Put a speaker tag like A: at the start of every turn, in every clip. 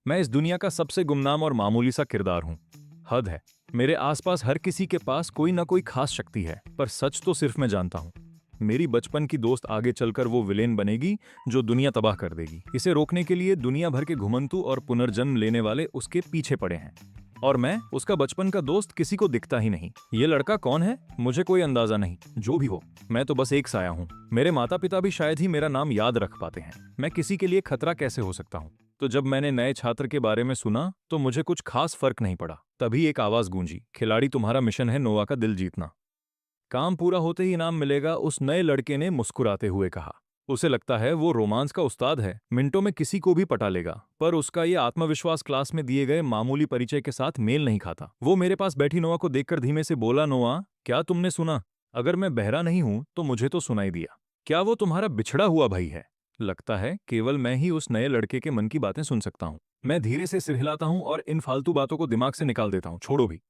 A: मैं इस दुनिया का सबसे गुमनाम और मामूली सा किरदार हूँ। हद है। मेरे आसपास हर किसी के पास कोई ना कोई खास शक्ति है, पर सच तो सिर्फ मैं जानता हूँ। मेरी बचपन की दोस्त आगे चलकर वो विलेन बनेगी जो दुनिया तबाह कर देगी। इसे रोकने के लिए दुनिया भर के घुमंतु और पुनर्जन्म लेने वाले उसके पीछे पड़े हैं। और मैं उसका बचपन का दोस्त किसी को दिखता ही नहीं। ये लड़का कौन है मुझे कोई अंदाजा नहीं। जो भी हो, मैं तो बस एक साया हूँ। मेरे माता पिता भी शायद ही मेरा नाम याद रख पाते हैं। मैं किसी के लिए खतरा कैसे हो सकता हूँ? तो जब मैंने नए छात्र के बारे में सुना तो मुझे कुछ खास फर्क नहीं पड़ा। तभी एक आवाज गूंजी, खिलाड़ी तुम्हारा मिशन है नोवा का दिल जीतना। काम पूरा होते ही इनाम मिलेगा, उस नए लड़के ने मुस्कुराते हुए कहा। उसे लगता है वो रोमांस का उस्ताद है, मिनटों में किसी को भी पटा लेगा। पर उसका ये आत्मविश्वास क्लास में दिए गए मामूली परिचय के साथ मेल नहीं खाता। वो मेरे पास बैठी नोआ को देखकर धीमे से बोला, नोआ क्या तुमने सुना? अगर मैं बहरा नहीं हूं तो मुझे तो सुनाई दिया। क्या वो तुम्हारा बिछड़ा हुआ भाई है? लगता है केवल मैं ही उस नए लड़के के मन की बातें सुन सकता हूँ। मैं धीरे से सिर हिलाता हूँ और इन फालतू बातों को दिमाग से निकाल देता हूँ। छोड़ो भी,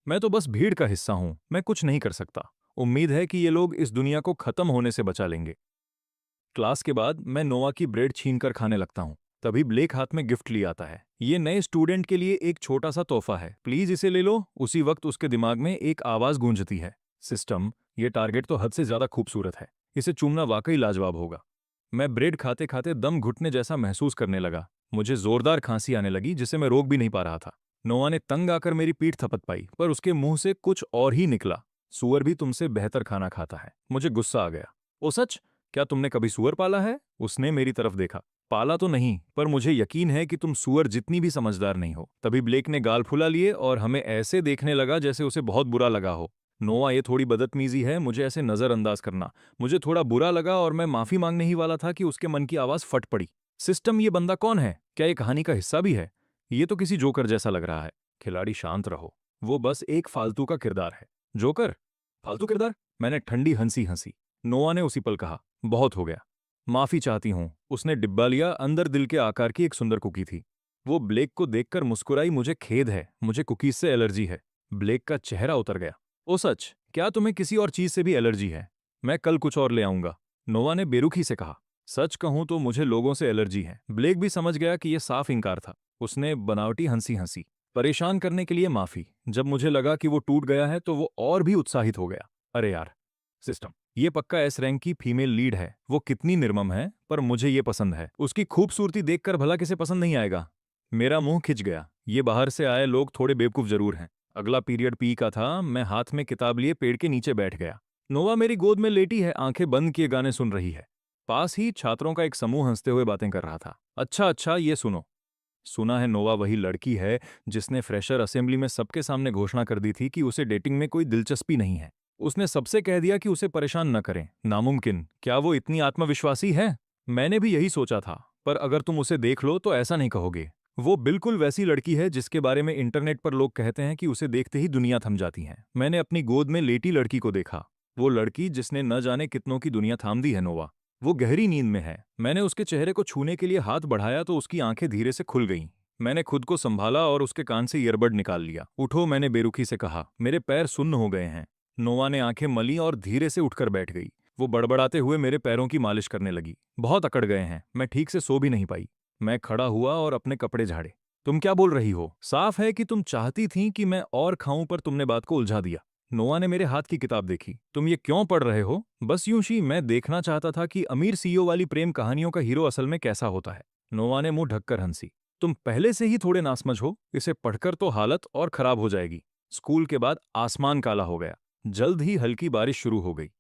A: मैं तो बस भीड़ का हिस्सा हूँ, मैं कुछ नहीं कर सकता। उम्मीद है कि ये लोग इस दुनिया को खत्म होने से बचा लेंगे। क्लास के बाद मैं नोवा की ब्रेड छीनकर खाने लगता हूँ। तभी ब्लेक हाथ में गिफ्ट ले आता है। ये नए स्टूडेंट के लिए एक छोटा सा तोहफा है, प्लीज इसे ले लो। उसी वक्त उसके दिमाग में एक आवाज गूंजती है, सिस्टम, ये टारगेट तो हद से ज्यादा खूबसूरत है, इसे चूमना वाकई लाजवाब होगा। मैं ब्रेड खाते खाते दम घुटने जैसा महसूस करने लगा। मुझे जोरदार खांसी आने लगी जिसे मैं रोक भी नहीं पा रहा था। नोआ ने तंग आकर मेरी पीठ थपथ पाई, पर उसके मुंह से कुछ और ही निकला, सुअर भी तुमसे बेहतर खाना खाता है। मुझे गुस्सा आ गया। ओ सच? क्या तुमने कभी सुअर पाला है? उसने मेरी तरफ देखा। पाला तो नहीं, पर मुझे यकीन है कि तुम सुअर जितनी भी समझदार नहीं हो। तभी ब्लेक ने गाल फुला लिए और हमें ऐसे देखने लगा जैसे उसे बहुत बुरा लगा हो। नोआ, ये थोड़ी बदतमीजी है मुझे ऐसे नजरअंदाज करना। मुझे थोड़ा बुरा लगा और मैं माफी मांगने ही वाला था कि उसके मन की आवाज फट पड़ी। सिस्टम, ये बंदा कौन है? क्या ये कहानी का हिस्सा भी है? ये तो किसी जोकर जैसा लग रहा है। खिलाड़ी शांत रहो, वो बस एक फालतू का किरदार है। जोकर? फालतू किरदार? मैंने ठंडी हंसी हंसी। नोआ ने उसी पल कहा, बहुत हो गया, माफी चाहती हूं। उसने डिब्बा लिया, अंदर दिल के आकार की एक सुंदर कुकी थी। वो ब्लेक को देखकर मुस्कुराई, मुझे खेद है, मुझे कुकीज से एलर्जी है। ब्लेक का चेहरा उतर गया। ओ सच? क्या तुम्हें किसी और चीज से भी एलर्जी है? मैं कल कुछ और ले आऊंगा, नोवा ने बेरुखी से कहा। सच कहूं तो मुझे लोगों से एलर्जी है। ब्लेक भी समझ गया कि यह साफ इंकार था। उसने बनावटी हंसी हंसी। परेशान करने के लिए माफी। जब मुझे लगा कि वो टूट गया है तो वो और भी उत्साहित हो गया। अरे यार, सिस्टम, ये पक्का एस रैंक की फीमेल लीड है। वो कितनी निर्मम है, पर मुझे ये पसंद है। उसकी खूबसूरती देखकर भला किसे पसंद नहीं आएगा? मेरा मुंह खिंच गया। ये बाहर से आए लोग थोड़े बेवकूफ जरूर हैं। अगला पीरियड पी का था। मैं हाथ में किताब लिए पेड़ के नीचे बैठ गया। नोवा मेरी गोद में लेटी है, आंखें बंद किए गाने सुन रही है। पास ही छात्रों का एक समूह हंसते हुए बातें कर रहा था। अच्छा अच्छा, ये सुनो। सुना है नोवा वही लड़की है जिसने फ्रेशर असेंबली में सबके सामने घोषणा कर दी थी कि उसे डेटिंग में कोई दिलचस्पी नहीं है। उसने सबसे कह दिया कि उसे परेशान न करें। नामुमकिन। क्या वो इतनी आत्मविश्वासी है? मैंने भी यही सोचा था, पर अगर तुम उसे देख लो तो ऐसा नहीं कहोगे। वो बिल्कुल वैसी लड़की है जिसके बारे में इंटरनेट पर लोग कहते हैं कि उसे देखते ही दुनिया थम जाती है। मैंने अपनी गोद में लेटी लड़की को देखा। वो लड़की जिसने न जाने कितनों की दुनिया थाम दी है। नोवा वो गहरी नींद में है। मैंने उसके चेहरे को छूने के लिए हाथ बढ़ाया तो उसकी आंखें धीरे से खुल गईं। मैंने खुद को संभाला और उसके कान से ईयरबड निकाल लिया। उठो, मैंने बेरुखी से कहा, मेरे पैर सुन्न हो गए हैं। नोवा ने आंखें मली और धीरे से उठकर बैठ गई। वो बड़बड़ाते हुए मेरे पैरों की मालिश करने लगी। बहुत अकड़ गए हैं, मैं ठीक से सो भी नहीं पाई। मैं खड़ा हुआ और अपने कपड़े झाड़े। तुम क्या बोल रही हो? साफ है कि तुम चाहती थी कि मैं और खाऊं, पर तुमने बात को उलझा दिया। नोआ ने मेरे हाथ की किताब देखी। तुम ये क्यों पढ़ रहे हो? बस यूं ही, मैं देखना चाहता था कि अमीर सीईओ वाली प्रेम कहानियों का हीरो असल में कैसा होता है। नोआ ने मुंह ढककर हंसी। तुम पहले से ही थोड़े नासमझ हो, इसे पढ़कर तो हालत और खराब हो जाएगी। स्कूल के बाद आसमान काला हो गया। जल्द ही हल्की बारिश शुरू हो गई।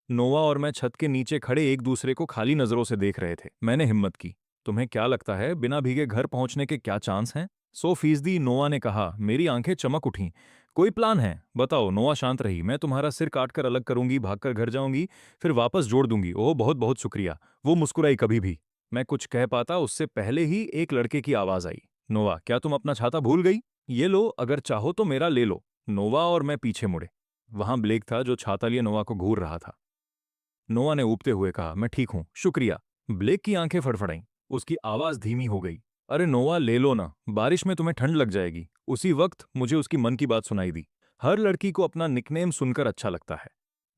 A: नोवा और मैं छत के नीचे खड़े एक दूसरे को खाली नजरों से देख रहे थे। मैंने हिम्मत की। तुम्हें क्या लगता है बिना भीगे घर पहुंचने के क्या चांस हैं? 100%, नोआ ने कहा। मेरी आंखें चमक उठीं। कोई प्लान है? बताओ। नोआ शांत रही। मैं तुम्हारा सिर काटकर अलग करूंगी, भागकर घर जाऊंगी, फिर वापस जोड़ दूंगी। ओह बहुत बहुत शुक्रिया। वो मुस्कुराई। कभी भी। मैं कुछ कह पाता उससे पहले ही एक लड़के की आवाज आई। नोवा, क्या तुम अपना छाता भूल गई? ये लो, अगर चाहो तो मेरा ले लो। नोवा और मैं पीछे मुड़े। वहां ब्लेक था जो छाता लिए नोवा को घूर रहा था। नोआ ने ऊबते हुए कहा, मैं ठीक हूं, शुक्रिया। ब्लेक की आंखें फड़फड़ाईं। उसकी आवाज धीमी हो गई। अरे नोआ, ले लो ना, बारिश में तुम्हें ठंड लग जाएगी। उसी वक्त मुझे उसकी मन की बात सुनाई दी। हर लड़की को अपना निकनेम सुनकर अच्छा लगता है।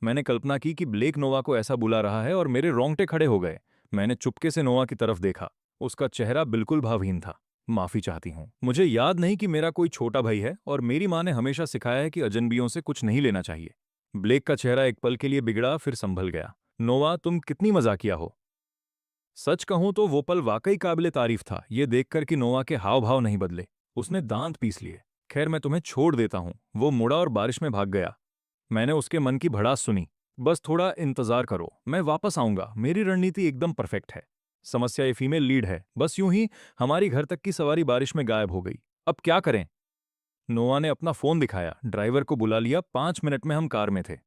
A: मैंने कल्पना की कि ब्लेक नोआ को ऐसा बुला रहा है और मेरे रोंगटे खड़े हो गए। मैंने चुपके से नोआ की तरफ देखा। उसका चेहरा बिल्कुल भावहीन था। माफी चाहती हूँ। मुझे याद नहीं कि मेरा कोई छोटा भाई है और मेरी माँ ने हमेशा सिखाया है कि अजनबियों से कुछ नहीं लेना चाहिए। ब्लेक का चेहरा एक पल के लिए बिगड़ा, फिर संभल गया। नोवा, तुम कितनी मजाकिया हो। सच कहूं तो वो पल वाकई काबिले तारीफ था, ये देखकर कि नोवा के हाव भाव नहीं बदले। उसने दांत पीस लिए। खैर, मैं तुम्हें छोड़ देता हूं। वो मुड़ा और बारिश में भाग गया। मैंने उसके मन की भड़ास सुनी। बस थोड़ा इंतजार करो, मैं वापस आऊंगा। मेरी रणनीति एकदम परफेक्ट है। समस्या ये फीमेल लीड है। बस यूं ही हमारी घर तक की सवारी बारिश में गायब हो गई। अब क्या करें? नोआ ने अपना फोन दिखाया, ड्राइवर को बुला लिया। 5 मिनट में हम कार में थे।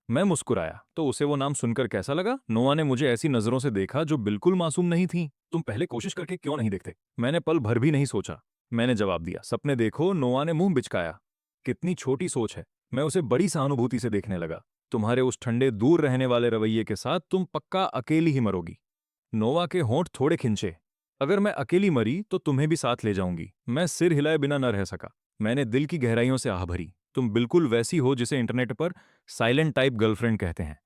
A: मैं मुस्कुराया। तो उसे वो नाम सुनकर कैसा लगा? नोआ ने मुझे ऐसी नजरों से देखा जो बिल्कुल मासूम नहीं थी। तुम पहले कोशिश करके क्यों नहीं देखते? मैंने पल भर भी नहीं सोचा। मैंने जवाब दिया, सपने देखो। नोआ ने मुंह बिचकाया। कितनी छोटी सोच है। मैं उसे बड़ी सहानुभूति से देखने लगा। तुम्हारे उस ठंडे, दूर रहने वाले रवैये के साथ तुम पक्का अकेली ही मरोगी। नोवा के होंठ थोड़े खिंचे। अगर मैं अकेली मरी तो तुम्हें भी साथ ले जाऊंगी। मैं सिर हिलाए बिना न रह सका। मैंने दिल की गहराइयों से आह भरी। तुम बिल्कुल वैसी हो जिसे इंटरनेट पर साइलेंट टाइप गर्लफ्रेंड कहते हैं।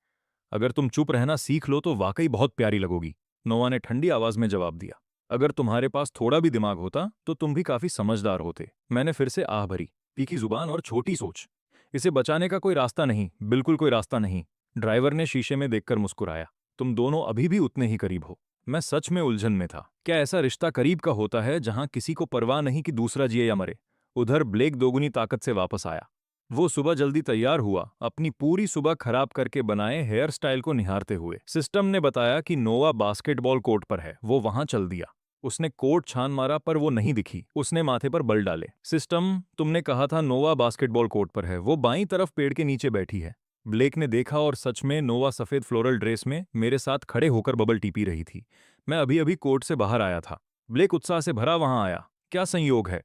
A: अगर तुम चुप रहना सीख लो तो वाकई बहुत प्यारी लगोगी। नोवा ने ठंडी आवाज में जवाब दिया। अगर तुम्हारे पास थोड़ा भी दिमाग होता तो तुम भी काफी समझदार होते। मैंने फिर से आह भरी। तीखी जुबान और छोटी सोच। इसे बचाने का कोई रास्ता नहीं, बिल्कुल कोई रास्ता नहीं। ड्राइवर ने शीशे में देखकर मुस्कुराया। तुम दोनों अभी भी उतने ही करीब हो। मैं सच में उलझन में था। क्या ऐसा रिश्ता करीब का होता है जहां किसी को परवाह नहीं कि दूसरा जिए या मरे? उधर ब्लेक दोगुनी ताकत से वापस आया। वो सुबह जल्दी तैयार हुआ, अपनी पूरी सुबह खराब करके बनाए हेयर स्टाइल को निहारते हुए। सिस्टम ने बताया कि नोवा बास्केटबॉल कोर्ट पर है। वो वहां चल दिया। उसने कोर्ट छान मारा पर वो नहीं दिखी। उसने माथे पर बल डाले। सिस्टम, तुमने कहा था नोवा बास्केटबॉल कोर्ट पर है। वो बाईं तरफ पेड़ के नीचे बैठी है। ब्लेक ने देखा और सच में नोवा सफेद फ्लोरल ड्रेस में मेरे साथ खड़े होकर बबल टी पी रही थी। मैं अभी अभी कोर्ट से बाहर आया था। ब्लेक उत्साह से भरा वहां आया। क्या संयोग है?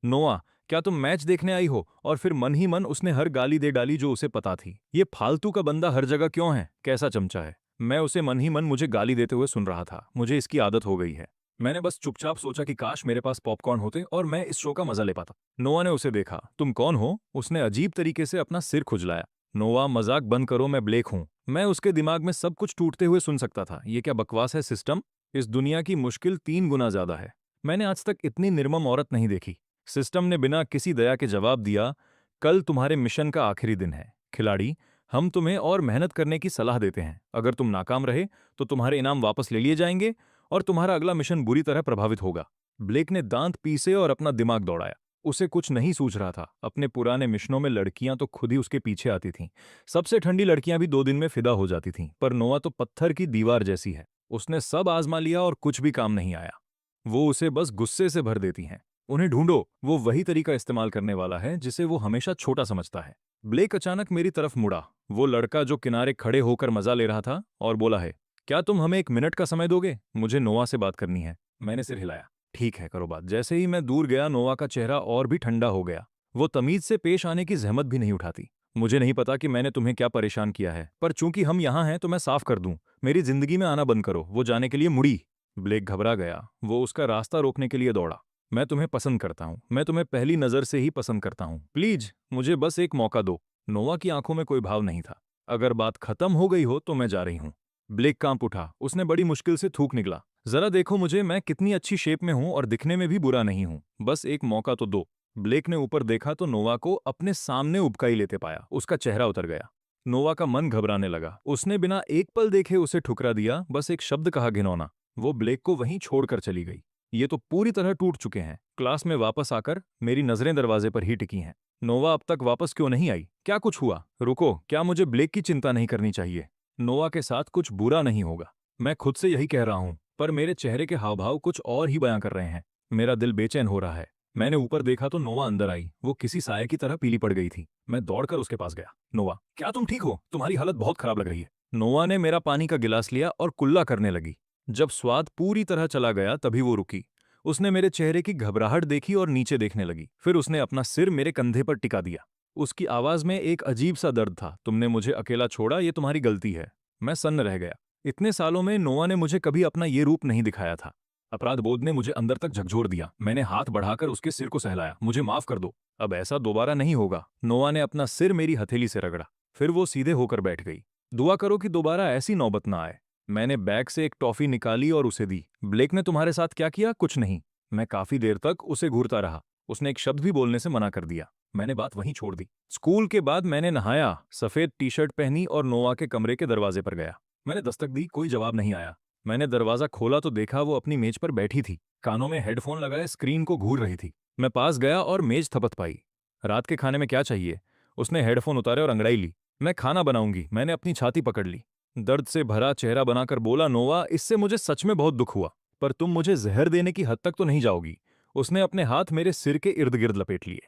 A: नोआ, क्या तुम मैच देखने आई हो? और फिर मन ही मन उसने हर गाली दे डाली जो उसे पता थी। ये फालतू का बंदा हर जगह क्यों है? कैसा चमचा है? मैं उसे मन ही मन मुझे गाली देते हुए सुन रहा था। मुझे इसकी आदत हो गई है। मैंने बस चुपचाप सोचा कि काश मेरे पास पॉपकॉर्न होते और मैं इस शो का मजा ले पाता। नोआ ने उसे देखा। तुम कौन हो? उसने अजीब तरीके से अपना सिर खुजलाया। नोआ, मजाक बंद करो, मैं ब्लेक हूं। मैं उसके दिमाग में सब कुछ टूटते हुए सुन सकता था। ये क्या बकवास है सिस्टम? इस दुनिया की मुश्किल 3 गुना ज्यादा है। मैंने आज तक इतनी निर्मम औरत नहीं देखी। सिस्टम ने बिना किसी दया के जवाब दिया। कल तुम्हारे मिशन का आखिरी दिन है खिलाड़ी। हम तुम्हें और मेहनत करने की सलाह देते हैं। अगर तुम नाकाम रहे तो तुम्हारे इनाम वापस ले लिए जाएंगे और तुम्हारा अगला मिशन बुरी तरह प्रभावित होगा। ब्लेक ने दांत पीसे और अपना दिमाग दौड़ाया। उसे कुछ नहीं सूझ रहा था। अपने पुराने मिशनों में लड़कियां तो खुद ही उसके पीछे आती थीं। सबसे ठंडी लड़कियां भी 2 दिन में फिदा हो जाती थीं, पर नोआ तो पत्थर की दीवार जैसी है। उसने सब आजमा लिया और कुछ भी काम नहीं आया। वो उसे बस गुस्से से भर देती हैं। उन्हें ढूंढो। वो वही तरीका इस्तेमाल करने वाला है जिसे वो हमेशा छोटा समझता है। ब्लेक अचानक मेरी तरफ मुड़ा। वो लड़का जो किनारे खड़े होकर मजा ले रहा था, और बोला है, क्या तुम हमें 1 मिनट का समय दोगे? मुझे नोआ से बात करनी है। मैंने सिर हिलाया। ठीक है, करो बात। जैसे ही मैं दूर गया, नोआ का चेहरा और भी ठंडा हो गया। वो तमीज से पेश आने की जहमत भी नहीं उठाती। मुझे नहीं पता कि मैंने तुम्हें क्या परेशान किया है, पर चूंकि हम यहाँ हैं तो मैं साफ कर दूं, मेरी जिंदगी में आना बंद करो। वो जाने के लिए मुड़ी। ब्लेक घबरा गया। वो उसका रास्ता रोकने के लिए दौड़ा। मैं तुम्हें पसंद करता हूं। मैं तुम्हें पहली नजर से ही पसंद करता हूं। प्लीज मुझे बस एक मौका दो। नोवा की आंखों में कोई भाव नहीं था। अगर बात खत्म हो गई हो तो मैं जा रही हूं। ब्लेक कांप उठा। उसने बड़ी मुश्किल से थूक निकला। जरा देखो मुझे, मैं कितनी अच्छी शेप में हूं और दिखने में भी बुरा नहीं हूं। बस एक मौका तो दो। ब्लेक ने ऊपर देखा तो नोवा को अपने सामने उबकाई लेते पाया। उसका चेहरा उतर गया। नोवा का मन घबराने लगा। उसने बिना एक पल देखे उसे ठुकरा दिया। बस एक शब्द कहा, घिनौना। वो ब्लेक को वहीं छोड़कर चली गई। ये तो पूरी तरह टूट चुके हैं। क्लास में वापस आकर मेरी नजरें दरवाजे पर ही टिकी हैं। नोवा अब तक वापस क्यों नहीं आई? क्या कुछ हुआ? रुको, क्या मुझे ब्लेक की चिंता नहीं करनी चाहिए? नोवा के साथ कुछ बुरा नहीं होगा। मैं खुद से यही कह रहा हूं, पर मेरे चेहरे के हाव भाव कुछ और ही बयां कर रहे हैं। मेरा दिल बेचैन हो रहा है। मैंने ऊपर देखा तो नोवा अंदर आई। वो किसी साये की तरह पीली पड़ गई थी। मैं दौड़कर उसके पास गया। नोवा, क्या तुम ठीक हो? तुम्हारी हालत बहुत खराब लग रही है। नोवा ने मेरा पानी का गिलास लिया और कुल्ला करने लगी। जब स्वाद पूरी तरह चला गया तभी वो रुकी। उसने मेरे चेहरे की घबराहट देखी और नीचे देखने लगी। फिर उसने अपना सिर मेरे कंधे पर टिका दिया। उसकी आवाज में एक अजीब सा दर्द था। तुमने मुझे अकेला छोड़ा, ये तुम्हारी गलती है। मैं सन्न रह गया। इतने सालों में नोआ ने मुझे कभी अपना ये रूप नहीं दिखाया था। अपराध बोध ने मुझे अंदर तक झकझोर दिया। मैंने हाथ बढ़ाकर उसके सिर को सहलाया। मुझे माफ कर दो, अब ऐसा दोबारा नहीं होगा। नोआ ने अपना सिर मेरी हथेली से रगड़ा। फिर वो सीधे होकर बैठ गई। दुआ करो कि दोबारा ऐसी नौबत ना आए। मैंने बैग से एक टॉफी निकाली और उसे दी। ब्लेक ने तुम्हारे साथ क्या किया? कुछ नहीं। मैं काफी देर तक उसे घूरता रहा। उसने एक शब्द भी बोलने से मना कर दिया। मैंने बात वहीं छोड़ दी। स्कूल के बाद मैंने नहाया, सफेद टी शर्ट पहनी और नोवा के कमरे के दरवाजे पर गया। मैंने दस्तक दी, कोई जवाब नहीं आया। मैंने दरवाजा खोला तो देखा वो अपनी मेज पर बैठी थी, कानों में हेडफोन लगाए स्क्रीन को घूर रही थी। मैं पास गया और मेज थपथपाई। रात के खाने में क्या चाहिए? उसने हेडफोन उतारे और अंगड़ाई ली। मैं खाना बनाऊंगी। मैंने अपनी छाती पकड़ ली। दर्द से भरा चेहरा बनाकर बोला, नोवा, इससे मुझे सच में बहुत दुख हुआ, पर तुम मुझे जहर देने की हद तक तो नहीं जाओगी। उसने अपने हाथ मेरे सिर के इर्द गिर्द लपेट लिए।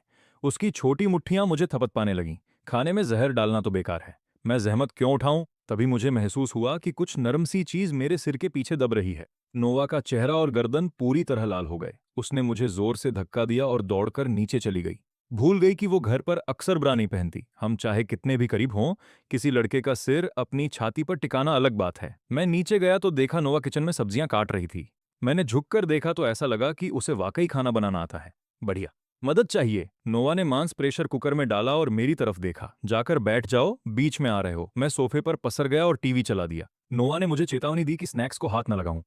A: उसकी छोटी मुट्ठियां मुझे थपथपाने लगीं। खाने में जहर डालना तो बेकार है। मैं जहमत क्यों उठाऊं? तभी मुझे महसूस हुआ कि कुछ नरम सी चीज मेरे सिर के पीछे दब रही है। नोवा का चेहरा और गर्दन पूरी तरह लाल हो गए। उसने मुझे जोर से धक्का दिया और दौड़कर नीचे चली गई। भूल गई कि वो घर पर अक्सर ब्रा नहीं पहनती। हम चाहे कितने भी करीब हों, किसी लड़के का सिर अपनी छाती पर टिकाना अलग बात है। मैं नीचे गया तो देखा नोवा किचन में सब्जियां काट रही थी। मैंने झुककर देखा तो ऐसा लगा कि उसे वाकई खाना बनाना आता है। बढ़िया। मदद चाहिए? नोवा ने मांस प्रेशर कुकर में डाला और मेरी तरफ देखा। जाकर बैठ जाओ, बीच में आ रहे हो। मैं सोफे पर पसर गया और टीवी चला दिया। नोवा ने मुझे चेतावनी दी कि स्नैक्स को हाथ न लगाऊं।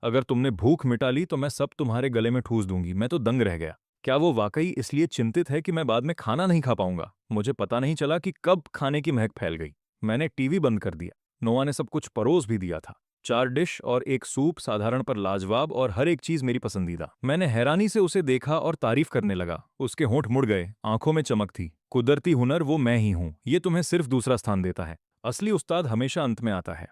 A: अगर तुमने भूख मिटा ली तो मैं सब तुम्हारे गले में ठूस दूंगी। मैं तो दंग रह गया। क्या वो वाकई इसलिए चिंतित है कि मैं बाद में खाना नहीं खा पाऊंगा? मुझे पता नहीं चला कि कब खाने की महक फैल गई। मैंने टीवी बंद कर दिया। नोवा ने सब कुछ परोस भी दिया था। 4 डिश और एक सूप, साधारण पर लाजवाब, और हर एक चीज मेरी पसंदीदा। मैंने हैरानी से उसे देखा और तारीफ करने लगा। उसके होंठ मुड़ गए, आंखों में चमक थी। कुदरती हुनर वो मैं ही हूं। ये तुम्हें सिर्फ दूसरा स्थान देता है। असली उस्ताद हमेशा अंत में आता है।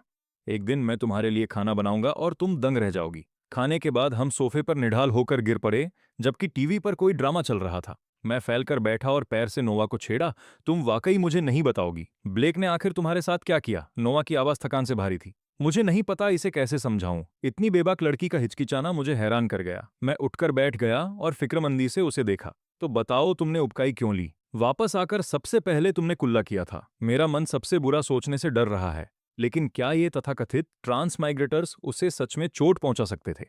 A: एक दिन मैं तुम्हारे लिए खाना बनाऊंगा और तुम दंग रह जाओगी। खाने के बाद हम सोफे पर निढाल होकर गिर पड़े, जबकि टीवी पर कोई ड्रामा चल रहा था। मैं फैलकर बैठा और पैर से नोवा को छेड़ा। तुम वाकई मुझे नहीं बताओगी? ब्लेक ने आखिर तुम्हारे साथ क्या किया? नोवा की आवाज थकान से भारी थी। मुझे नहीं पता इसे कैसे समझाऊं। इतनी बेबाक लड़की का हिचकिचाना मुझे हैरान कर गया। मैं उठकर बैठ गया और फिक्रमंदी से उसे देखा। तो बताओ, तुमने उबकाई क्यों ली? वापस आकर सबसे पहले तुमने कुल्ला किया था। मेरा मन सबसे बुरा सोचने से डर रहा है। लेकिन क्या ये तथाकथित ट्रांस माइग्रेटर्स उसे सच में चोट पहुंचा सकते थे?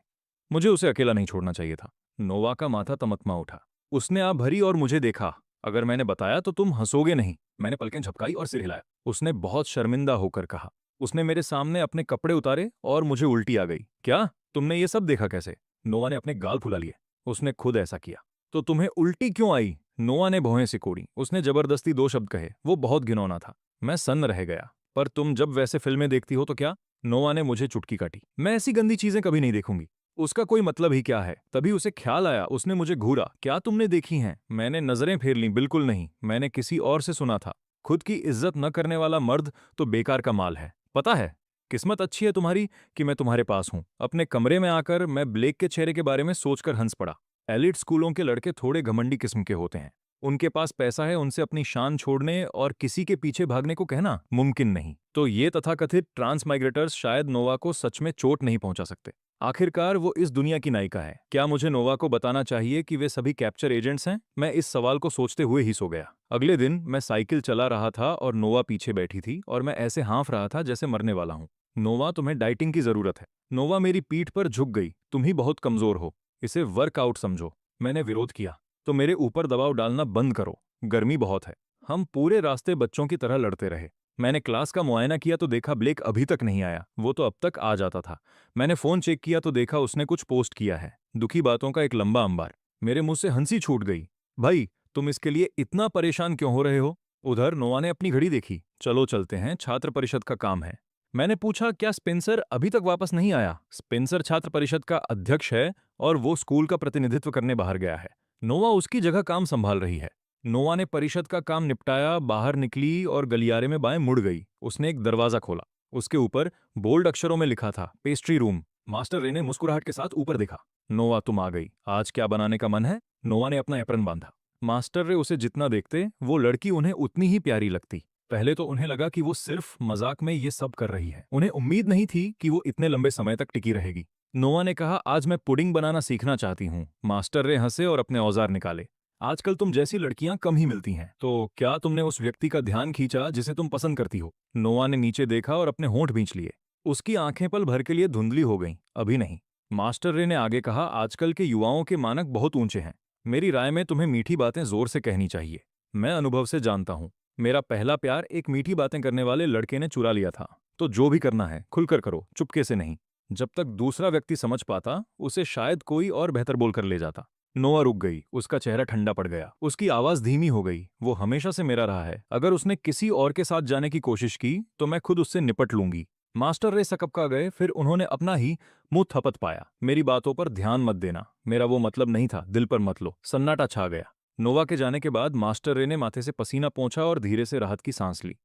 A: मुझे उसे अकेला नहीं छोड़ना चाहिए था। नोवा का माथा तमतमा उठा। उसने आप भरी और मुझे देखा। अगर मैंने बताया तो तुम हंसोगे नहीं। मैंने पलकें झपकाई और सिर हिलाया। उसने बहुत शर्मिंदा होकर कहा। उसने मेरे सामने अपने कपड़े उतारे और मुझे उल्टी आ गई। क्या? तुमने ये सब देखा कैसे? नोवा ने अपने गाल फुला लिए। उसने खुद ऐसा किया। तो तुम्हें उल्टी क्यों आई? नोवा ने भौहें सिकोड़ी। उसने जबरदस्ती 2 शब्द कहे। वो बहुत घिनौना था। मैं सन्न रह गया। पर तुम जब वैसे फिल्में देखती हो तो क्या? नोवा ने मुझे चुटकी काटी। मैं ऐसी गंदी चीजें कभी नहीं देखूंगी। उसका कोई मतलब ही क्या है? तभी उसे ख्याल आया। उसने मुझे घूरा। क्या तुमने देखी हैं? मैंने नजरें फेर लीं। बिल्कुल नहीं। मैंने किसी और से सुना था। खुद की इज्जत न करने वाला मर्द तो बेकार का माल है। पता है, किस्मत अच्छी है तुम्हारी कि मैं तुम्हारे पास हूं। अपने कमरे में आकर मैं ब्लेक के चेहरे के बारे में सोचकर हंस पड़ा। एलिट स्कूलों के लड़के थोड़े घमंडी किस्म के होते हैं। उनके पास पैसा है, उनसे अपनी शान छोड़ने और किसी के पीछे भागने को कहना मुमकिन नहीं। तो ये तथाकथित ट्रांस माइग्रेटर्स शायद नोवा को सच में चोट नहीं पहुंचा सकते। आखिरकार वो इस दुनिया की नायिका है। क्या मुझे नोवा को बताना चाहिए कि वे सभी कैप्चर एजेंट्स हैं? मैं इस सवाल को सोचते हुए ही सो गया। अगले दिन मैं साइकिल चला रहा था और नोवा पीछे बैठी थी और मैं ऐसे हाँफ रहा था जैसे मरने वाला हूं। नोवा, तुम्हें डाइटिंग की जरूरत है। नोवा मेरी पीठ पर झुक गई। तुम ही बहुत कमजोर हो। इसे वर्कआउट समझो। मैंने विरोध किया। तो मेरे ऊपर दबाव डालना बंद करो। गर्मी बहुत है। हम पूरे रास्ते बच्चों की तरह लड़ते रहे। मैंने क्लास का मुआयना किया तो देखा ब्लेक अभी तक नहीं आया। वो तो अब तक आ जाता था। मैंने फोन चेक किया तो देखा उसने कुछ पोस्ट किया है। दुखी बातों का एक लंबा अंबार। मेरे मुंह से हंसी छूट गई। भाई, तुम इसके लिए इतना परेशान क्यों हो रहे हो? उधर नोवा ने अपनी घड़ी देखी। चलो चलते हैं, छात्र परिषद का काम है। मैंने पूछा, क्या स्पेंसर अभी तक वापस नहीं आया? स्पेंसर छात्र परिषद का अध्यक्ष है और वो स्कूल का प्रतिनिधित्व करने बाहर गया है। नोवा उसकी जगह काम संभाल रही है। नोवा ने परिषद का काम निपटाया, बाहर निकली और गलियारे में बाएं मुड़ गई। उसने एक दरवाजा खोला। उसके ऊपर बोल्ड अक्षरों में लिखा था, पेस्ट्री रूम। मास्टर रे ने मुस्कुराहट के साथ ऊपर देखा। नोवा, तुम आ गई। आज क्या बनाने का मन है? नोवा ने अपना एप्रन बांधा। मास्टर रे उसे जितना देखते, वो लड़की उन्हें उतनी ही प्यारी लगती। पहले तो उन्हें लगा कि वो सिर्फ मजाक में ये सब कर रही है। उन्हें उम्मीद नहीं थी कि वो इतने लंबे समय तक टिकी रहेगी। नोवा ने कहा, आज मैं पुडिंग बनाना सीखना चाहती हूँ। मास्टर रे हंसे और अपने औजार निकाले। आजकल तुम जैसी लड़कियां कम ही मिलती हैं। तो क्या तुमने उस व्यक्ति का ध्यान खींचा जिसे तुम पसंद करती हो? नोवा ने नीचे देखा और अपने होंठ भींच लिए। उसकी आंखें पल भर के लिए धुंधली हो गईं। अभी नहीं। मास्टर रे ने आगे कहा, आजकल के युवाओं के मानक बहुत ऊंचे हैं। मेरी राय में तुम्हें मीठी बातें जोर से कहनी चाहिए। मैं अनुभव से जानता हूं। मेरा पहला प्यार एक मीठी बातें करने वाले लड़के ने चुरा लिया था। तो जो भी करना है खुलकर करो, चुपके से नहीं। जब तक दूसरा व्यक्ति समझ पाता उसे शायद कोई और बेहतर बोलकर ले जाता। नोआ रुक गई, उसका चेहरा ठंडा पड़ गया, उसकी आवाज धीमी हो गई। वो हमेशा से मेरा रहा है, अगर उसने किसी और के साथ जाने की कोशिश की तो मैं खुद उससे निपट लूंगी। मास्टर रे सकपका गए, फिर उन्होंने अपना ही मुंह थपथ पाया। मेरी बातों पर ध्यान मत देना, मेरा वो मतलब नहीं था, दिल पर मत लो। सन्नाटा छा गया। नोवा के जाने के बाद मास्टर रे ने माथे से पसीना पोंछा और धीरे से राहत की सांस ली।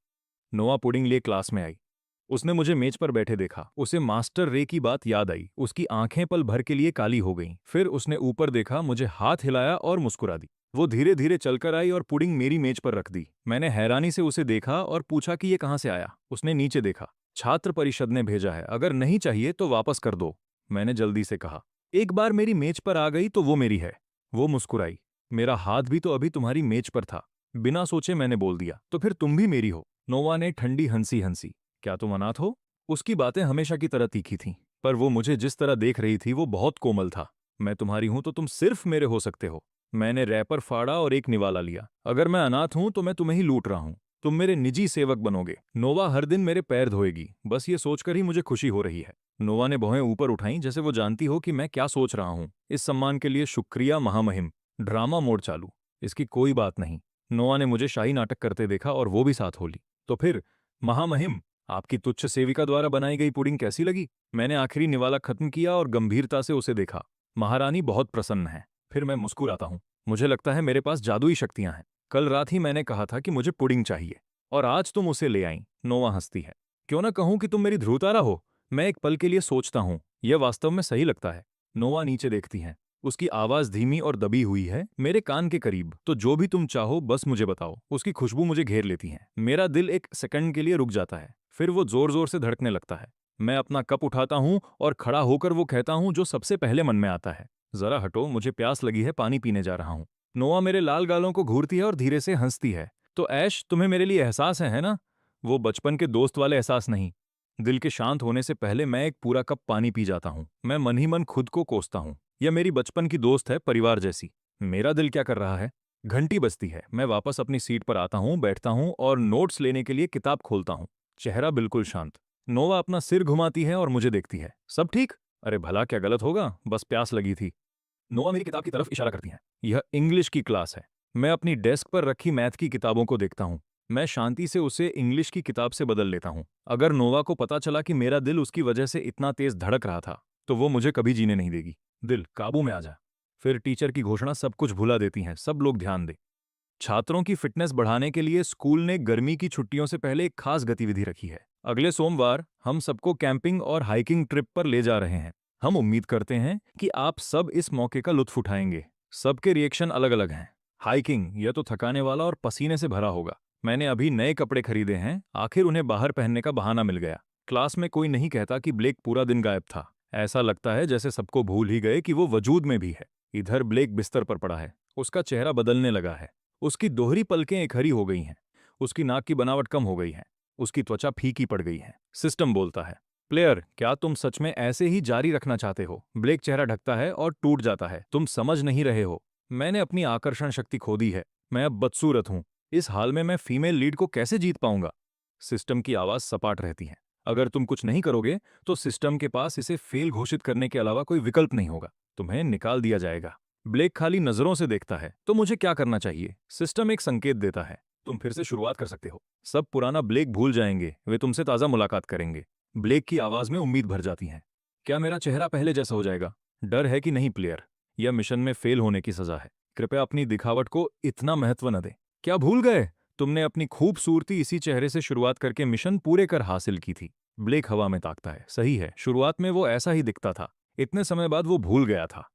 A: नोआ पुडिंग लिए क्लास में आई। उसने मुझे मेज पर बैठे देखा। उसे मास्टर रे की बात याद आई। उसकी आंखें पल भर के लिए काली हो गईं। फिर उसने ऊपर देखा, मुझे हाथ हिलाया और मुस्कुरा दी। वो धीरे धीरे चलकर आई और पुडिंग मेरी मेज पर रख दी। मैंने हैरानी से उसे देखा और पूछा कि ये कहाँ से आया। उसने नीचे देखा। छात्र परिषद ने भेजा है, अगर नहीं चाहिए तो वापस कर दो, मैंने जल्दी से कहा। एक बार मेरी मेज पर आ गई तो वो मेरी है। वो मुस्कुराई। मेरा हाथ भी तो अभी तुम्हारी मेज पर था। बिना सोचे मैंने बोल दिया, तो फिर तुम भी मेरी हो। नोवा ने ठंडी हंसी हंसी। क्या तुम अनाथ हो? उसकी बातें हमेशा की तरह तीखी थीं, पर वो मुझे जिस तरह देख रही थी वो बहुत कोमल था। मैं तुम्हारी हूं तो तुम सिर्फ मेरे हो सकते हो। मैंने रैपर फाड़ा और एक निवाला लिया। अगर मैं अनाथ हूं तो मैं तुम्हें ही लूट रहा हूं। तुम मेरे निजी सेवक बनोगे। नोवा हर दिन मेरे पैर धोएगी, बस ये सोचकर ही मुझे खुशी हो रही है। नोवा ने भौहें ऊपर उठाई, जैसे वो जानती हो कि मैं क्या सोच रहा हूं। इस सम्मान के लिए शुक्रिया महामहिम। ड्रामा मोड चालू। इसकी कोई बात नहीं। नोवा ने मुझे शाही नाटक करते देखा और वो भी साथ हो ली। तो फिर महामहिम, आपकी तुच्छ सेविका द्वारा बनाई गई पुडिंग कैसी लगी? मैंने आखिरी निवाला खत्म किया और गंभीरता से उसे देखा। महारानी बहुत प्रसन्न है। फिर मैं मुस्कुराता हूँ। मुझे लगता है मेरे पास जादुई शक्तियां हैं। कल रात ही मैंने कहा था कि मुझे पुडिंग चाहिए और आज तुम उसे ले आई। नोवा हंसती है। क्यों ना कहूं कि तुम मेरी ध्रुवतारा हो? मैं एक पल के लिए सोचता हूँ, यह वास्तव में सही लगता है। नोवा नीचे देखती है। उसकी आवाज धीमी और दबी हुई है, मेरे कान के करीब। तो जो भी तुम चाहो बस मुझे बताओ। उसकी खुशबू मुझे घेर लेती है। मेरा दिल एक सेकंड के लिए रुक जाता है, फिर वो जोर जोर से धड़कने लगता है। मैं अपना कप उठाता हूँ और खड़ा होकर वो कहता हूँ जो सबसे पहले मन में आता है, जरा हटो, मुझे प्यास लगी है, पानी पीने जा रहा हूँ। नोआ मेरे लाल गालों को घूरती है और धीरे से हंसती है। तो ऐश, तुम्हें मेरे लिए एहसास है ना? वो बचपन के दोस्त वाले एहसास नहीं। दिल के शांत होने से पहले मैं एक पूरा कप पानी पी जाता हूँ। मैं मन ही मन खुद को कोसता हूँ, यह मेरी बचपन की दोस्त है, परिवार जैसी। मेरा दिल क्या कर रहा है? घंटी बजती है। मैं वापस अपनी सीट पर आता हूँ, बैठता हूँ और नोट्स लेने के लिए किताब खोलता हूँ। चेहरा बिल्कुल शांत। नोवा अपना सिर घुमाती है और मुझे देखती है। सब ठीक? अरे भला क्या गलत होगा, बस प्यास लगी थी। नोवा मेरी किताब की तरफ इशारा करती है। यह इंग्लिश की क्लास है। मैं अपनी डेस्क पर रखी मैथ की किताबों को देखता हूँ। मैं शांति से उसे इंग्लिश की किताब से बदल लेता हूँ। अगर नोवा को पता चला कि मेरा दिल उसकी वजह से इतना तेज धड़क रहा था तो वो मुझे कभी जीने नहीं देगी। दिल काबू में आ जा। फिर टीचर की घोषणा सब कुछ भुला देती है। सब लोग ध्यान दें। छात्रों की फिटनेस बढ़ाने के लिए स्कूल ने गर्मी की छुट्टियों से पहले एक खास गतिविधि रखी है। अगले सोमवार हम सबको कैंपिंग और हाइकिंग ट्रिप पर ले जा रहे हैं। हम उम्मीद करते हैं कि आप सब इस मौके का लुत्फ उठाएंगे। सबके रिएक्शन अलग अलग हैं। हाइकिंग, यह तो थकाने वाला और पसीने से भरा होगा। मैंने अभी नए कपड़े खरीदे हैं, आखिर उन्हें बाहर पहनने का बहाना मिल गया। क्लास में कोई नहीं कहता कि ब्लेक पूरा दिन गायब था। ऐसा लगता है जैसे सबको भूल ही गए कि वो वजूद में भी है। इधर ब्लेक बिस्तर पर पड़ा है। उसका चेहरा बदलने लगा है। उसकी दोहरी पलकें एकहरी हो गई हैं। उसकी नाक की बनावट कम हो गई है। उसकी त्वचा फीकी पड़ गई है। सिस्टम बोलता है, प्लेयर, क्या तुम सच में ऐसे ही जारी रखना चाहते हो? ब्लेक चेहरा ढकता है और टूट जाता है। तुम समझ नहीं रहे हो। मैंने अपनी आकर्षण शक्ति खो दी है। मैं अब बदसूरत हूं। इस हाल में मैं फीमेल लीड को कैसे जीत पाऊंगा? सिस्टम की आवाज सपाट रहती है। अगर तुम कुछ नहीं करोगे तो सिस्टम के पास इसे फेल घोषित करने के अलावा कोई विकल्प नहीं होगा। तुम्हें निकाल दिया जाएगा। ब्लेक खाली नजरों से देखता है। तो मुझे क्या करना चाहिए? सिस्टम एक संकेत देता है, तुम फिर से शुरुआत कर सकते हो। सब पुराना ब्लेक भूल जाएंगे, वे तुमसे ताजा मुलाकात करेंगे। ब्लेक की आवाज में उम्मीद भर जाती है। क्या मेरा चेहरा पहले जैसा हो जाएगा? डर है कि नहीं प्लेयर? यह मिशन में फेल होने की सजा है। कृपया अपनी दिखावट को इतना महत्व न दें। क्या भूल गए? तुमने अपनी खूबसूरती इसी चेहरे से शुरुआत करके मिशन पूरे कर हासिल की थी। ब्लेक हवा में ताकता है। सही है, शुरुआत में वो ऐसा ही दिखता था। इतने समय बाद वो भूल गया था।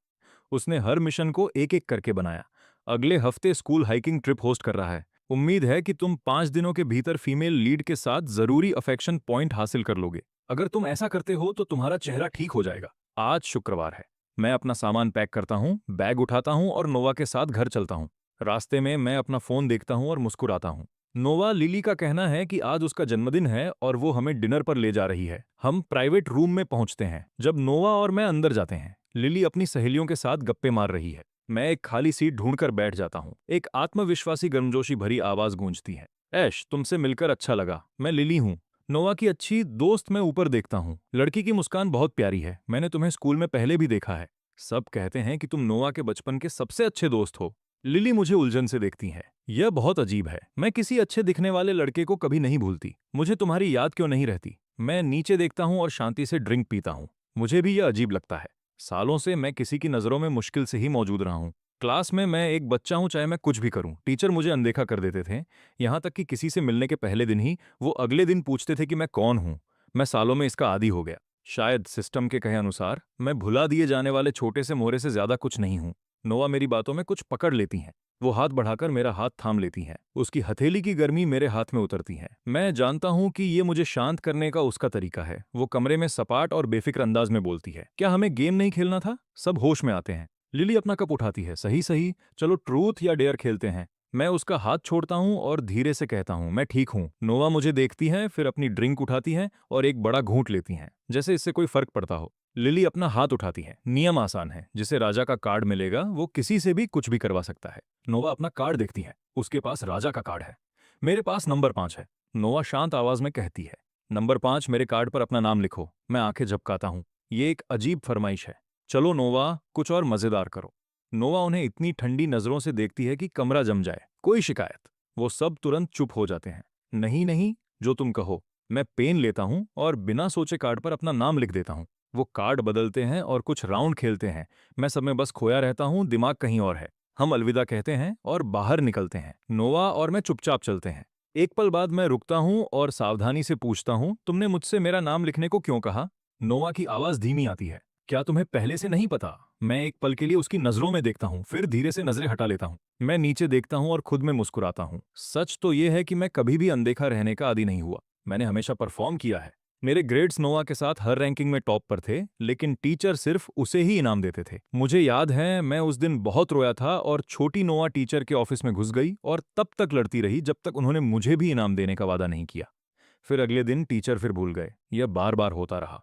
A: उसने हर मिशन को एक एक करके बनाया। अगले हफ्ते स्कूल हाइकिंग ट्रिप होस्ट कर रहा है। उम्मीद है कि तुम 5 दिनों के भीतर फीमेल लीड के साथ जरूरी अफेक्शन पॉइंट हासिल कर लोगे। अगर तुम ऐसा करते हो तो तुम्हारा चेहरा ठीक हो जाएगा। आज शुक्रवार है। मैं अपना सामान पैक करता हूँ, बैग उठाता हूँ और नोवा के साथ घर चलता हूँ। रास्ते में मैं अपना फोन देखता हूँ और मुस्कुराता हूँ। नोवा, लिली का कहना है कि आज उसका जन्मदिन है और वो हमें डिनर पर ले जा रही है। हम प्राइवेट रूम में पहुंचते हैं। जब नोवा और मैं अंदर जाते हैं, लिली अपनी सहेलियों के साथ गप्पे मार रही है। मैं एक खाली सीट ढूंढकर बैठ जाता हूँ। एक आत्मविश्वासी गर्मजोशी भरी आवाज गूंजती है, ऐश, तुमसे मिलकर अच्छा लगा। मैं लिली हूँ। नोवा की अच्छी दोस्त मैं ऊपर देखता हूँ। लड़की की मुस्कान बहुत प्यारी है, मैंने तुम्हें स्कूल में पहले भी देखा है। सब कहते हैं कि तुम नोवा के बचपन के सबसे अच्छे दोस्त हो। लिली मुझे उलझन से देखती है। यह बहुत अजीब है, मैं किसी अच्छे दिखने वाले लड़के को कभी नहीं भूलती। मुझे तुम्हारी याद क्यों नहीं रहती? मैं नीचे देखता हूँ और शांति से ड्रिंक पीता हूँ। मुझे भी यह अजीब लगता है। सालों से मैं किसी की नज़रों में मुश्किल से ही मौजूद रहा हूँ। क्लास में मैं एक बच्चा हूँ, चाहे मैं कुछ भी करूँ। टीचर मुझे अनदेखा कर देते थे। यहाँ तक कि किसी से मिलने के पहले दिन ही वो अगले दिन पूछते थे कि मैं कौन हूँ। मैं सालों में इसका आदी हो गया। शायद सिस्टम के कहे अनुसार मैं भुला दिए जाने वाले छोटे से मोहरे से ज्यादा कुछ नहीं हूँ। नोआ मेरी बातों में कुछ पकड़ लेती हैं। वो हाथ बढ़ाकर मेरा हाथ थाम लेती हैं। उसकी हथेली की गर्मी मेरे हाथ में उतरती है। मैं जानता हूँ कि ये मुझे शांत करने का उसका तरीका है। वो कमरे में सपाट और बेफिक्र अंदाज में बोलती है, क्या हमें गेम नहीं खेलना था? सब होश में आते हैं। लिली अपना कप उठाती है, सही सही, चलो ट्रूथ या डेयर खेलते हैं। मैं उसका हाथ छोड़ता हूँ और धीरे से कहता हूँ, मैं ठीक हूँ। नोवा मुझे देखती है, फिर अपनी ड्रिंक उठाती है और एक बड़ा घूंट लेती हैं, जैसे इससे कोई फर्क पड़ता हो। लिली अपना हाथ उठाती है। नियम आसान है, जिसे राजा का कार्ड मिलेगा वो किसी से भी कुछ भी करवा सकता है। नोवा अपना कार्ड देखती है, उसके पास राजा का कार्ड है। मेरे पास नंबर 5 है। नोवा शांत आवाज में कहती है, नंबर 5 मेरे कार्ड पर अपना नाम लिखो। मैं आंखें झपकाता हूँ। ये एक अजीब फरमाइश है। चलो नोवा, कुछ और मजेदार करो। नोवा उन्हें इतनी ठंडी नजरों से देखती है कि कमरा जम जाए। कोई शिकायत? वो सब तुरंत चुप हो जाते हैं। नहीं नहीं, जो तुम कहो। मैं पेन लेता हूं और बिना सोचे कार्ड पर अपना नाम लिख देता हूं। वो कार्ड बदलते हैं और कुछ राउंड खेलते हैं। मैं सब में बस खोया रहता हूं, दिमाग कहीं और है। हम अलविदा कहते हैं और बाहर निकलते हैं। नोवा और मैं चुपचाप चलते हैं। एक पल बाद मैं रुकता हूं और सावधानी से पूछता हूं, तुमने मुझसे मेरा नाम लिखने को क्यों कहा? नोवा की आवाज धीमी आती है, क्या तुम्हें पहले से नहीं पता? मैं एक पल के लिए उसकी नजरों में देखता हूँ, फिर धीरे से नजरें हटा लेता हूँ। मैं नीचे देखता हूँ और खुद में मुस्कुराता हूँ। सच तो यह है कि मैं कभी भी अनदेखा रहने का आदी नहीं हुआ। मैंने हमेशा परफॉर्म किया है। मेरे ग्रेड्स नोवा के साथ हर रैंकिंग में टॉप पर थे, लेकिन टीचर सिर्फ उसे ही इनाम देते थे। मुझे याद है, मैं उस दिन बहुत रोया था और छोटी नोवा टीचर के ऑफिस में घुस गई और तब तक लड़ती रही जब तक उन्होंने मुझे भी इनाम देने का वादा नहीं किया। फिर अगले दिन टीचर फिर भूल गए। यह बार बार होता रहा।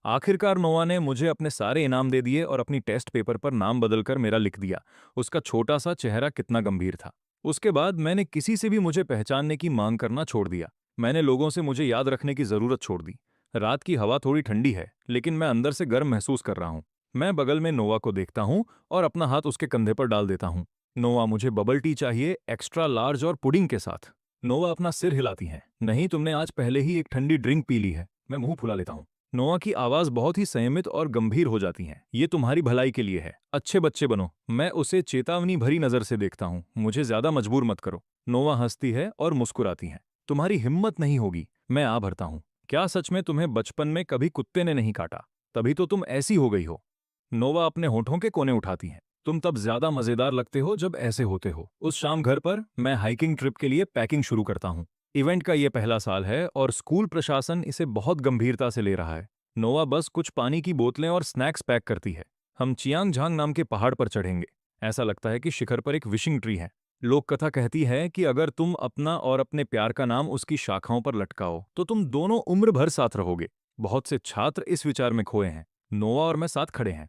A: आखिरकार नोवा ने मुझे अपने सारे इनाम दे दिए और अपनी टेस्ट पेपर पर नाम बदलकर मेरा लिख दिया। उसका छोटा सा चेहरा कितना गंभीर था। उसके बाद मैंने किसी से भी मुझे पहचानने की मांग करना छोड़ दिया। मैंने लोगों से मुझे याद रखने की जरूरत छोड़ दी। रात की हवा थोड़ी ठंडी है, लेकिन मैं अंदर से गर्म महसूस कर रहा हूँ। मैं बगल में नोवा को देखता हूँ और अपना हाथ उसके कंधे पर डाल देता हूँ। नोवा, मुझे बबल टी चाहिए, एक्स्ट्रा लार्ज और पुडिंग के साथ। नोवा अपना सिर हिलाती है, नहीं, तुमने आज पहले ही एक ठंडी ड्रिंक पी ली है। मैं मुंह फुला लेता हूँ। नोआ की आवाज बहुत ही संयमित और गंभीर हो जाती है। ये तुम्हारी भलाई के लिए है, अच्छे बच्चे बनो। मैं उसे चेतावनी भरी नजर से देखता हूँ, मुझे ज्यादा मजबूर मत करो। नोआ हंसती है और मुस्कुराती है। तुम्हारी हिम्मत नहीं होगी। मैं आ भरता हूँ। क्या सच में तुम्हें बचपन में कभी कुत्ते ने नहीं काटा? तभी तो तुम ऐसी हो गई हो। नोवा अपने होठों के कोने उठाती है। तुम तब ज्यादा मजेदार लगते हो जब ऐसे होते हो। उस शाम घर पर मैं हाइकिंग ट्रिप के लिए पैकिंग शुरू करता हूँ। इवेंट का ये पहला साल है और स्कूल प्रशासन इसे बहुत गंभीरता से ले रहा है। नोवा बस कुछ पानी की बोतलें और स्नैक्स पैक करती है। हम चियांग झांग नाम के पहाड़ पर चढ़ेंगे। ऐसा लगता है कि शिखर पर एक विशिंग ट्री है। लोक कथा कहती है कि अगर तुम अपना और अपने प्यार का नाम उसकी शाखाओं पर लटकाओ तो तुम दोनों उम्र भर साथ रहोगे। बहुत से छात्र इस विचार में खोए हैं। नोवा और मैं साथ खड़े हैं।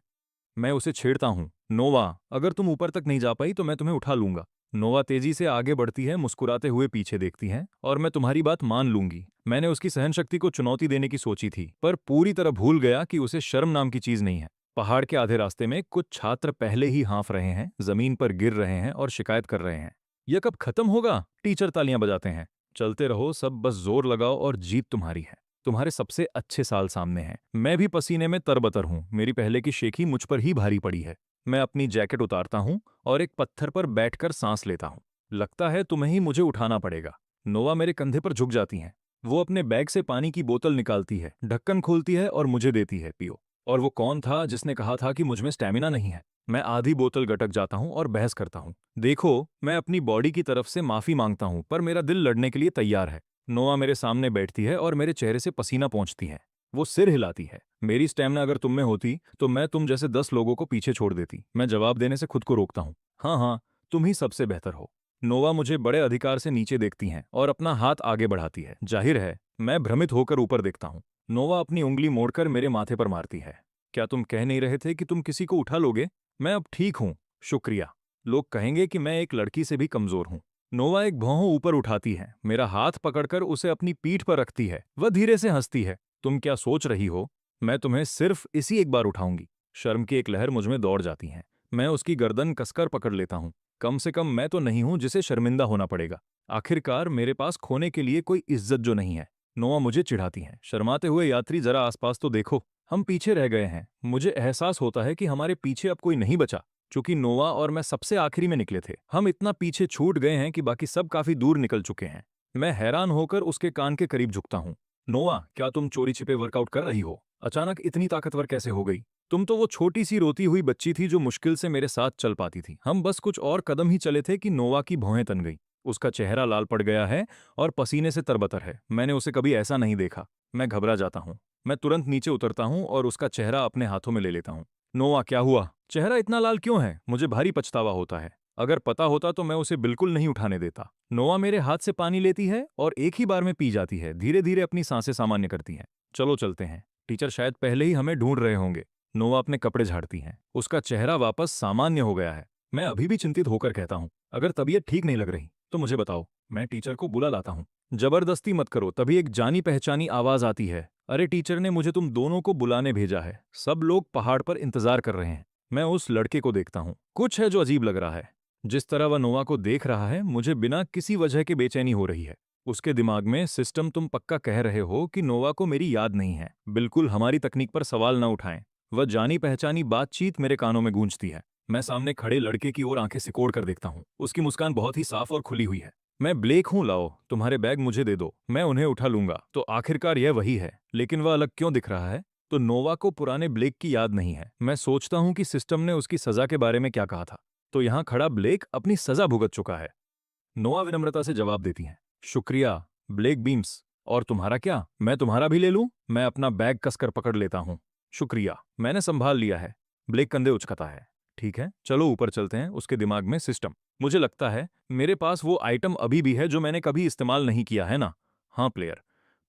A: मैं उसे छेड़ता हूँ, नोवा, अगर तुम ऊपर तक नहीं जा पाई तो मैं तुम्हें उठा लूंगा। नोवा तेजी से आगे बढ़ती है, मुस्कुराते हुए पीछे देखती है, और मैं तुम्हारी बात मान लूंगी। मैंने उसकी सहनशक्ति को चुनौती देने की सोची थी, पर पूरी तरह भूल गया कि उसे शर्म नाम की चीज नहीं है। पहाड़ के आधे रास्ते में कुछ छात्र पहले ही हाँफ रहे हैं, जमीन पर गिर रहे हैं और शिकायत कर रहे हैं। यह कब खत्म होगा? टीचर तालियां बजाते हैं। चलते रहो सब, बस जोर लगाओ और जीत तुम्हारी है। तुम्हारे सबसे अच्छे साल सामने हैं। मैं भी पसीने में तरबतर हूँ। मेरी पहले की शेखी मुझ पर ही भारी पड़ी है। मैं अपनी जैकेट उतारता हूँ और एक पत्थर पर बैठकर सांस लेता हूँ। लगता है तुम्हें ही मुझे उठाना पड़ेगा। नोवा मेरे कंधे पर झुक जाती हैं। वो अपने बैग से पानी की बोतल निकालती है, ढक्कन खोलती है और मुझे देती है, पियो। और वो कौन था जिसने कहा था कि मुझमें स्टैमिना नहीं है? मैं आधी बोतल गटक जाता हूँ और बहस करता हूँ। देखो, मैं अपनी बॉडी की तरफ से माफी मांगता हूँ, पर मेरा दिल लड़ने के लिए तैयार है। नोआ मेरे सामने बैठती है और मेरे चेहरे से पसीना पोंछती है। वो सिर हिलाती है। मेरी स्टैमिना अगर तुम में होती तो मैं तुम जैसे 10 लोगों को पीछे छोड़ देती। मैं जवाब देने से खुद को रोकता हूँ। हाँ हाँ, तुम ही सबसे बेहतर हो। नोवा मुझे बड़े अधिकार से नीचे देखती हैं और अपना हाथ आगे बढ़ाती है। जाहिर है, मैं भ्रमित होकर ऊपर देखता हूँ। नोवा अपनी उंगली मोड़कर मेरे माथे पर मारती है। क्या तुम कह नहीं रहे थे कि तुम किसी को उठा लोगे? मैं अब ठीक हूँ, शुक्रिया। लोग कहेंगे कि मैं एक लड़की से भी कमजोर हूँ। नोवा एक भौं ऊपर उठाती है, मेरा हाथ पकड़कर उसे अपनी पीठ पर रखती है। वह धीरे से हंसती है। तुम क्या सोच रही हो? मैं तुम्हें सिर्फ इसी एक बार उठाऊंगी। शर्म की एक लहर मुझ में दौड़ जाती है। मैं उसकी गर्दन कसकर पकड़ लेता हूँ। कम से कम मैं तो नहीं हूं जिसे शर्मिंदा होना पड़ेगा। आखिरकार मेरे पास खोने के लिए कोई इज्जत जो नहीं है। नोआ मुझे चिढ़ाती है। शर्माते हुए यात्री, जरा आसपास तो देखो, हम पीछे रह गए हैं। मुझे एहसास होता है कि हमारे पीछे अब कोई नहीं बचा। चूंकि नोआ और मैं सबसे आखिरी में निकले थे, हम इतना पीछे छूट गए हैं कि बाकी सब काफी दूर निकल चुके हैं। मैं हैरान होकर उसके कान के करीब झुकता हूँ। नोआ, क्या तुम चोरी छिपे वर्कआउट कर रही हो? अचानक इतनी ताकतवर कैसे हो गई? तुम तो वो छोटी सी रोती हुई बच्ची थी जो मुश्किल से मेरे साथ चल पाती थी। हम बस कुछ और कदम ही चले थे कि नोवा की भौहें तन गई। उसका चेहरा लाल पड़ गया है और पसीने से तरबतर है। मैंने उसे कभी ऐसा नहीं देखा। मैं घबरा जाता हूँ। मैं तुरंत नीचे उतरता हूँ और उसका चेहरा अपने हाथों में ले लेता हूँ। नोआ, क्या हुआ? चेहरा इतना लाल क्यों है? मुझे भारी पछतावा होता है। अगर पता होता तो मैं उसे बिल्कुल नहीं उठाने देता। नोआ मेरे हाथ से पानी लेती है और एक ही बार में पी जाती है। धीरे धीरे अपनी सांसें सामान्य करती है। चलो चलते हैं। टीचर शायद पहले ही हमें ढूंढ रहे होंगे। नोआ अपने कपड़े झाड़ती है। उसका चेहरा वापस सामान्य हो गया है। मैं अभी भी चिंतित होकर कहता हूँ, अगर तबीयत ठीक नहीं लग रही तो मुझे बताओ, मैं टीचर को बुला लाता हूँ। जबरदस्ती मत करो। तभी एक जानी पहचानी आवाज आती है, अरे टीचर ने मुझे तुम दोनों को बुलाने भेजा है। सब लोग पहाड़ पर इंतजार कर रहे हैं। मैं उस लड़के को देखता हूँ। कुछ है जो अजीब लग रहा है। जिस तरह वह नोआ को देख रहा है, मुझे बिना किसी वजह के बेचैनी हो रही है। उसके दिमाग में सिस्टम, तुम पक्का कह रहे हो कि नोवा को मेरी याद नहीं है? बिल्कुल हमारी तकनीक पर सवाल न उठाएं। वह जानी पहचानी बातचीत मेरे कानों में गूंजती है। मैं सामने खड़े लड़के की ओर आंखें सिकोड़ कर देखता हूँ। उसकी मुस्कान बहुत ही साफ और खुली हुई है। मैं ब्लेक हूँ, लाओ तुम्हारे बैग मुझे दे दो, मैं उन्हें उठा लूंगा। तो आखिरकार यह वही है, लेकिन वह अलग क्यों दिख रहा है? तो नोवा को पुराने ब्लेक की याद नहीं है। मैं सोचता हूँ कि सिस्टम ने उसकी सजा के बारे में क्या कहा था। तो यहाँ खड़ा ब्लेक अपनी सजा भुगत चुका है। नोआ विनम्रता से जवाब देती है, शुक्रिया ब्लेक बीम्स। और तुम्हारा क्या? मैं तुम्हारा भी ले लूं? मैं अपना बैग कसकर पकड़ लेता हूं। शुक्रिया, मैंने संभाल लिया है। ब्लेक कंधे उचकता है। ठीक है, चलो ऊपर चलते हैं। उसके दिमाग में सिस्टम, मुझे लगता है मेरे पास वो आइटम अभी भी है जो मैंने कभी इस्तेमाल नहीं किया है ना? हाँ प्लेयर,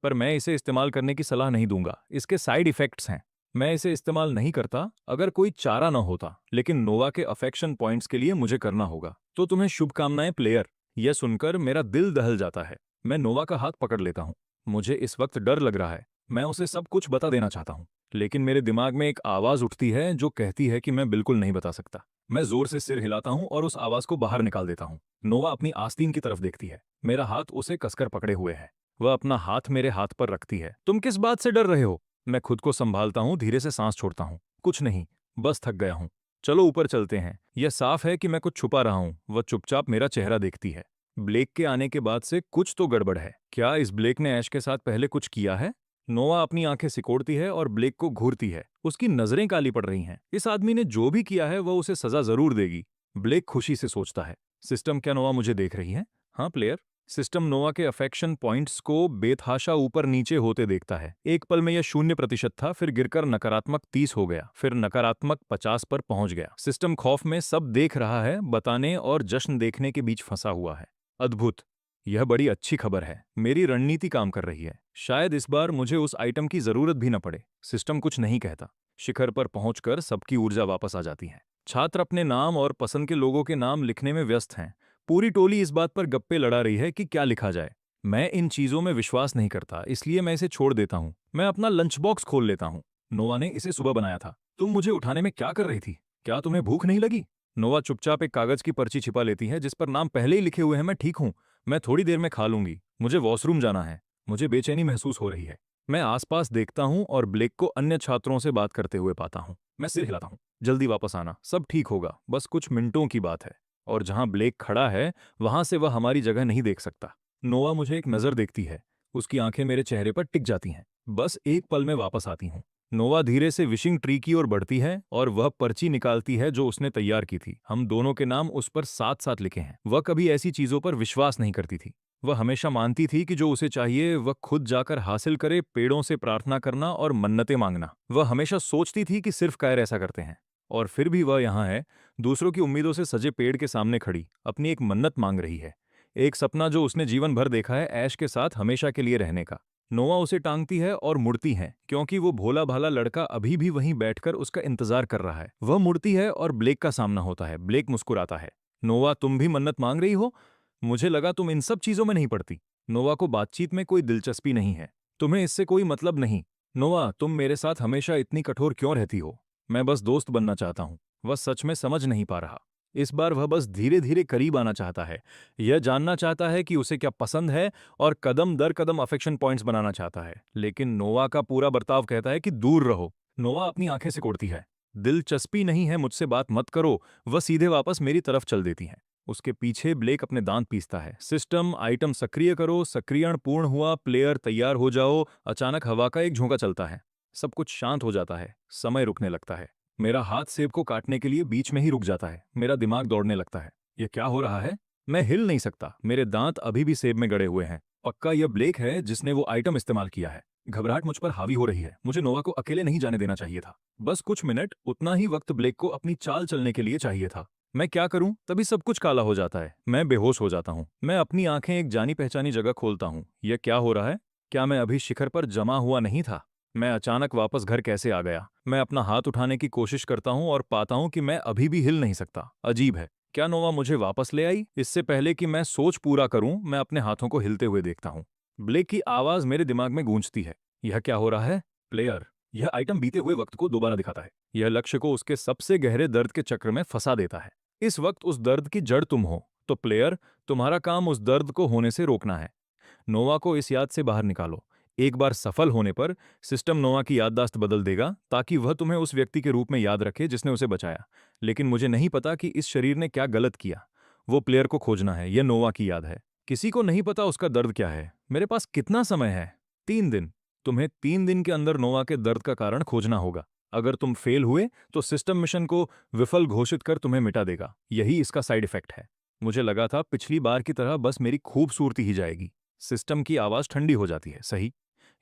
A: पर मैं इसे इस्तेमाल करने की सलाह नहीं दूंगा। इसके साइड इफेक्ट्स हैं। मैं इसे इस्तेमाल नहीं करता अगर कोई चारा न होता, लेकिन नोवा के अफेक्शन पॉइंट्स के लिए मुझे करना होगा। तो तुम्हें शुभकामनाएं प्लेयर। यह सुनकर मेरा दिल दहल जाता है। मैं नोवा का हाथ पकड़ लेता हूँ। मुझे इस वक्त डर लग रहा है। मैं उसे सब कुछ बता देना चाहता हूँ, लेकिन मेरे दिमाग में एक आवाज उठती है जो कहती है कि मैं बिल्कुल नहीं बता सकता। मैं जोर से सिर हिलाता हूँ और उस आवाज को बाहर निकाल देता हूँ। नोवा अपनी आस्तीन की तरफ देखती है। मेरा हाथ उसे कसकर पकड़े हुए है। वह अपना हाथ मेरे हाथ पर रखती है। तुम किस बात से डर रहे हो? मैं खुद को संभालता हूँ, धीरे से सांस छोड़ता हूँ। कुछ नहीं, बस थक गया हूँ। चलो ऊपर चलते हैं। यह साफ है कि मैं कुछ छुपा रहा हूँ। वह चुपचाप मेरा चेहरा देखती है। ब्लेक के आने के बाद से कुछ तो गड़बड़ है। क्या इस ब्लेक ने ऐश के साथ पहले कुछ किया है? नोवा अपनी आंखें सिकोड़ती है और ब्लेक को घूरती है। उसकी नजरें काली पड़ रही हैं। इस आदमी ने जो भी किया है वह उसे सजा जरूर देगी। ब्लेक खुशी से सोचता है, सिस्टम, क्या नोवा मुझे देख रही है? हाँ प्लेयर। सिस्टम नोवा के अफेक्शन पॉइंट्स को बेतहाशा ऊपर नीचे होते देखता है। एक पल में यह 0% था, फिर गिरकर नकारात्मक 30 हो गया, फिर नकारात्मक 50 पर पहुंच गया। सिस्टम खौफ में सब देख रहा है, बताने और जश्न देखने के बीच फंसा हुआ है। अद्भुत, यह बड़ी अच्छी खबर है। मेरी रणनीति काम कर रही है। शायद इस बार मुझे उस आइटम की जरूरत भी न पड़े। सिस्टम कुछ नहीं कहता। शिखर पर पहुंचकर सबकी ऊर्जा वापस आ जाती है। छात्र अपने नाम और पसंद के लोगों के नाम लिखने में व्यस्त हैं। पूरी टोली इस बात पर गप्पे लड़ा रही है कि क्या लिखा जाए। मैं इन चीजों में विश्वास नहीं करता, इसलिए मैं इसे छोड़ देता हूँ। मैं अपना लंच बॉक्स खोल लेता हूँ। नोवा ने इसे सुबह बनाया था। तुम मुझे उठाने में क्या कर रही थी? क्या तुम्हें भूख नहीं लगी? नोवा चुपचाप एक कागज की पर्ची छिपा लेती है जिस पर नाम पहले ही लिखे हुए हैं। मैं ठीक हूँ, मैं थोड़ी देर में खा लूंगी। मुझे वॉशरूम जाना है। मुझे बेचैनी महसूस हो रही है। मैं आसपास देखता हूँ और ब्लेक को अन्य छात्रों से बात करते हुए पाता हूँ। मैं सिर हिलाता हूँ, जल्दी वापस आना, सब ठीक होगा, बस कुछ मिनटों की बात है। और जहां ब्लेक खड़ा है वहां से वह हमारी जगह नहीं देख सकता। नोवा मुझे एक नजर देखती है। उसकी आंखें मेरे चेहरे पर टिक जाती हैं। बस एक पल में वापस आती हूँ। नोवा धीरे से विशिंग ट्री की ओर बढ़ती है और वह पर्ची निकालती है जो उसने तैयार की थी। हम दोनों के नाम उस पर साथ साथ लिखे हैं। वह कभी ऐसी चीजों पर विश्वास नहीं करती थी। वह हमेशा मानती थी कि जो उसे चाहिए वह खुद जाकर हासिल करे, पेड़ों से प्रार्थना करना और मन्नतें मांगना। वह हमेशा सोचती थी कि सिर्फ कायर ऐसा करते हैं। और फिर भी वह यहाँ है, दूसरों की उम्मीदों से सजे पेड़ के सामने खड़ी, अपनी एक मन्नत मांग रही है। एक सपना जो उसने जीवन भर देखा है, ऐश के साथ हमेशा के लिए रहने का। नोवा उसे टांगती है और मुड़ती है, क्योंकि वो भोला भाला लड़का अभी भी वहीं बैठकर उसका इंतजार कर रहा है। वह मुड़ती है और ब्लेक का सामना होता है। ब्लेक मुस्कुराता है। नोवा, तुम भी मन्नत मांग रही हो? मुझे लगा तुम इन सब चीजों में नहीं पड़ती। नोवा को बातचीत में कोई दिलचस्पी नहीं है। तुम्हें इससे कोई मतलब नहीं। नोवा, तुम मेरे साथ हमेशा इतनी कठोर क्यों रहती हो? मैं बस दोस्त बनना चाहता हूँ। वह सच में समझ नहीं पा रहा। इस बार वह बस धीरे धीरे करीब आना चाहता है। यह जानना चाहता है कि उसे क्या पसंद है और कदम दर कदम अफेक्शन पॉइंट्स बनाना चाहता है। लेकिन नोवा का पूरा बर्ताव कहता है कि दूर रहो। नोवा अपनी आंखें सिकोड़ती है। दिलचस्पी नहीं है, मुझसे बात मत करो। वह सीधे वापस मेरी तरफ चल देती है। उसके पीछे ब्लेक अपने दांत पीसता है। सिस्टम आइटम सक्रिय करो, सक्रियण पूर्ण हुआ, प्लेयर तैयार हो जाओ। अचानक हवा का एक झोंका चलता है। सब कुछ शांत हो जाता है। समय रुकने लगता है। मेरा हाथ सेब को काटने के लिए बीच में ही रुक जाता है। मेरा दिमाग दौड़ने लगता है। यह क्या हो रहा है? मैं हिल नहीं सकता। मेरे दांत अभी भी सेब में गड़े हुए हैं। पक्का यह ब्लेक है जिसने वो आइटम इस्तेमाल किया है। घबराहट मुझ पर हावी हो रही है। मुझे नोवा को अकेले नहीं जाने देना चाहिए था। बस कुछ मिनट, उतना ही वक्त ब्लेक को अपनी चाल चलने के लिए चाहिए था। मैं क्या करूं? तभी सब कुछ काला हो जाता है। मैं बेहोश हो जाता हूं। मैं अपनी आंखें एक जानी पहचानी जगह खोलता हूं। यह क्या हो रहा है? क्या मैं अभी शिखर पर जमा हुआ नहीं था? मैं अचानक वापस घर कैसे आ गया? मैं अपना हाथ उठाने की कोशिश करता हूं और पाता हूं कि मैं अभी भी हिल नहीं सकता। अजीब है। क्या नोवा मुझे वापस ले आई? इससे पहले कि मैं सोच पूरा करूं, मैं अपने हाथों को हिलते हुए देखता हूं। ब्लेक की आवाज मेरे दिमाग में गूंजती है। यह क्या हो रहा है? प्लेयर, यह आइटम बीते हुए वक्त को दोबारा दिखाता है। यह लक्ष्य को उसके सबसे गहरे दर्द के चक्र में फंसा देता है। इस वक्त उस दर्द की जड़ तुम हो। तो प्लेयर, तुम्हारा काम उस दर्द को होने से रोकना है। नोवा को इस याद से बाहर निकालो। एक बार सफल होने पर सिस्टम नोवा की याददाश्त बदल देगा ताकि वह तुम्हें उस व्यक्ति के रूप में याद रखे जिसने उसे बचाया। लेकिन मुझे नहीं पता कि इस शरीर ने क्या गलत किया। वो प्लेयर को खोजना है। यह नोवा की याद है। किसी को नहीं पता उसका दर्द क्या है। मेरे पास कितना समय है? 3 दिन। तुम्हें 3 दिन के अंदर नोवा के दर्द का कारण खोजना होगा। अगर तुम फेल हुए तो सिस्टम मिशन को विफल घोषित कर तुम्हें मिटा देगा। यही इसका साइड इफेक्ट है। मुझे लगा था पिछली बार की तरह बस मेरी खूबसूरती ही जाएगी। सिस्टम की आवाज ठंडी हो जाती है। सही,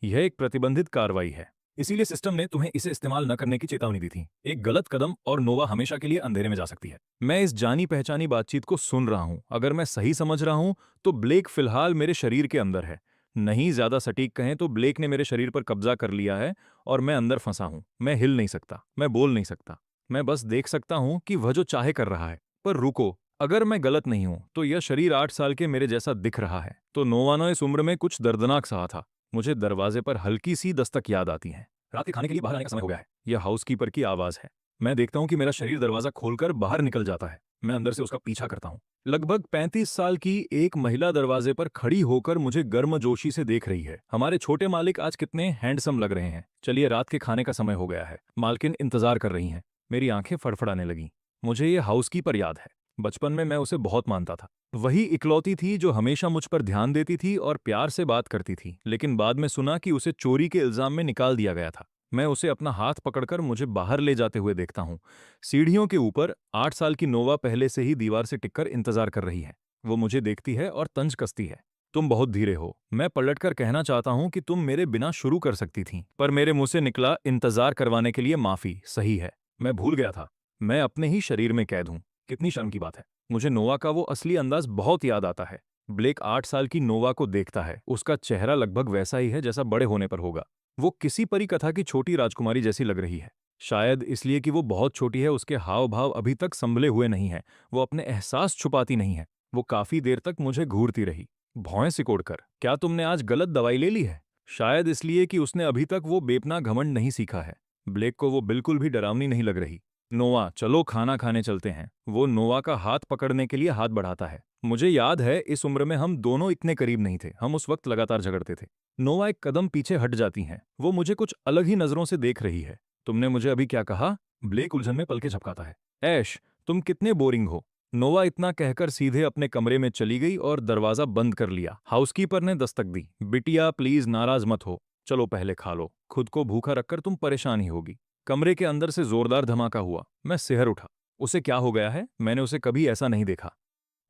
A: यह एक प्रतिबंधित कार्रवाई है। इसीलिए सिस्टम ने तुम्हें इसे इस्तेमाल न करने की चेतावनी दी थी। एक गलत कदम और नोवा हमेशा के लिए अंधेरे में जा सकती है। मैं इस जानी पहचानी बातचीत को सुन रहा हूं। अगर मैं सही समझ रहा हूं तो ब्लेक फिलहाल मेरे शरीर के अंदर है। नहीं, ज्यादा सटीक कहें तो ब्लेक ने मेरे शरीर पर कब्जा कर लिया है और मैं अंदर फंसा हूं। मैं हिल नहीं सकता, मैं बोल नहीं सकता। मैं बस देख सकता हूं कि वह जो चाहे कर रहा है। पर रुको, अगर मैं गलत नहीं हूं तो यह शरीर 8 साल के मेरे जैसा दिख रहा है। तो नोवा ने इस उम्र में कुछ दर्दनाक सहा था। मुझे दरवाजे पर हल्की सी दस्तक याद आती है। रात के खाने के लिए बाहर आने का समय हो गया है। यह हाउसकीपर की आवाज है। मैं देखता हूं कि मेरा शरीर दरवाजा खोलकर बाहर निकल जाता है। मैं अंदर से उसका पीछा करता हूं। लगभग 35 साल की एक महिला दरवाजे पर खड़ी होकर मुझे गर्मजोशी से देख रही है। हमारे छोटे मालिक आज कितने हैंडसम लग रहे हैं। चलिए, रात के खाने का समय हो गया है। मालकिन इंतजार कर रही हैं। मेरी आंखें फड़फड़ाने लगीं। मुझे ये हाउसकीपर याद है। बचपन में मैं उसे बहुत मानता था। वही इकलौती थी जो हमेशा मुझ पर ध्यान देती थी और प्यार से बात करती थी। लेकिन बाद में सुना कि उसे चोरी के इल्जाम में निकाल दिया गया था। मैं उसे अपना हाथ पकड़कर मुझे बाहर ले जाते हुए देखता हूँ। सीढ़ियों के ऊपर 8 साल की नोवा पहले से ही दीवार से टिककर इंतजार कर रही है। वो मुझे देखती है और तंज कसती है। तुम बहुत धीरे हो। मैं पलटकर कहना चाहता हूँ कि तुम मेरे बिना शुरू कर सकती थी, पर मेरे मुंह से निकला, इंतजार करवाने के लिए माफी। सही है, मैं भूल गया था। मैं अपने ही शरीर में कैद हूँ। कितनी शर्म की बात है। मुझे नोवा का वो असली अंदाज बहुत याद आता है। ब्लेक 8 साल की नोवा को देखता है। उसका चेहरा लगभग वैसा ही है जैसा बड़े होने पर होगा। वो किसी परी कथा की छोटी राजकुमारी जैसी लग रही है। शायद इसलिए कि वो बहुत छोटी है, उसके हाव भाव अभी तक संभले हुए नहीं है। वो अपने एहसास छुपाती नहीं है। वो काफी देर तक मुझे घूरती रही, भौं सिकोड़कर। क्या तुमने आज गलत दवाई ले ली है? शायद इसलिए कि उसने अभी तक वो बेपना घमंड नहीं सीखा है। ब्लेक को वो बिल्कुल भी डरावनी नहीं लग रही। नोवा, चलो खाना खाने चलते हैं। वो नोवा का हाथ पकड़ने के लिए हाथ बढ़ाता है। मुझे याद है, इस उम्र में हम दोनों इतने करीब नहीं थे। हम उस वक्त लगातार झगड़ते थे। नोवा एक कदम पीछे हट जाती हैं। वो मुझे कुछ अलग ही नजरों से देख रही है। तुमने मुझे अभी क्या कहा? ब्लेक उलझन में पलके झपकाता है। ऐश, तुम कितने बोरिंग हो। नोवा इतना कहकर सीधे अपने कमरे में चली गई और दरवाजा बंद कर लिया। हाउसकीपर ने दस्तक दी। बिटिया, प्लीज नाराज मत हो। चलो पहले खा लो। खुद को भूखा रखकर तुम परेशान ही होगी। कमरे के अंदर से जोरदार धमाका हुआ। मैं सिहर उठा। उसे क्या हो गया है? मैंने उसे कभी ऐसा नहीं देखा।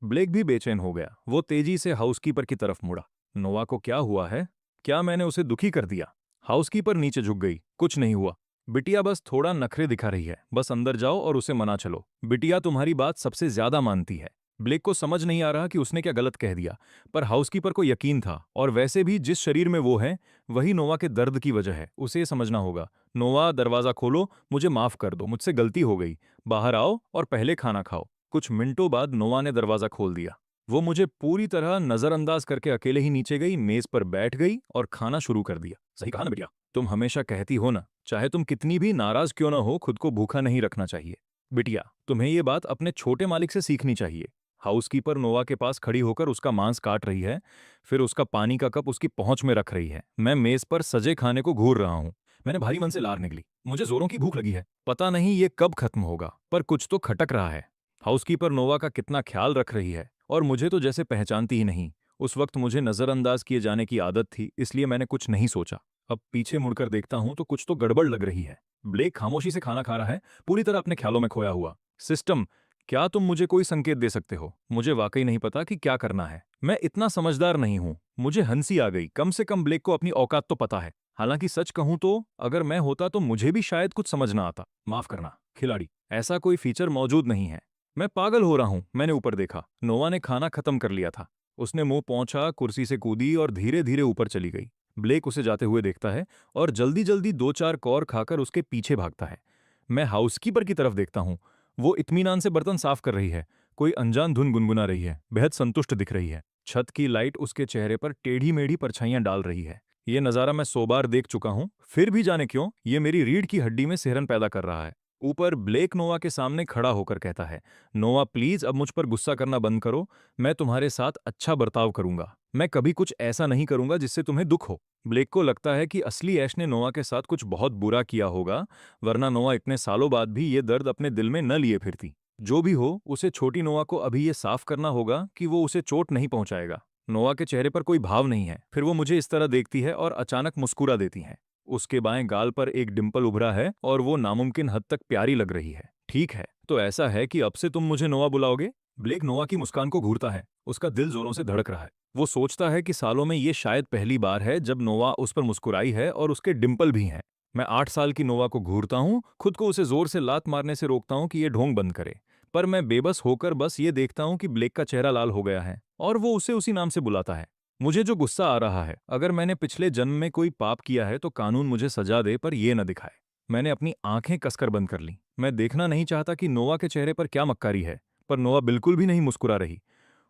A: ब्लेक भी बेचैन हो गया। वो तेजी से हाउसकीपर की तरफ मुड़ा। नोवा को क्या हुआ है? क्या मैंने उसे दुखी कर दिया? हाउसकीपर नीचे झुक गई। कुछ नहीं हुआ। बिटिया बस थोड़ा नखरे दिखा रही है। बस अंदर जाओ और उसे मना चलो। बिटिया तुम्हारी बात सबसे ज्यादा मानती है। ब्लेक को समझ नहीं आ रहा कि उसने क्या गलत कह दिया, पर हाउसकीपर को यकीन था। और वैसे भी जिस शरीर में वो है वही नोवा के दर्द की वजह है। उसे ये समझना होगा। नोवा, दरवाजा खोलो। मुझे माफ कर दो, मुझसे गलती हो गई। बाहर आओ और पहले खाना खाओ। कुछ मिनटों बाद नोवा ने दरवाजा खोल दिया। वो मुझे पूरी तरह नजरअंदाज करके अकेले ही नीचे गई, मेज पर बैठ गई और खाना शुरू कर दिया। सही कहा ना बिटिया? तुम हमेशा कहती हो ना, चाहे तुम कितनी भी नाराज क्यों ना हो, खुद को भूखा नहीं रखना चाहिए। बिटिया, तुम्हें ये बात अपने छोटे मालिक से सीखनी चाहिए। हाउसकीपर नोवा के पास खड़ी होकर उसका मांस काट रही है, फिर उसका पानी का कप उसकी पहुंच में रख रही है। मैं मेज पर सजे खाने को घूर रहा हूँ। मैंने भारी मन से लार निकली। मुझे जोरों की भूख लगी है। पता नहीं ये कब खत्म होगा, पर कुछ तो खटक रहा है। हाउसकीपर नोवा का कितना ख्याल रख रही है, और मुझे तो जैसे पहचानती ही नहीं। उस वक्त मुझे नजरअंदाज किए जाने की आदत थी, इसलिए मैंने कुछ नहीं सोचा। अब पीछे मुड़कर देखता हूं तो कुछ तो गड़बड़ लग रही है। ब्लेक खामोशी से खाना खा रहा है, पूरी तरह अपने ख्यालों में खोया हुआ। सिस्टम, क्या तुम मुझे कोई संकेत दे सकते हो? मुझे वाकई नहीं पता कि क्या करना है। मैं इतना समझदार नहीं हूं। मुझे हंसी आ गई। कम से कम ब्लेक को अपनी औकात तो पता है। हालांकि सच कहूं तो अगर मैं होता तो मुझे भी शायद कुछ समझ ना आता। माफ करना खिलाड़ी, ऐसा कोई फीचर मौजूद नहीं है। मैं पागल हो रहा हूं। मैंने ऊपर देखा, नोवा ने खाना खत्म कर लिया था। उसने मुंह पहुंचा, कुर्सी से कूदी और धीरे धीरे ऊपर चली गई। ब्लेक उसे जाते हुए देखता है और जल्दी जल्दी दो चार कौर खाकर उसके पीछे भागता है। मैं हाउसकीपर की तरफ देखता हूं। वो इत्मीनान से बर्तन साफ कर रही है, कोई अनजान धुन गुनगुना रही है, बेहद संतुष्ट दिख रही है। छत की लाइट उसके चेहरे पर टेढ़ी मेढ़ी परछाइयां डाल रही है। ये नज़ारा मैं 100 बार देख चुका हूं, फिर भी जाने क्यों ये मेरी रीढ़ की हड्डी में सिहरन पैदा कर रहा है। ऊपर ब्लेक नोवा के सामने खड़ा होकर कहता है, नोवा प्लीज अब मुझ पर गुस्सा करना बंद करो। मैं तुम्हारे साथ अच्छा बर्ताव करूंगा। मैं कभी कुछ ऐसा नहीं करूंगा जिससे तुम्हें दुख हो। ब्लेक को लगता है कि असली ऐश ने नोवा के साथ कुछ बहुत बुरा किया होगा, वरना नोवा इतने सालों बाद भी ये दर्द अपने दिल में न लिए फिरती। जो भी हो, उसे छोटी नोवा को अभी ये साफ करना होगा कि वो उसे चोट नहीं पहुंचाएगा। नोवा के चेहरे पर कोई भाव नहीं है। फिर वो मुझे इस तरह देखती है और अचानक मुस्कुरा देती है। उसके बाएं गाल पर एक डिंपल उभरा है और वो नामुमकिन हद तक प्यारी लग रही है। ठीक है, तो ऐसा है कि अब से तुम मुझे नोवा बुलाओगे? ब्लेक नोवा की मुस्कान को घूरता है। उसका दिल जोरों से धड़क रहा है। वो सोचता है कि सालों में ये शायद पहली बार है जब नोवा उस पर मुस्कुराई है, और उसके डिंपल भी हैं। मैं 8 साल की नोवा को घूरता हूँ, खुद को उसे जोर से लात मारने से रोकता हूँ कि ये ढोंग बंद करे। पर मैं बेबस होकर बस ये देखता हूँ कि ब्लेक का चेहरा लाल हो गया है और वो उसे उसी नाम से बुलाता है। मुझे जो गुस्सा आ रहा है, अगर मैंने पिछले जन्म में कोई पाप किया है तो कानून मुझे सजा दे, पर ये न दिखाए। मैंने अपनी आंखें कसकर बंद कर ली। मैं देखना नहीं चाहता कि नोवा के चेहरे पर क्या मक्कारी है, पर नोवा बिल्कुल भी नहीं मुस्कुरा रही।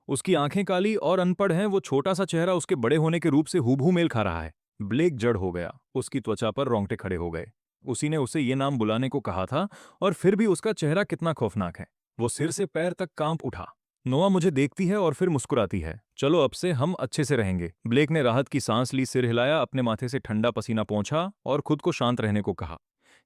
A: उसकी आंखें काली और अनपढ़ हैं, वो छोटा सा चेहरा उसके बड़े होने के रूप से हूबहू मेल खा रहा है। ब्लेक जड़ हो गया। उसकी त्वचा पर रोंगटे खड़े हो गए। उसी ने उसे ये नाम बुलाने को कहा था, और फिर भी उसका चेहरा कितना खौफनाक है। वो सिर से पैर तक कांप उठा। नोआ मुझे देखती है और फिर मुस्कुराती है। चलो अब से हम अच्छे से रहेंगे। ब्लेक ने राहत की सांस ली, सिर हिलाया, अपने माथे से ठंडा पसीना पोंछा और खुद को शांत रहने को कहा।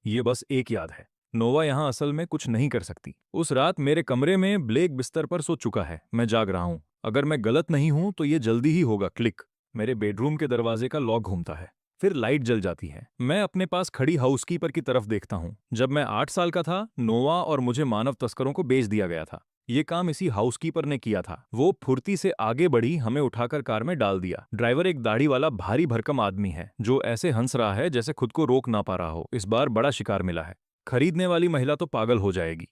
A: ये बस एक याद है, नोवा यहाँ असल में कुछ नहीं कर सकती। उस रात मेरे कमरे में ब्लेक बिस्तर पर सो चुका है। मैं जाग रहा हूँ। अगर मैं गलत नहीं हूं तो ये जल्दी ही होगा। क्लिक। मेरे बेडरूम के दरवाजे का लॉक घूमता है। फिर लाइट जल जाती है। मैं अपने पास खड़ी हाउसकीपर की तरफ देखता हूँ। जब मैं 8 साल का था, नोवा और मुझे मानव तस्करों को बेच दिया गया था। ये काम इसी हाउसकीपर ने किया था। वो फुर्ती से आगे बढ़ी, हमें उठाकर कार में डाल दिया। ड्राइवर एक दाढ़ी वाला भारी भरकम आदमी है जो ऐसे हंस रहा है जैसे खुद को रोक ना पा रहा हो। इस बार बड़ा शिकार मिला है। खरीदने वाली महिला तो पागल हो जाएगी।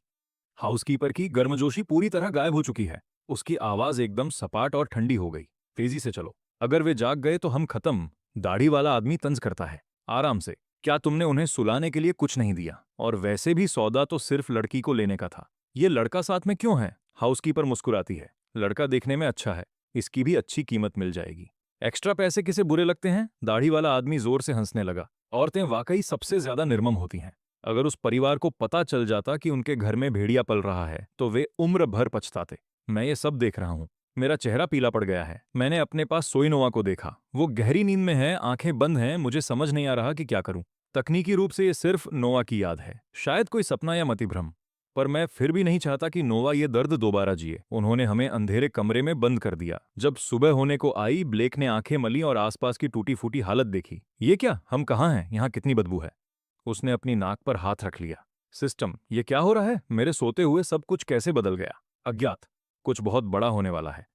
A: हाउसकीपर की गर्मजोशी पूरी तरह गायब हो चुकी है। उसकी आवाज एकदम सपाट और ठंडी हो गई। तेजी से चलो, अगर वे जाग गए तो हम खत्म। दाढ़ी वाला आदमी तंज करता है। आराम से। क्या तुमने उन्हें सुलाने के लिए कुछ नहीं दिया? और वैसे भी सौदा तो सिर्फ लड़की को लेने का था। ये लड़का साथ में क्यों है? हाउसकीपर मुस्कुराती है। लड़का देखने में अच्छा है, इसकी भी अच्छी कीमत मिल जाएगी। एक्स्ट्रा पैसे किसे बुरे लगते हैं? दाढ़ी वाला आदमी जोर से हंसने लगा। औरतें वाकई सबसे ज्यादा निर्मम होती हैं। अगर उस परिवार को पता चल जाता कि उनके घर में भेड़िया पल रहा है तो वे उम्र भर पछताते। मैं ये सब देख रहा हूँ। मेरा चेहरा पीला पड़ गया है। मैंने अपने पास सोई नोवा को देखा। वो गहरी नींद में है, आंखें बंद हैं। मुझे समझ नहीं आ रहा कि क्या करूं। तकनीकी रूप से ये सिर्फ नोवा की याद है, शायद कोई सपना या मतिभ्रम। पर मैं फिर भी नहीं चाहता कि नोवा ये दर्द दोबारा जिए। उन्होंने हमें अंधेरे कमरे में बंद कर दिया। जब सुबह होने को आई, ब्लेक ने आंखें मली और आसपास की टूटी फूटी हालत देखी। ये क्या, हम कहाँ हैं? यहाँ कितनी बदबू है। उसने अपनी नाक पर हाथ रख लिया। सिस्टम, ये क्या हो रहा है? मेरे सोते हुए सब कुछ कैसे बदल गया? अज्ञात। कुछ बहुत बड़ा होने वाला है।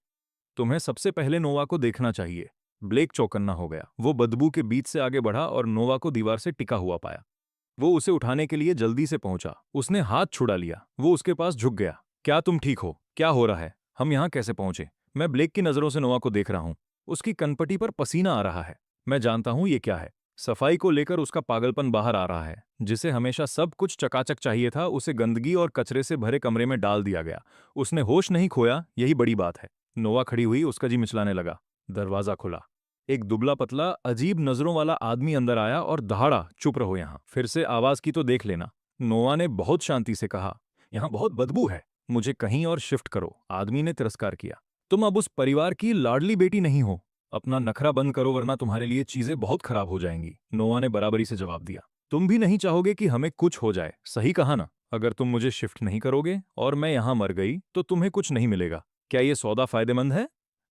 A: तुम्हें सबसे पहले नोवा को देखना चाहिए। ब्लेक चौकन्ना हो गया। वो बदबू के बीच से आगे बढ़ा और नोवा को दीवार से टिका हुआ पाया। वो उसे उठाने के लिए जल्दी से पहुंचा। उसने हाथ छुड़ा लिया। वो उसके पास झुक गया। क्या तुम ठीक हो? क्या हो रहा है? हम यहाँ कैसे पहुंचे? मैं ब्लेक की नजरों से नोवा को देख रहा हूं। उसकी कनपटी पर पसीना आ रहा है। मैं जानता हूं ये क्या है। सफाई को लेकर उसका पागलपन बाहर आ रहा है। जिसे हमेशा सब कुछ चकाचक चाहिए था, उसे गंदगी और कचरे से भरे कमरे में डाल दिया गया। उसने होश नहीं खोया, यही बड़ी बात है। नोवा खड़ी हुई, उसका जी मिचलाने लगा। दरवाजा खुला। एक दुबला पतला अजीब नजरों वाला आदमी अंदर आया और दहाड़ा, चुप रहो यहां, फिर से आवाज की तो देख लेना। नोवा ने बहुत शांति से कहा, यहां बहुत बदबू है, मुझे कहीं और शिफ्ट करो। आदमी ने तिरस्कार किया। तुम अब उस परिवार की लाडली बेटी नहीं हो। अपना नखरा बंद करो वरना तुम्हारे लिए चीजें बहुत खराब हो जाएंगी। नोवा ने बराबरी से जवाब दिया। तुम भी नहीं चाहोगे कि हमें कुछ हो जाए, सही कहा ना? अगर तुम मुझे शिफ्ट नहीं करोगे और मैं यहां मर गई तो तुम्हें कुछ नहीं मिलेगा। क्या ये सौदा फायदेमंद है?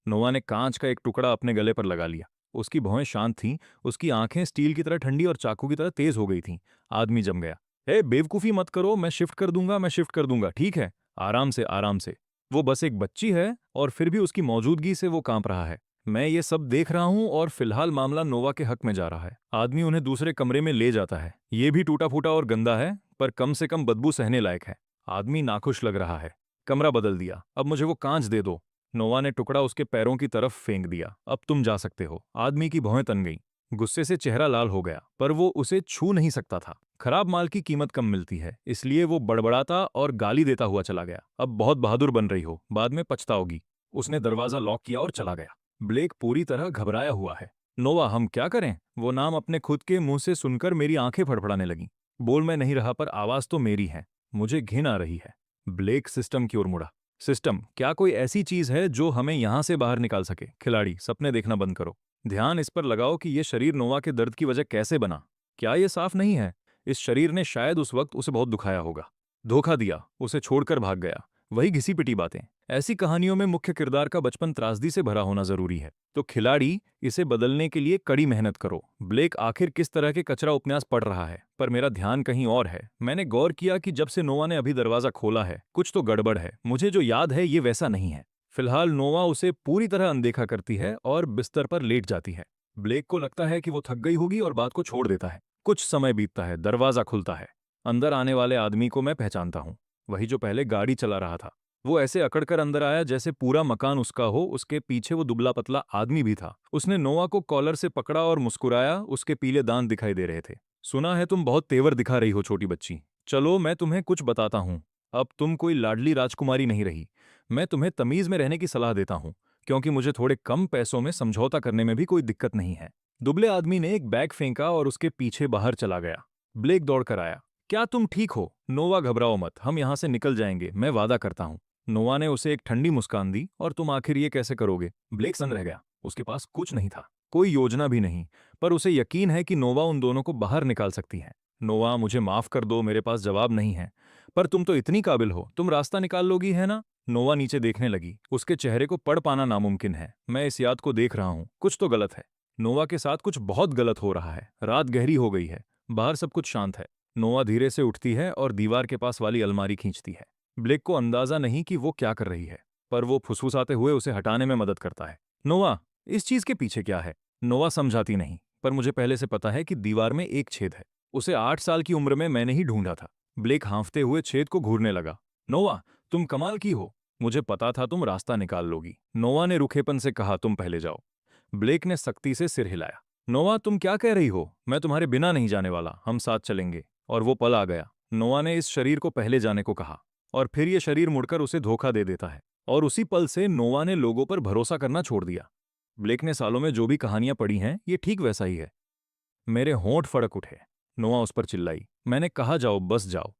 A: नोवा ने कांच का एक टुकड़ा अपने गले पर लगा लिया। उसकी भौहें शांत थीं, उसकी आंखें स्टील की तरह ठंडी और चाकू की तरह तेज हो गई थीं। आदमी जम गया। ए बेवकूफी मत करो, मैं शिफ्ट कर दूंगा, मैं शिफ्ट कर दूंगा, ठीक है? आराम से, आराम से। वो बस एक बच्ची है और फिर भी उसकी मौजूदगी से वो कांप रहा है। मैं ये सब देख रहा हूं और फिलहाल मामला नोवा के हक में जा रहा है। आदमी उन्हें दूसरे कमरे में ले जाता है। ये भी टूटा फूटा और गंदा है, पर कम से कम बदबू सहने लायक है। आदमी नाखुश लग रहा है। कमरा बदल दिया। अब मुझे वो कांच दे दो। नोवा ने टुकड़ा उसके पैरों की तरफ फेंक दिया। अब तुम जा सकते हो। आदमी की भौहें तन गईं। गुस्से से चेहरा लाल हो गया, पर वो उसे छू नहीं सकता था। खराब माल की कीमत कम मिलती है, इसलिए वो बड़बड़ाता और गाली देता हुआ चला गया। अब बहुत बहादुर बन रही हो, बाद में पछताओगी। उसने दरवाजा लॉक किया और चला गया। ब्लेक पूरी तरह घबराया हुआ है। नोवा, हम क्या करें? वो नाम अपने खुद के मुंह से सुनकर मेरी आंखें फड़फड़ाने लगीं। बोल मैं नहीं रहा, पर आवाज तो मेरी है। मुझे घिन आ रही है। ब्लेक सिस्टम की ओर मुड़ा। सिस्टम, क्या कोई ऐसी चीज है जो हमें यहां से बाहर निकाल सके? खिलाड़ी, सपने देखना बंद करो। ध्यान इस पर लगाओ कि यह शरीर नोवा के दर्द की वजह कैसे बना। क्या यह साफ नहीं है? इस शरीर ने शायद उस वक्त उसे बहुत दुखाया होगा। धोखा दिया, उसे छोड़कर भाग गया। वही घिसी पिटी बातें। ऐसी कहानियों में मुख्य किरदार का बचपन त्रासदी से भरा होना जरूरी है। तो खिलाड़ी, इसे बदलने के लिए कड़ी मेहनत करो। ब्लेक आखिर किस तरह के कचरा उपन्यास पढ़ रहा है, पर मेरा ध्यान कहीं और है। मैंने गौर किया कि जब से नोवा ने अभी दरवाजा खोला है, कुछ तो गड़बड़ है। मुझे जो याद है ये वैसा नहीं है। फिलहाल नोवा उसे पूरी तरह अनदेखा करती है और बिस्तर पर लेट जाती है। ब्लेक को लगता है कि वो थक गई होगी और बात को छोड़ देता है। कुछ समय बीतता है, दरवाजा खुलता है। अंदर आने वाले आदमी को मैं पहचानता हूँ। वही जो पहले गाड़ी चला रहा था। वो ऐसे अकड़कर अंदर आया जैसे पूरा मकान उसका हो। उसके पीछे वो दुबला पतला आदमी भी था। उसने नोवा को कॉलर से पकड़ा और मुस्कुराया। उसके पीले दांत दिखाई दे रहे थे। सुना है तुम बहुत तेवर दिखा रही हो छोटी बच्ची। चलो मैं तुम्हें कुछ बताता हूँ। अब तुम कोई लाडली राजकुमारी नहीं रही। मैं तुम्हें तमीज में रहने की सलाह देता हूँ, क्योंकि मुझे थोड़े कम पैसों में समझौता करने में भी कोई दिक्कत नहीं है। दुबले आदमी ने एक बैग फेंका और उसके पीछे बाहर चला गया। ब्लेक दौड़ कर आया। क्या तुम ठीक हो? नोवा, घबराओ मत, हम यहां से निकल जाएंगे, मैं वादा करता हूं। नोवा ने उसे एक ठंडी मुस्कान दी। और तुम आखिर ये कैसे करोगे? ब्लेक सन्न रह गया। उसके पास कुछ नहीं था, कोई योजना भी नहीं, पर उसे यकीन है कि नोवा उन दोनों को बाहर निकाल सकती है। नोवा, मुझे माफ कर दो, मेरे पास जवाब नहीं है, पर तुम तो इतनी काबिल हो, तुम रास्ता निकाल लोगी, है ना? नोवा नीचे देखने लगी। उसके चेहरे को पढ़ पाना नामुमकिन है। मैं इस याद को देख रहा हूं, कुछ तो गलत है। नोवा के साथ कुछ बहुत गलत हो रहा है। रात गहरी हो गई है, बाहर सब कुछ शांत है। नोवा धीरे से उठती है और दीवार के पास वाली अलमारी खींचती है। ब्लेक को अंदाजा नहीं कि वो क्या कर रही है, पर वो फुसफुसाते हुए उसे हटाने में मदद करता है। नोवा, इस चीज के पीछे क्या है? नोवा समझाती नहीं, पर मुझे पहले से पता है कि दीवार में एक छेद है। उसे 8 साल की उम्र में मैंने ही ढूंढा था। ब्लेक हाँफते हुए छेद को घूरने लगा। नोवा, तुम कमाल की हो। मुझे पता था तुम रास्ता निकाल लोगी। नोवा ने रूखेपन से कहा, तुम पहले जाओ। ब्लेक ने सख्ती से सिर हिलाया। नोवा, तुम क्या कह रही हो? मैं तुम्हारे बिना नहीं जाने वाला, हम साथ चलेंगे। और वो पल आ गया। नोवा ने इस शरीर को पहले जाने को कहा, और फिर ये शरीर मुड़कर उसे धोखा दे देता है। और उसी पल से नोवा ने लोगों पर भरोसा करना छोड़ दिया। ब्लेक ने सालों में जो भी कहानियां पढ़ी हैं, ये ठीक वैसा ही है। मेरे होंठ फड़क उठे। नोवा उस पर चिल्लाई। मैंने कहा जाओ, बस जाओ।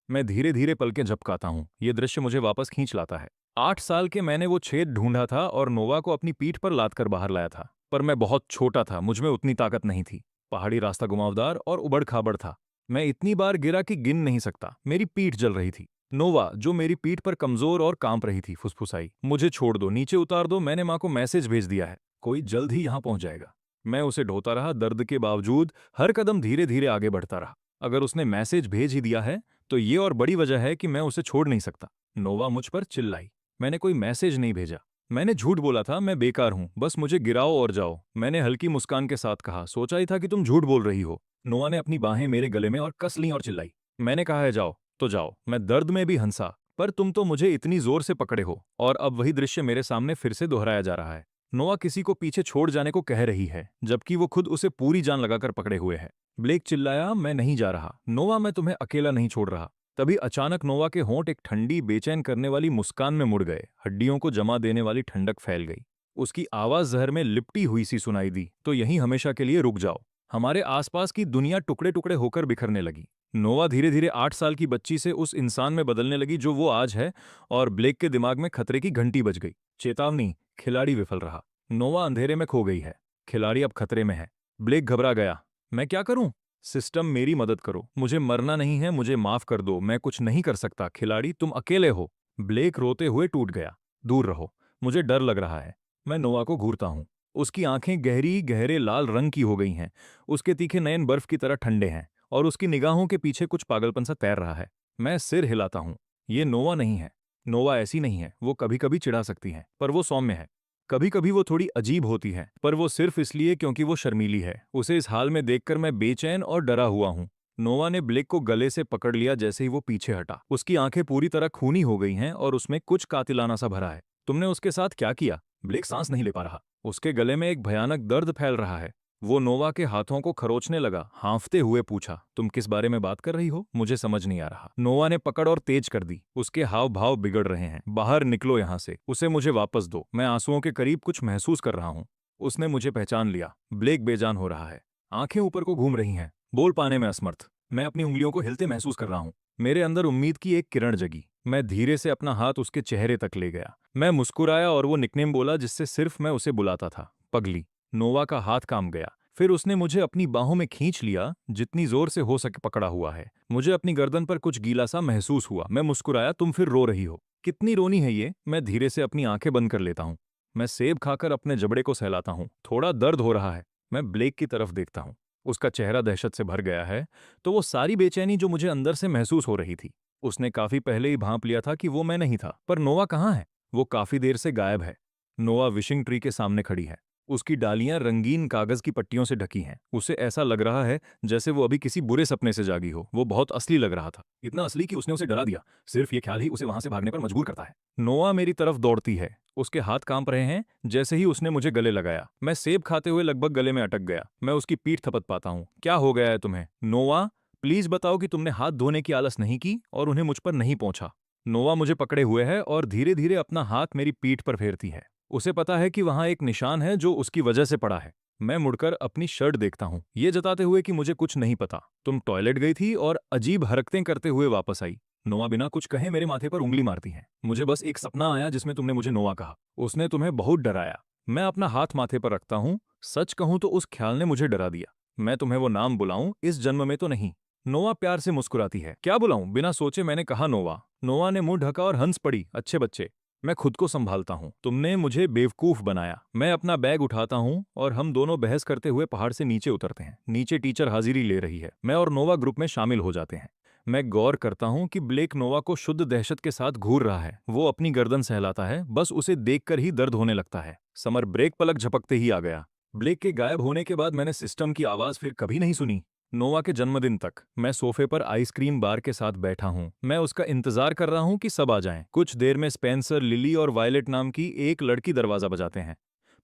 A: मैं धीरे धीरे पलकें झपकाता हूं। ये दृश्य मुझे वापस खींच लाता है। 8 साल के मैंने वो छेद ढूंढा था और नोवा को अपनी पीठ पर लाद कर बाहर लाया था। पर मैं बहुत छोटा था, मुझमें उतनी ताकत नहीं थी। पहाड़ी रास्ता घुमावदार और उबड़ खाबड़ था। मैं इतनी बार गिरा कि गिन नहीं सकता। मेरी पीठ जल रही थी। नोवा, जो मेरी पीठ पर कमजोर और कांप रही थी, फुसफुसाई, मुझे छोड़ दो, नीचे उतार दो, मैंने माँ को मैसेज भेज दिया है, कोई जल्द ही यहां पहुंच जाएगा। मैं उसे ढोता रहा। दर्द के बावजूद हर कदम धीरे धीरे आगे बढ़ता रहा। अगर उसने मैसेज भेज ही दिया है तो ये और बड़ी वजह है कि मैं उसे छोड़ नहीं सकता। नोवा मुझ पर चिल्लाई। मैंने कोई मैसेज नहीं भेजा। मैंने झूठ बोला था, मैं बेकार हूं, बस मुझे गिराओ और जाओ। मैंने हल्की मुस्कान के साथ कहा, सोचा ही था कि तुम झूठ बोल रही हो। नोवा ने अपनी बाहें मेरे गले में और कस लीं और चिल्लाई। मैंने कहा है जाओ तो जाओ। मैं दर्द में भी हंसा, पर तुम तो मुझे इतनी जोर से पकड़े हो। और अब वही दृश्य मेरे सामने फिर से दोहराया जा रहा है। नोवा किसी को पीछे छोड़ जाने को कह रही है, जबकि वो खुद उसे पूरी जान लगाकर पकड़े हुए है। ब्लेक चिल्लाया, मैं नहीं जा रहा। नोवा, मैं तुम्हें अकेला नहीं छोड़ रहा। तभी अचानक नोवा के होंठ एक ठंडी बेचैन करने वाली मुस्कान में मुड़ गए, हड्डियों को जमा देने वाली ठंडक फैल गई। उसकी आवाज जहर में लिपटी हुई सी सुनाई दी, तो यहीं हमेशा के लिए रुक जाओ। हमारे आसपास की दुनिया टुकड़े टुकड़े होकर बिखरने लगी। नोवा धीरे धीरे 8 साल की बच्ची से उस इंसान में बदलने लगी जो वो आज है, और ब्लेक के दिमाग में खतरे की घंटी बज गई। चेतावनी, खिलाड़ी विफल रहा। नोवा अंधेरे में खो गई है, खिलाड़ी अब खतरे में है। ब्लेक घबरा गया। मैं क्या करूं? सिस्टम मेरी मदद करो, मुझे मरना नहीं है, मुझे माफ कर दो, मैं कुछ नहीं कर सकता। खिलाड़ी तुम अकेले हो। ब्लेक रोते हुए टूट गया। दूर रहो, मुझे डर लग रहा है। मैं नोवा को घूरता हूं। उसकी आंखें गहरी गहरे लाल रंग की हो गई हैं। उसके तीखे नयन बर्फ की तरह ठंडे हैं, और उसकी निगाहों के पीछे कुछ पागलपन सा तैर रहा है। मैं सिर हिलाता हूं। ये नोवा नहीं है। नोवा ऐसी नहीं है। वो कभी कभी चिढ़ा सकती है, पर वो सौम्य है। कभी कभी वो थोड़ी अजीब होती है, पर वो सिर्फ इसलिए क्योंकि वो शर्मीली है। उसे इस हाल में देखकर मैं बेचैन और डरा हुआ हूं। नोवा ने ब्लेक को गले से पकड़ लिया जैसे ही वो पीछे हटा। उसकी आंखें पूरी तरह खूनी हो गई हैं और उसमें कुछ कातिलाना सा भरा है। तुमने उसके साथ क्या किया? ब्लेक सांस नहीं ले पा रहा। उसके गले में एक भयानक दर्द फैल रहा है। वो नोवा के हाथों को खरोचने लगा। हाँफते हुए पूछा, तुम किस बारे में बात कर रही हो? मुझे समझ नहीं आ रहा। नोवा ने पकड़ और तेज कर दी। उसके हाव भाव बिगड़ रहे हैं। बाहर निकलो यहां से। उसे मुझे वापस दो। मैं आंसुओं के करीब कुछ महसूस कर रहा हूं। उसने मुझे पहचान लिया। ब्लेक बेजान हो रहा है। आंखें ऊपर को घूम रही हैं। बोल पाने में असमर्थ। मैं अपनी उंगलियों को हिलते महसूस कर रहा हूं। मेरे अंदर उम्मीद की एक किरण जगी। मैं धीरे से अपना हाथ उसके चेहरे तक ले गया। मैं मुस्कुराया और वो निकनेम बोला जिससे सिर्फ मैं उसे बुलाता था, पगली। नोवा का हाथ काम गया। फिर उसने मुझे अपनी बाहों में खींच लिया, जितनी जोर से हो सके पकड़ा हुआ है। मुझे अपनी गर्दन पर कुछ गीला सा महसूस हुआ। मैं मुस्कुराया, तुम फिर रो रही हो। कितनी रोनी है ये? मैं धीरे से अपनी आंखें बंद कर लेता हूँ। मैं सेब खाकर अपने जबड़े को सहलाता हूँ। थोड़ा दर्द हो रहा है। मैं ब्लेक की तरफ देखता हूँ। उसका चेहरा दहशत से भर गया है। तो वो सारी बेचैनी जो मुझे अंदर से महसूस हो रही थी, उसने काफी पहले ही भांप लिया था कि वो मैं नहीं था। पर नोवा कहाँ है? वो काफी देर से गायब है। नोवा विशिंग ट्री के सामने खड़ी है। उसकी डालियां रंगीन कागज की पट्टियों से ढकी हैं। उसे ऐसा लग रहा है जैसे वो अभी किसी बुरे सपने से जागी हो। वो बहुत असली लग रहा था, इतना असली कि उसने उसे डरा दिया। सिर्फ ये ख्याल ही उसे वहां से भागने पर मजबूर करता है। नोआ मेरी तरफ दौड़ती है। उसके हाथ कांप रहे हैं। जैसे ही उसने मुझे गले लगाया, मैं सेब खाते हुए लगभग गले में अटक गया। मैं उसकी पीठ थपथ पाता हूँ। क्या हो गया है तुम्हें? नोआ, प्लीज बताओ कि तुमने हाथ धोने की आलस नहीं की और उन्हें मुझ पर नहीं पहुंचा। नोआ मुझे पकड़े हुए है और धीरे धीरे अपना हाथ मेरी पीठ पर फेरती है। उसे पता है कि वहां एक निशान है जो उसकी वजह से पड़ा है। मैं मुड़कर अपनी शर्ट देखता हूँ, ये जताते हुए कि मुझे कुछ नहीं पता। तुम टॉयलेट गई थी और अजीब हरकतें करते हुए वापस आई। नोआ बिना कुछ कहे मेरे माथे पर उंगली मारती है। मुझे बस एक सपना आया जिसमें तुमने मुझे नोआ कहा। उसने तुम्हें बहुत डराया। मैं अपना हाथ माथे पर रखता हूँ। सच कहूं तो उस ख्याल ने मुझे डरा दिया। मैं तुम्हें वो नाम बुलाऊं, इस जन्म में तो नहीं। नोआ प्यार से मुस्कुराती है। क्या बुलाऊं? बिना सोचे मैंने कहा नोआ। नोआ ने मुंह ढका और हंस पड़ी। अच्छे बच्चे। मैं खुद को संभालता हूँ। तुमने मुझे बेवकूफ बनाया। मैं अपना बैग उठाता हूँ और हम दोनों बहस करते हुए पहाड़ से नीचे उतरते हैं। नीचे टीचर हाजिरी ले रही है। मैं और नोवा ग्रुप में शामिल हो जाते हैं। मैं गौर करता हूँ कि ब्लेक नोवा को शुद्ध दहशत के साथ घूर रहा है। वो अपनी गर्दन सहलाता है। बस उसे देखकर ही दर्द होने लगता है। समर ब्रेक पलक झपकते ही आ गया। ब्लेक के गायब होने के बाद मैंने सिस्टम की आवाज फिर कभी नहीं सुनी। नोवा के जन्मदिन तक मैं सोफे पर आइसक्रीम बार के साथ बैठा हूँ। मैं उसका इंतजार कर रहा हूँ कि सब आ जाएं। कुछ देर में स्पेंसर, लिली और वायलेट नाम की एक लड़की दरवाजा बजाते हैं।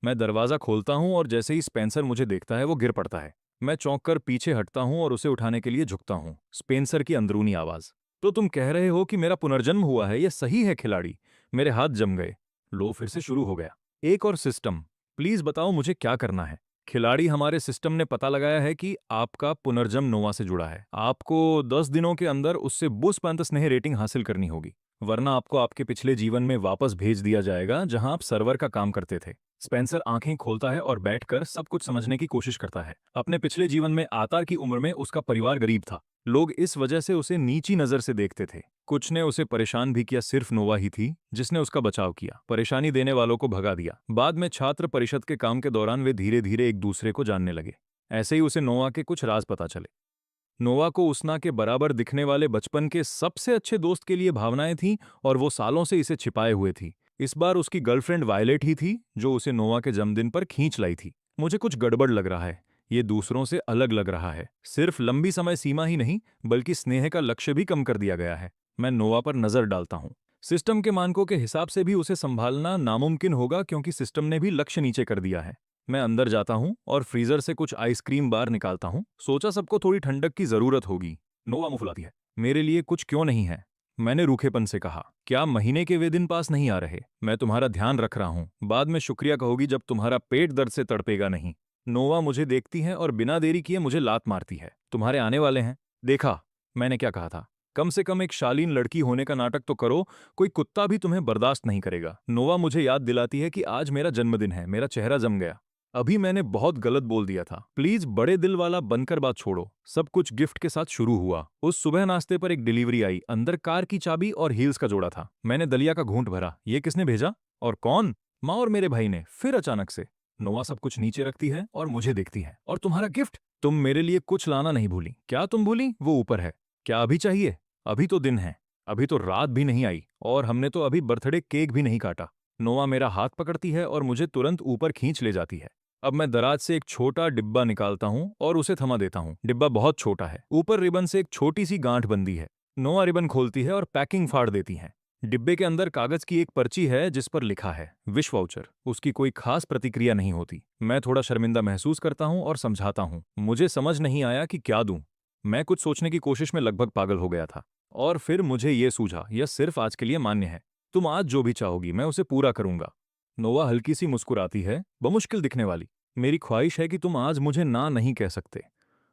A: मैं दरवाजा खोलता हूँ और जैसे ही स्पेंसर मुझे देखता है वो गिर पड़ता है। मैं चौंक कर पीछे हटता हूँ और उसे उठाने के लिए झुकता हूँ। स्पेंसर की अंदरूनी आवाज, तो तुम कह रहे हो कि मेरा पुनर्जन्म हुआ है? ये सही है खिलाड़ी? मेरे हाथ जम गए। लो फिर से शुरू हो गया। एक और सिस्टम, प्लीज बताओ मुझे क्या करना है? खिलाड़ी, हमारे सिस्टम ने पता लगाया है कि आपका पुनर्जन्म नोवा से जुड़ा है। आपको 10 दिनों के अंदर उससे बुस्पंत स्नेह रेटिंग हासिल करनी होगी, वरना आपको आपके पिछले जीवन में वापस भेज दिया जाएगा जहां आप सर्वर का काम करते थे। स्पेंसर आंखें खोलता है और बैठकर सब कुछ समझने की कोशिश करता है। अपने पिछले जीवन में आतार की उम्र में उसका परिवार गरीब था। लोग इस वजह से उसे नीची नजर से देखते थे। कुछ ने उसे परेशान भी किया। सिर्फ नोवा ही थी जिसने उसका बचाव किया, परेशानी देने वालों को भगा दिया। बाद में छात्र परिषद के काम के दौरान वे धीरे धीरे एक दूसरे को जानने लगे। ऐसे ही उसे नोवा के कुछ राज पता चले। नोवा को उसना के बराबर दिखने वाले बचपन के सबसे अच्छे दोस्त के लिए भावनाएं थीं और वो सालों से इसे छिपाए हुए थी। इस बार उसकी गर्लफ्रेंड वायलेट ही थी जो उसे नोवा के जन्मदिन पर खींच लाई थी। मुझे कुछ गड़बड़ लग रहा है। ये दूसरों से अलग लग रहा है। सिर्फ लंबी समय सीमा ही नहीं, बल्कि स्नेह का लक्ष्य भी कम कर दिया गया है। मैं नोवा पर नजर डालता हूँ। सिस्टम के मानकों के हिसाब से भी उसे संभालना नामुमकिन होगा क्योंकि सिस्टम ने भी लक्ष्य नीचे कर दिया है। मैं अंदर जाता हूँ और फ्रीजर से कुछ आइसक्रीम बार निकालता हूँ। सोचा सबको थोड़ी ठंडक की जरूरत होगी। नोवा मुंह फुलाती है। मेरे लिए कुछ क्यों नहीं है? मैंने रूखेपन से कहा। क्या महीने के वे दिन पास नहीं आ रहे? मैं तुम्हारा ध्यान रख रहा हूँ, बाद में शुक्रिया कहोगी जब तुम्हारा पेट दर्द से तड़पेगा नहीं। नोवा मुझे देखती है और बिना देरी किए मुझे लात मारती है। तुम्हारे आने वाले हैं। देखा, मैंने क्या कहा था? कम से कम एक शालीन लड़की होने का नाटक तो करो, कोई कुत्ता भी तुम्हें बर्दाश्त नहीं करेगा। नोवा मुझे याद दिलाती है कि आज मेरा जन्मदिन है। मेरा चेहरा जम गया। अभी मैंने बहुत गलत बोल दिया था। प्लीज बड़े दिल वाला बनकर बात छोड़ो। सब कुछ गिफ्ट के साथ शुरू हुआ। उस सुबह नाश्ते पर एक डिलीवरी आई। अंदर कार की चाबी और हील्स का जोड़ा था। मैंने दलिया का घूंट भरा। ये किसने भेजा? और कौन? माँ और मेरे भाई ने। फिर अचानक से नोआ सब कुछ नीचे रखती है और मुझे देखती है। और तुम्हारा गिफ्ट? तुम मेरे लिए कुछ लाना नहीं भूली। क्या तुम भूली? वो ऊपर है। क्या अभी चाहिए? अभी तो दिन है। अभी तो रात भी नहीं आई और हमने तो अभी बर्थडे केक भी नहीं काटा। नोआ मेरा हाथ पकड़ती है और मुझे तुरंत ऊपर खींच ले जाती है। अब मैं दराज से एक छोटा डिब्बा निकालता हूँ और उसे थमा देता हूँ। डिब्बा बहुत छोटा है। ऊपर रिबन से एक छोटी सी गांठ बंदी है। नोआ रिबन खोलती है और पैकिंग फाड़ देती है। डिब्बे के अंदर कागज की एक पर्ची है जिस पर लिखा है विश वाउचर। उसकी कोई खास प्रतिक्रिया नहीं होती। मैं थोड़ा शर्मिंदा महसूस करता हूँ और समझाता हूँ, मुझे समझ नहीं आया कि क्या दूं। मैं कुछ सोचने की कोशिश में लगभग पागल हो गया था। और फिर मुझे ये सूझा, यह सिर्फ आज के लिए मान्य है। तुम आज जो भी चाहोगी मैं उसे पूरा करूंगा। नोवा हल्की सी मुस्कुराती है, बमुश्किल दिखने वाली। मेरी ख्वाहिश है कि तुम आज मुझे ना नहीं कह सकते।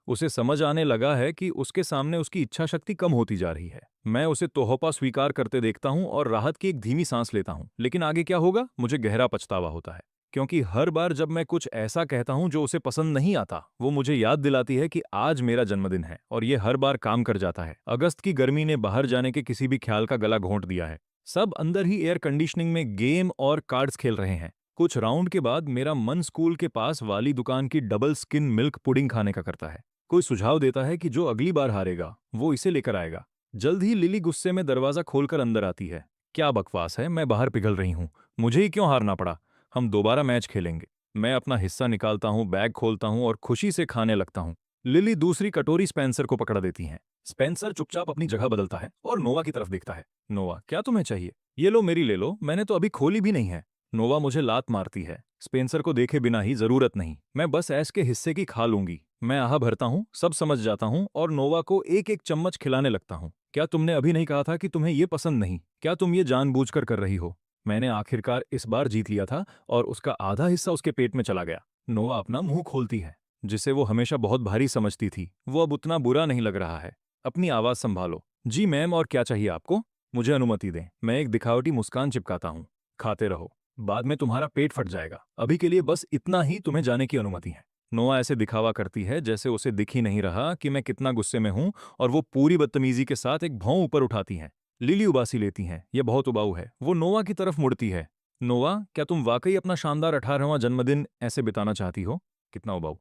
A: उसे समझ आने लगा है कि उसके सामने उसकी इच्छा शक्ति कम होती जा रही है। मैं उसे तोहफा स्वीकार करते देखता हूँ और राहत की एक धीमी सांस लेता हूँ। लेकिन आगे क्या होगा, मुझे गहरा पछतावा होता है। क्योंकि हर बार जब मैं कुछ ऐसा कहता हूँ जो उसे पसंद नहीं आता, वो मुझे याद दिलाती है कि आज मेरा जन्मदिन है। और ये हर बार काम कर जाता है। अगस्त की गर्मी ने बाहर जाने के किसी भी ख्याल का गला घोंट दिया है। सब अंदर ही एयर कंडीशनिंग में गेम और कार्ड्स खेल रहे हैं। कुछ राउंड के बाद मेरा मन स्कूल के पास वाली दुकान की डबल स्किन मिल्क पुडिंग खाने का करता है। कोई सुझाव देता है कि जो अगली बार हारेगा वो इसे लेकर आएगा। जल्द ही लिली गुस्से में दरवाजा खोलकर अंदर आती है। क्या बकवास है, मैं बाहर पिघल रही हूँ। मुझे ही क्यों हारना पड़ा? हम दोबारा मैच खेलेंगे। मैं अपना हिस्सा निकालता हूँ, बैग खोलता हूँ और खुशी से खाने लगता हूँ। लिली दूसरी कटोरी स्पेंसर को पकड़ा देती है। स्पेंसर चुपचाप अपनी जगह बदलता है और नोवा की तरफ देखता है। नोवा, क्या तुम्हें चाहिए? ये लो, मेरी ले लो, मैंने तो अभी खोली भी नहीं है। नोवा मुझे लात मारती है। स्पेंसर को देखे बिना ही, जरूरत नहीं, मैं बस ऐश के हिस्से की खा लूंगी। मैं आह भरता हूँ, सब समझ जाता हूँ और नोवा को एक एक चम्मच खिलाने लगता हूँ। क्या तुमने अभी नहीं कहा था कि तुम्हें ये पसंद नहीं? क्या तुम ये जानबूझकर कर रही हो? मैंने आखिरकार इस बार जीत लिया था और उसका आधा हिस्सा उसके पेट में चला गया। नोवा अपना मुंह खोलती है। जिसे वो हमेशा बहुत भारी समझती थी, वो अब उतना बुरा नहीं लग रहा है। अपनी आवाज संभालो। जी मैम, और क्या चाहिए आपको? मुझे अनुमति दें। मैं एक दिखावटी मुस्कान चिपकाता हूँ। खाते रहो, बाद में तुम्हारा पेट फट जाएगा। अभी के लिए बस इतना ही तुम्हें जाने की अनुमति है। नोआ ऐसे दिखावा करती है जैसे उसे दिख ही नहीं रहा कि मैं कितना गुस्से में हूं, और वो पूरी बदतमीजी के साथ एक भौं ऊपर उठाती है। लिली उबासी लेती हैं। ये बहुत उबाऊ है। वो नोआ की तरफ मुड़ती है। नोआ, क्या तुम वाकई अपना शानदार 18वां जन्मदिन ऐसे बिताना चाहती हो? कितना उबाऊ।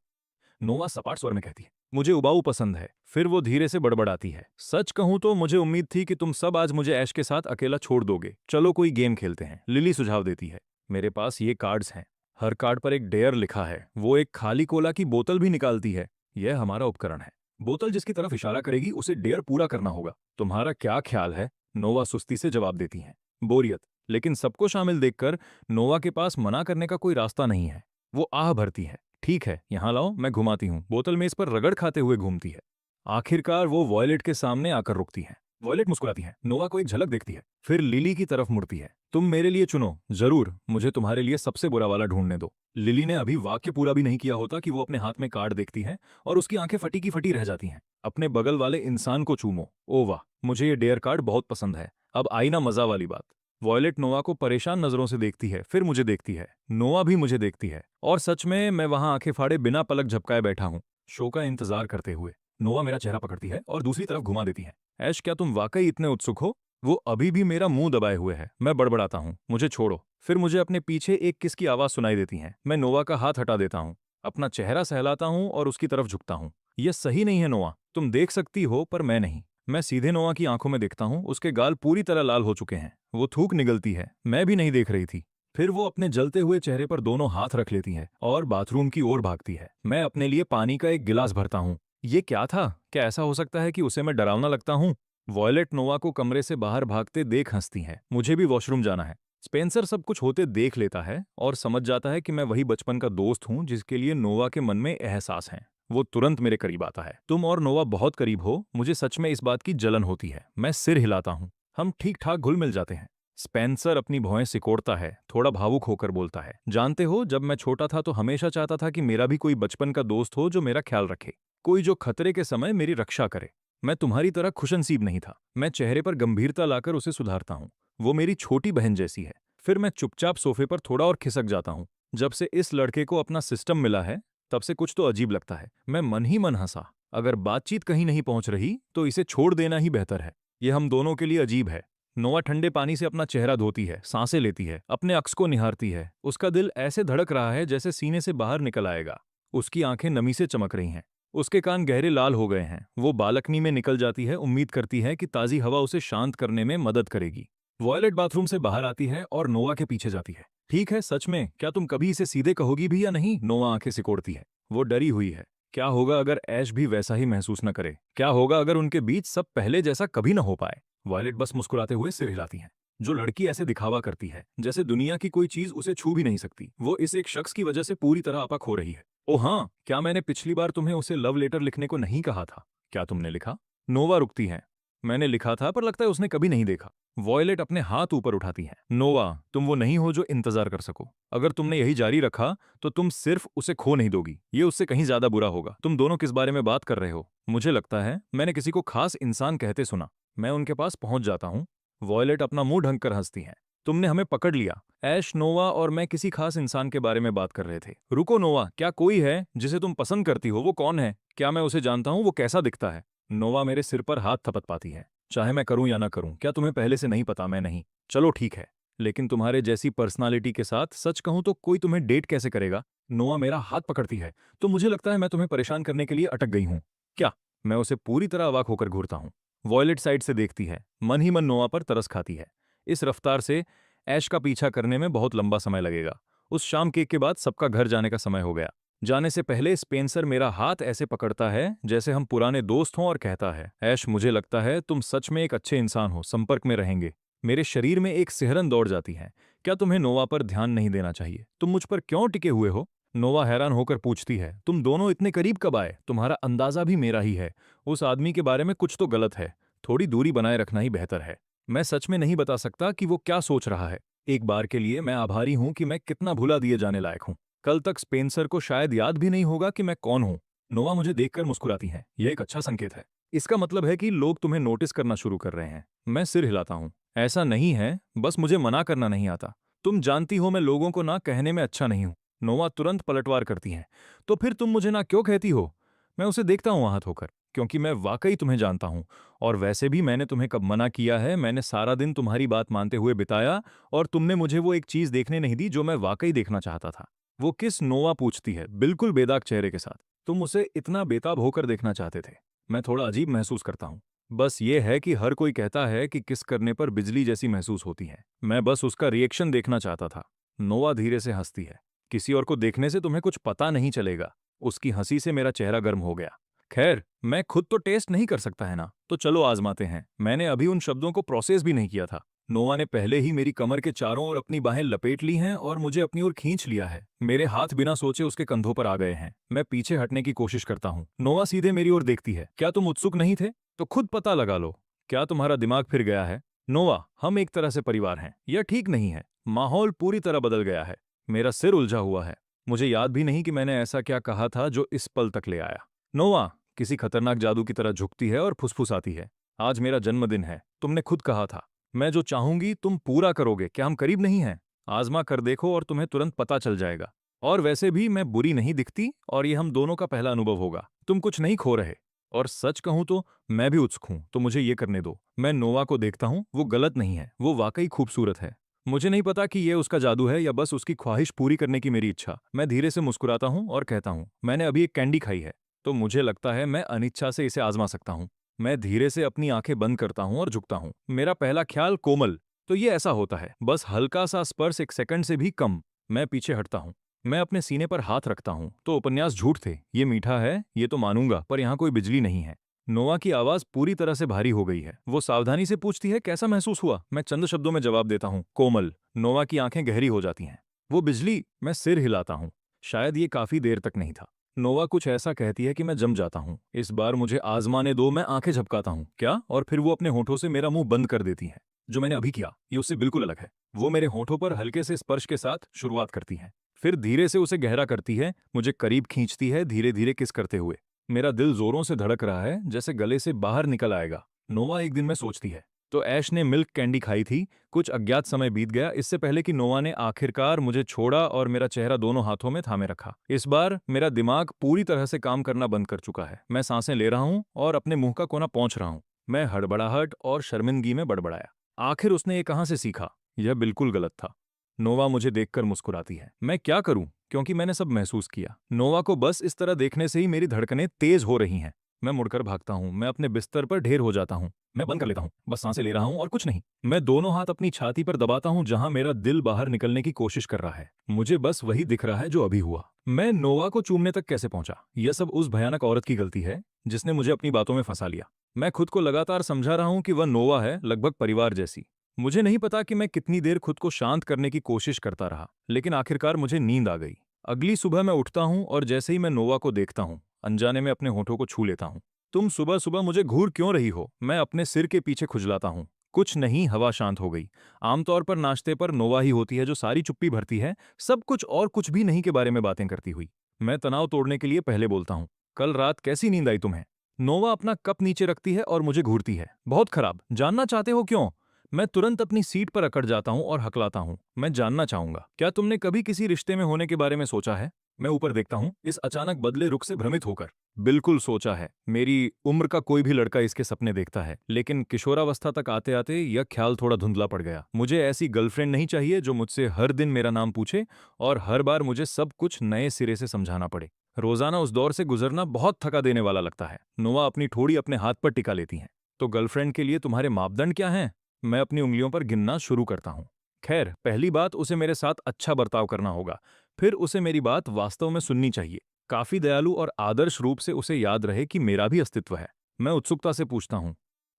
A: नोवा सपाट स्वर में कहती है, मुझे उबाऊ पसंद है। फिर वो धीरे से बड़बड़ाती है, सच कहूं तो मुझे उम्मीद थी कि तुम सब आज मुझे ऐश के साथ अकेला छोड़ दोगे। चलो कोई गेम खेलते हैं। लिली सुझाव देती है। मेरे पास ये कार्ड्स हैं। हर कार्ड पर एक डेयर लिखा है। वो एक खाली कोला की बोतल भी निकालती है। यह हमारा उपकरण है। बोतल जिसकी तरफ इशारा करेगी उसे डेयर पूरा करना होगा। तुम्हारा क्या ख्याल है? नोवा सुस्ती से जवाब देती है। बोरियत। लेकिन सबको शामिल देखकर नोवा के पास मना करने का कोई रास्ता नहीं है। वो आह भरती है। ठीक है, यहाँ लाओ, मैं घुमाती हूँ। बोतल में इस पर रगड़ खाते हुए घूमती है। आखिरकार वो वॉयलेट के सामने आकर रुकती है। वॉयलेट मुस्कुराती है, नोवा को एक झलक देखती है, फिर लिली की तरफ मुड़ती है। तुम मेरे लिए चुनो। जरूर, मुझे तुम्हारे लिए सबसे बुरा वाला ढूंढने दो। लिली ने अभी वाक्य पूरा भी नहीं किया होता कि वो अपने हाथ में कार्ड देखती है और उसकी आंखें फटी की फटी रह जाती हैं। अपने बगल वाले इंसान को चूमो। ओ वाह, मुझे ये डेयर कार्ड बहुत पसंद है। अब आई ना मजा वाली बात। वॉयलेट नोवा को परेशान नजरों से देखती है, फिर मुझे देखती है। नोवा भी मुझे देखती है और सच में मैं वहां आंखें फाड़े बिना पलक झपकाए बैठा हूं, शो का इंतजार करते हुए। नोवा मेरा चेहरा पकड़ती है और दूसरी तरफ घुमा देती है। ऐश, क्या तुम वाकई इतने उत्सुक हो? वो अभी भी मेरा मुंह दबाए हुए है। मैं बड़बड़ाता हूँ, मुझे छोड़ो। फिर मुझे अपने पीछे एक किस की आवाज सुनाई देती है। मैं नोवा का हाथ हटा देता हूँ, अपना चेहरा सहलाता हूँ और उसकी तरफ झुकता हूँ। यह सही नहीं है नोवा, तुम देख सकती हो पर मैं नहीं। मैं सीधे नोआ की आंखों में देखता हूँ। उसके गाल पूरी तरह लाल हो चुके हैं। वो थूक निगलती है। मैं भी नहीं देख रही थी। फिर वो अपने जलते हुए चेहरे पर दोनों हाथ रख लेती है और बाथरूम की ओर भागती है। मैं अपने लिए पानी का एक गिलास भरता हूँ। ये क्या था? क्या ऐसा हो सकता है कि उसे मैं डरावना लगता हूँ? वॉयलेट नोआ को कमरे से बाहर भागते देख हंसती है। मुझे भी वॉशरूम जाना है। स्पेंसर सब कुछ होते देख लेता है और समझ जाता है कि मैं वही बचपन का दोस्त हूँ जिसके लिए नोवा के मन में एहसास है। वो तुरंत मेरे करीब आता है। तुम और नोवा बहुत करीब हो, मुझे सच में इस बात की जलन होती है। मैं सिर हिलाता हूँ। हम ठीक ठाक घुल मिल जाते हैं। स्पेंसर अपनी भौहें सिकोड़ता है, थोड़ा भावुक होकर बोलता है, जानते हो, जब मैं छोटा था तो हमेशा चाहता था कि मेरा भी कोई बचपन का दोस्त हो जो मेरा ख्याल रखे, कोई जो खतरे के समय मेरी रक्षा करे। मैं तुम्हारी तरह खुशनसीब नहीं था। मैं चेहरे पर गंभीरता लाकर उसे सुधारता हूँ। वो मेरी छोटी बहन जैसी है। फिर मैं चुपचाप सोफे पर थोड़ा और खिसक जाता हूँ। जब से इस लड़के को अपना सिस्टम मिला है, तब से कुछ तो अजीब लगता है। मैं मन ही मन हंसा। अगर बातचीत कहीं नहीं पहुंच रही तो इसे छोड़ देना ही बेहतर है। ये हम दोनों के लिए अजीब है। नोआ ठंडे पानी से अपना चेहरा धोती है, सांसें लेती है, अपने अक्स को निहारती है। उसका दिल ऐसे धड़क रहा है जैसे सीने से बाहर निकल आएगा। उसकी आंखें नमी से चमक रही हैं। उसके कान गहरे लाल हो गए हैं। वो बालकनी में निकल जाती है, उम्मीद करती है कि ताज़ी हवा उसे शांत करने में मदद करेगी। वॉयलेट बाथरूम से बाहर आती है और नोआ के पीछे जाती है। ठीक है, सच में, क्या तुम कभी इसे सीधे कहोगी भी या नहीं? नोआ आंखें सिकोड़ती है। वो डरी हुई है। क्या होगा अगर ऐश भी वैसा ही महसूस न करे? क्या होगा अगर उनके बीच सब पहले जैसा कभी न हो पाए? वॉयलेट बस मुस्कुराते हुए सिर हिलाती है। जो लड़की ऐसे दिखावा करती है जैसे दुनिया की कोई चीज उसे छू भी नहीं सकती, वो इस एक शख्स की वजह से पूरी तरह आपा खो रही है। ओ हाँ, क्या मैंने पिछली बार तुम्हें उसे लव लेटर लिखने को नहीं कहा था? क्या तुमने लिखा? नोवा रुकती है। मैंने लिखा था, पर लगता है उसने कभी नहीं देखा। वॉयलेट अपने हाथ ऊपर उठाती है। नोवा, तुम वो नहीं हो जो इंतजार कर सको। अगर तुमने यही जारी रखा तो तुम सिर्फ उसे खो नहीं दोगी, ये उससे कहीं ज्यादा बुरा होगा। तुम दोनों किस बारे में बात कर रहे हो? मुझे लगता है मैंने किसी को खास इंसान कहते सुना। मैं उनके पास पहुंच जाता हूँ। वॉयलेट अपना मुंह ढंक कर हंसती है। तुमने हमें पकड़ लिया। ऐश, नोवा और मैं किसी खास इंसान के बारे में बात कर रहे थे। रुको नोवा, क्या कोई है जिसे तुम पसंद करती हो? वो कौन है? क्या मैं उसे जानता हूँ? वो कैसा दिखता है? नोवा मेरे सिर पर हाथ थपथपाती है। चाहे मैं करूं या ना करूं, क्या तुम्हें पहले से नहीं पता? मैं नहीं। चलो ठीक है, लेकिन तुम्हारे जैसी पर्सनालिटी के साथ सच कहूं तो कोई तुम्हें डेट कैसे करेगा? नोआ मेरा हाथ पकड़ती है। तो मुझे लगता है मैं तुम्हें परेशान करने के लिए अटक गई हूं। क्या? मैं उसे पूरी तरह अवाक होकर घूरता हूं। वॉयलेट साइड से देखती है, मन ही मन नोआ पर तरस खाती है। इस रफ्तार से ऐश का पीछा करने में बहुत लंबा समय लगेगा। उस शाम केक के बाद सबका घर जाने का समय हो गया। जाने से पहले स्पेंसर मेरा हाथ ऐसे पकड़ता है जैसे हम पुराने दोस्त हों और कहता है, ऐश, मुझे लगता है तुम सच में एक अच्छे इंसान हो, संपर्क में रहेंगे। मेरे शरीर में एक सिहरन दौड़ जाती है। क्या तुम्हें नोवा पर ध्यान नहीं देना चाहिए? तुम मुझ पर क्यों टिके हुए हो? नोवा हैरान होकर पूछती है, तुम दोनों इतने करीब कब आए? तुम्हारा अंदाजा भी मेरा ही है। उस आदमी के बारे में कुछ तो गलत है। थोड़ी दूरी बनाए रखना ही बेहतर है। मैं सच में नहीं बता सकता कि वो क्या सोच रहा है। एक बार के लिए मैं आभारी हूं कि मैं कितना भुला दिए जाने लायक हूं। कल तक स्पेंसर को शायद याद भी नहीं होगा कि मैं कौन हूं। नोवा मुझे देखकर मुस्कुराती हैं। यह एक अच्छा संकेत है। इसका मतलब है कि लोग तुम्हें नोटिस करना शुरू कर रहे हैं। मैं सिर हिलाता हूं। ऐसा नहीं है, बस मुझे मना करना नहीं आता। तुम जानती हो मैं लोगों को ना कहने में अच्छा नहीं हूं। नोवा तुरंत पलटवार करती हैं। तो फिर तुम मुझे ना क्यों कहती हो? मैं उसे देखता हूं हाथ होकर, क्योंकि मैं वाकई तुम्हें जानता हूं। और वैसे भी मैंने तुम्हें कब मना किया है? मैंने सारा दिन तुम्हारी बात मानते हुए बिताया और तुमने मुझे वो एक चीज देखने नहीं दी जो मैं वाकई देखना चाहता था। वो किस? नोवा पूछती है, बिल्कुल बेदाग चेहरे के साथ। तुम उसे इतना बेताब होकर देखना चाहते थे। मैं थोड़ा अजीब महसूस करता हूँ। बस ये है कि हर कोई कहता है कि किस करने पर बिजली जैसी महसूस होती है। मैं बस उसका रिएक्शन देखना चाहता था। नोवा धीरे से हंसती है। किसी और को देखने से तुम्हें कुछ पता नहीं चलेगा। उसकी हंसी से मेरा चेहरा गर्म हो गया। खैर, मैं खुद तो टेस्ट नहीं कर सकता है ना, तो चलो आजमाते हैं। मैंने अभी उन शब्दों को प्रोसेस भी नहीं किया था। नोआ ने पहले ही मेरी कमर के चारों ओर अपनी बाहें लपेट ली हैं और मुझे अपनी ओर खींच लिया है। मेरे हाथ बिना सोचे उसके कंधों पर आ गए हैं। मैं पीछे हटने की कोशिश करता हूँ। नोआ सीधे मेरी ओर देखती है। क्या तुम उत्सुक नहीं थे? तो खुद पता लगा लो। क्या तुम्हारा दिमाग फिर गया है? नोआ, हम एक तरह से परिवार हैं। यह ठीक नहीं है। माहौल पूरी तरह बदल गया है। मेरा सिर उलझा हुआ है। मुझे याद भी नहीं कि मैंने ऐसा क्या कहा था जो इस पल तक ले आया। नोआ किसी खतरनाक जादू की तरह झुकती है और फुसफुसाती है। आज मेरा जन्मदिन है। तुमने खुद कहा था, मैं जो चाहूंगी तुम पूरा करोगे। क्या हम करीब नहीं हैं? आजमा कर देखो और तुम्हें तुरंत पता चल जाएगा। और वैसे भी मैं बुरी नहीं दिखती और ये हम दोनों का पहला अनुभव होगा। तुम कुछ नहीं खो रहे। और सच कहूं तो मैं भी उत्सुक हूं, तो मुझे ये करने दो। मैं नोवा को देखता हूं। वो गलत नहीं है, वो वाकई खूबसूरत है। मुझे नहीं पता कि ये उसका जादू है या बस उसकी ख्वाहिश पूरी करने की मेरी इच्छा। मैं धीरे से मुस्कुराता हूं और कहता हूं, मैंने अभी एक कैंडी खाई है, तो मुझे लगता है मैं अनिच्छा से इसे आजमा सकता हूं। मैं धीरे से अपनी आंखें बंद करता हूं और झुकता हूं। मेरा पहला ख्याल कोमल। तो ये ऐसा होता है, बस हल्का सा स्पर्श, एक सेकंड से भी कम। मैं पीछे हटता हूं। मैं अपने सीने पर हाथ रखता हूं। तो उपन्यास झूठ थे। ये मीठा है, ये तो मानूंगा, पर यहाँ कोई बिजली नहीं है। नोआ की आवाज पूरी तरह से भारी हो गई है। वो सावधानी से पूछती है, कैसा महसूस हुआ? मैं चंद शब्दों में जवाब देता हूँ, कोमल। नोआ की आंखें गहरी हो जाती हैं। वो बिजली? मैं सिर हिलाता हूँ। शायद ये काफी देर तक नहीं था। नोवा कुछ ऐसा कहती है कि मैं जम जाता हूँ। इस बार मुझे आजमाने दो, मैं आंखें झपकाता हूँ। क्या? और फिर वो अपने होठों से मेरा मुंह बंद कर देती है। जो मैंने अभी किया ये उससे बिल्कुल अलग है। वो मेरे होठों पर हल्के से स्पर्श के साथ शुरुआत करती है, फिर धीरे से उसे गहरा करती है, मुझे करीब खींचती है, धीरे धीरे किस करते हुए। मेरा दिल जोरों से धड़क रहा है, जैसे गले से बाहर निकल आएगा। नोवा एक दिन में सोचती है, तो ऐश ने मिल्क कैंडी खाई थी। कुछ अज्ञात समय बीत गया इससे पहले कि नोवा ने आखिरकार मुझे छोड़ा और मेरा चेहरा दोनों हाथों में थामे रखा। इस बार मेरा दिमाग पूरी तरह से काम करना बंद कर चुका है। मैं सांसें ले रहा हूं और अपने मुंह का कोना पहुंच रहा हूं। मैं हड़बड़ाहट और शर्मिंदगी में बड़बड़ाया, आखिर उसने ये कहां से सीखा? यह बिल्कुल गलत था। नोवा मुझे देखकर मुस्कुराती है। मैं क्या करूं, क्योंकि मैंने सब महसूस किया। नोवा को बस इस तरह देखने से ही मेरी धड़कनें तेज हो रही हैं। मैं मुड़कर भागता हूं, मैं अपने बिस्तर पर ढेर हो जाता हूं। मैं बंद कर लेता हूं, बस सांसें ले रहा हूं और कुछ नहीं। मैं दोनों हाथ अपनी छाती पर दबाता हूं जहां मेरा दिल बाहर निकलने की कोशिश कर रहा है। मुझे बस वही दिख रहा है जो अभी हुआ। मैं नोवा को चूमने तक कैसे पहुंचा? यह सब उस भयानक औरत की गलती है जिसने मुझे अपनी बातों में फंसा लिया। मैं खुद को लगातार समझा रहा हूं कि वह नोवा है, लगभग परिवार जैसी। मुझे नहीं पता कि मैं कितनी देर खुद को शांत करने की कोशिश करता रहा, लेकिन आखिरकार मुझे नींद आ गई। अगली सुबह मैं उठता हूं और जैसे ही मैं नोवा को देखता हूं, अनजाने में अपने होठों को छू लेता हूं। तुम सुबह सुबह मुझे घूर क्यों रही हो? मैं अपने सिर के पीछे खुजलाता हूं। कुछ नहीं, हवा शांत हो गई। आमतौर पर नाश्ते पर नोवा ही होती है जो सारी चुप्पी भरती है, सब कुछ और कुछ भी नहीं के बारे में बातें करती हुई। मैं तनाव तोड़ने के लिए पहले बोलता हूं, कल रात कैसी नींद आई तुम्हें? नोवा अपना कप नीचे रखती है और मुझे घूरती है। बहुत खराब। जानना चाहते हो क्यों? मैं तुरंत अपनी सीट पर अकड़ जाता हूं और हकलाता हूं। मैं जानना चाहूंगा, क्या तुमने कभी किसी रिश्ते में होने के बारे में सोचा है? मैं ऊपर देखता हूं, इस अचानक बदले रुख से भ्रमित होकर। बिल्कुल सोचा है। मेरी उम्र का कोई भी लड़का इसके सपने देखता है, लेकिन किशोरावस्था तक आते आते यह ख्याल थोड़ा धुंधला पड़ गया। मुझे ऐसी गर्लफ्रेंड नहीं चाहिए जो मुझसे हर दिन मेरा नाम पूछे और हर बार मुझे सब कुछ नए सिरे से समझाना पड़े। रोजाना उस दौर से गुजरना बहुत थका देने वाला लगता है। नोवा अपनी ठोड़ी अपने हाथ पर टिका लेती हैं। तो गर्लफ्रेंड के लिए तुम्हारे मापदंड क्या हैं? मैं अपनी उंगलियों पर गिनना शुरू करता हूं। खैर, पहली बात, उसे मेरे साथ अच्छा बर्ताव करना होगा। फिर उसे मेरी बात वास्तव में सुननी चाहिए। काफी दयालु और आदर्श रूप से उसे याद रहे कि मेरा भी अस्तित्व है। मैं उत्सुकता से पूछता हूं,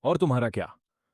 A: और तुम्हारा क्या?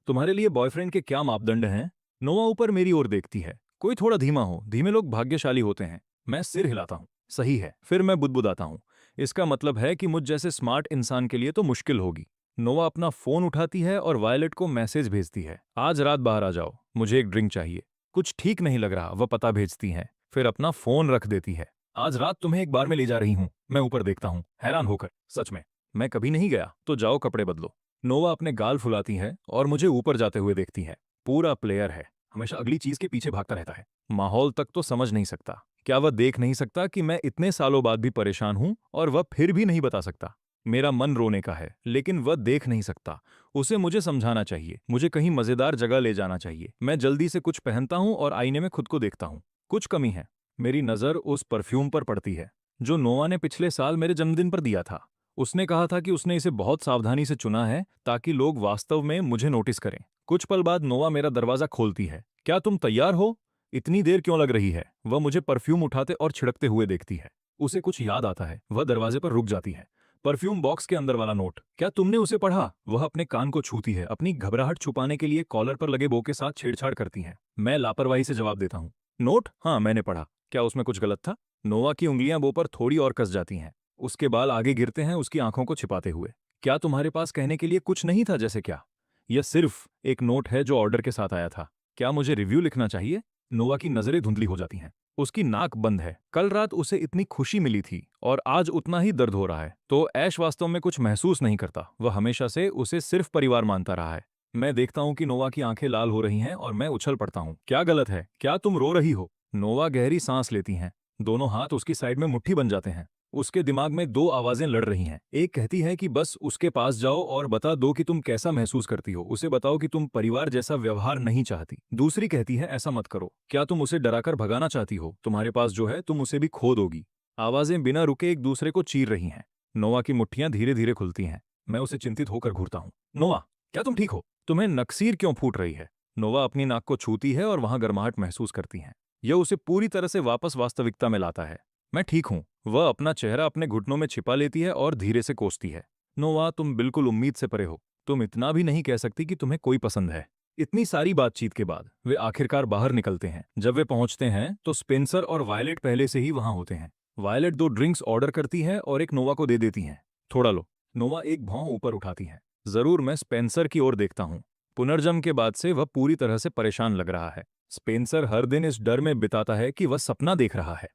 A: तुम्हारे लिए बॉयफ्रेंड के क्या मापदंड हैं? नोवा ऊपर मेरी ओर देखती है। कोई थोड़ा धीमा हो, धीमे लोग भाग्यशाली होते हैं। मैं सिर हिलाता हूं। सही है। फिर मैं बुदबुदाता हूं, इसका मतलब है कि मुझ जैसे स्मार्ट इंसान के लिए तो मुश्किल होगी। नोवा अपना फोन उठाती है और वायलेट को मैसेज भेजती है, आज रात बाहर आ जाओ, मुझे एक ड्रिंक चाहिए। कुछ ठीक नहीं लग रहा, वह पता भेजती है, फिर अपना फोन रख देती है। आज रात तुम्हें एक बार में ले जा रही हूं। मैं ऊपर देखता हूं, हैरान होकर। सच में? मैं कभी नहीं गया। तो जाओ कपड़े बदलो। नोवा अपने गाल फुलाती है और मुझे ऊपर जाते हुए देखती है। पूरा प्लेयर है, हमेशा अगली चीज के पीछे भागता रहता है। माहौल तक तो समझ नहीं सकता। क्या वह देख नहीं सकता कि मैं इतने सालों बाद भी परेशान हूं और वह फिर भी नहीं बता सकता? मेरा मन रोने का है, लेकिन वह देख नहीं सकता। उसे मुझे समझाना चाहिए, मुझे कहीं मजेदार जगह ले जाना चाहिए। मैं जल्दी से कुछ पहनता हूं और आईने में खुद को देखता हूं। कुछ कमी है। मेरी नजर उस परफ्यूम पर पड़ती है जो नोवा ने पिछले साल मेरे जन्मदिन पर दिया था। उसने कहा था कि उसने इसे बहुत सावधानी से चुना है ताकि लोग वास्तव में मुझे नोटिस करें। कुछ पल बाद नोवा मेरा दरवाजा खोलती है। क्या तुम तैयार हो? इतनी देर क्यों लग रही है? वह मुझे परफ्यूम उठाते और छिड़कते हुए देखती है। उसे कुछ याद आता है, वह दरवाजे पर रुक जाती है। परफ्यूम बॉक्स के अंदर वाला नोट, क्या तुमने उसे पढ़ा? वह अपने कान को छूती है, अपनी घबराहट छुपाने के लिए कॉलर पर लगे बो के साथ छेड़छाड़ करती है। मैं लापरवाही से जवाब देता हूँ, नोट? हाँ, मैंने पढ़ा। क्या उसमें कुछ गलत था? नोवा की उंगलियां बो पर थोड़ी और कस जाती हैं। उसके बाल आगे गिरते हैं, उसकी आंखों को छिपाते हुए। क्या तुम्हारे पास कहने के लिए कुछ नहीं था? जैसे क्या? यह सिर्फ एक नोट है जो ऑर्डर के साथ आया था। क्या मुझे रिव्यू लिखना चाहिए? नोवा की नजरें धुंधली हो जाती हैं। उसकी नाक बंद है। कल रात उसे इतनी खुशी मिली थी और आज उतना ही दर्द हो रहा है। तो ऐश वास्तव में कुछ महसूस नहीं करता। वह हमेशा से उसे सिर्फ परिवार मानता रहा है। मैं देखता हूं कि नोवा की आंखें लाल हो रही हैं और मैं उछल पड़ता हूं। क्या गलत है? क्या तुम रो रही हो? नोवा गहरी सांस लेती हैं। दोनों हाथ उसकी साइड में मुट्ठी बन जाते हैं। उसके दिमाग में दो आवाजें लड़ रही हैं। एक कहती है कि बस उसके पास जाओ और बता दो कि तुम कैसा महसूस करती हो, उसे बताओ कि तुम परिवार जैसा व्यवहार नहीं चाहती। दूसरी कहती है, ऐसा मत करो। क्या तुम उसे डराकर भगाना चाहती हो? तुम्हारे पास जो है तुम उसे भी खो दोगी। आवाजें बिना रुके एक दूसरे को चीर रही हैं। नोवा की मुट्ठियां धीरे धीरे खुलती हैं। मैं उसे चिंतित होकर घूरता हूं। नोवा, क्या तुम ठीक हो? तुम्हें नक्सीर क्यों फूट रही है? नोवा अपनी नाक को छूती है और वहां गर्माहट महसूस करती है। यह उसे पूरी तरह से वापस वास्तविकता में लाता है। मैं ठीक हूं। वह अपना चेहरा अपने घुटनों में छिपा लेती है और धीरे से कोसती है। नोवा, तुम बिल्कुल उम्मीद से परे हो। तुम इतना भी नहीं कह सकती कि तुम्हें कोई पसंद है। इतनी सारी बातचीत के बाद वे आखिरकार बाहर निकलते हैं। जब वे पहुंचते हैं तो स्पेंसर और वायलेट पहले से ही वहां होते हैं। वायलेट 2 ड्रिंक्स ऑर्डर करती है और एक नोवा को दे देती है। थोड़ा लो। नोवा एक भौं ऊपर उठाती है। जरूर, मैं स्पेंसर की ओर देखता हूँ। पुनर्जन्म के बाद से वह पूरी तरह से परेशान लग रहा है। स्पेंसर हर दिन इस डर में बिताता है कि वह सपना देख रहा है,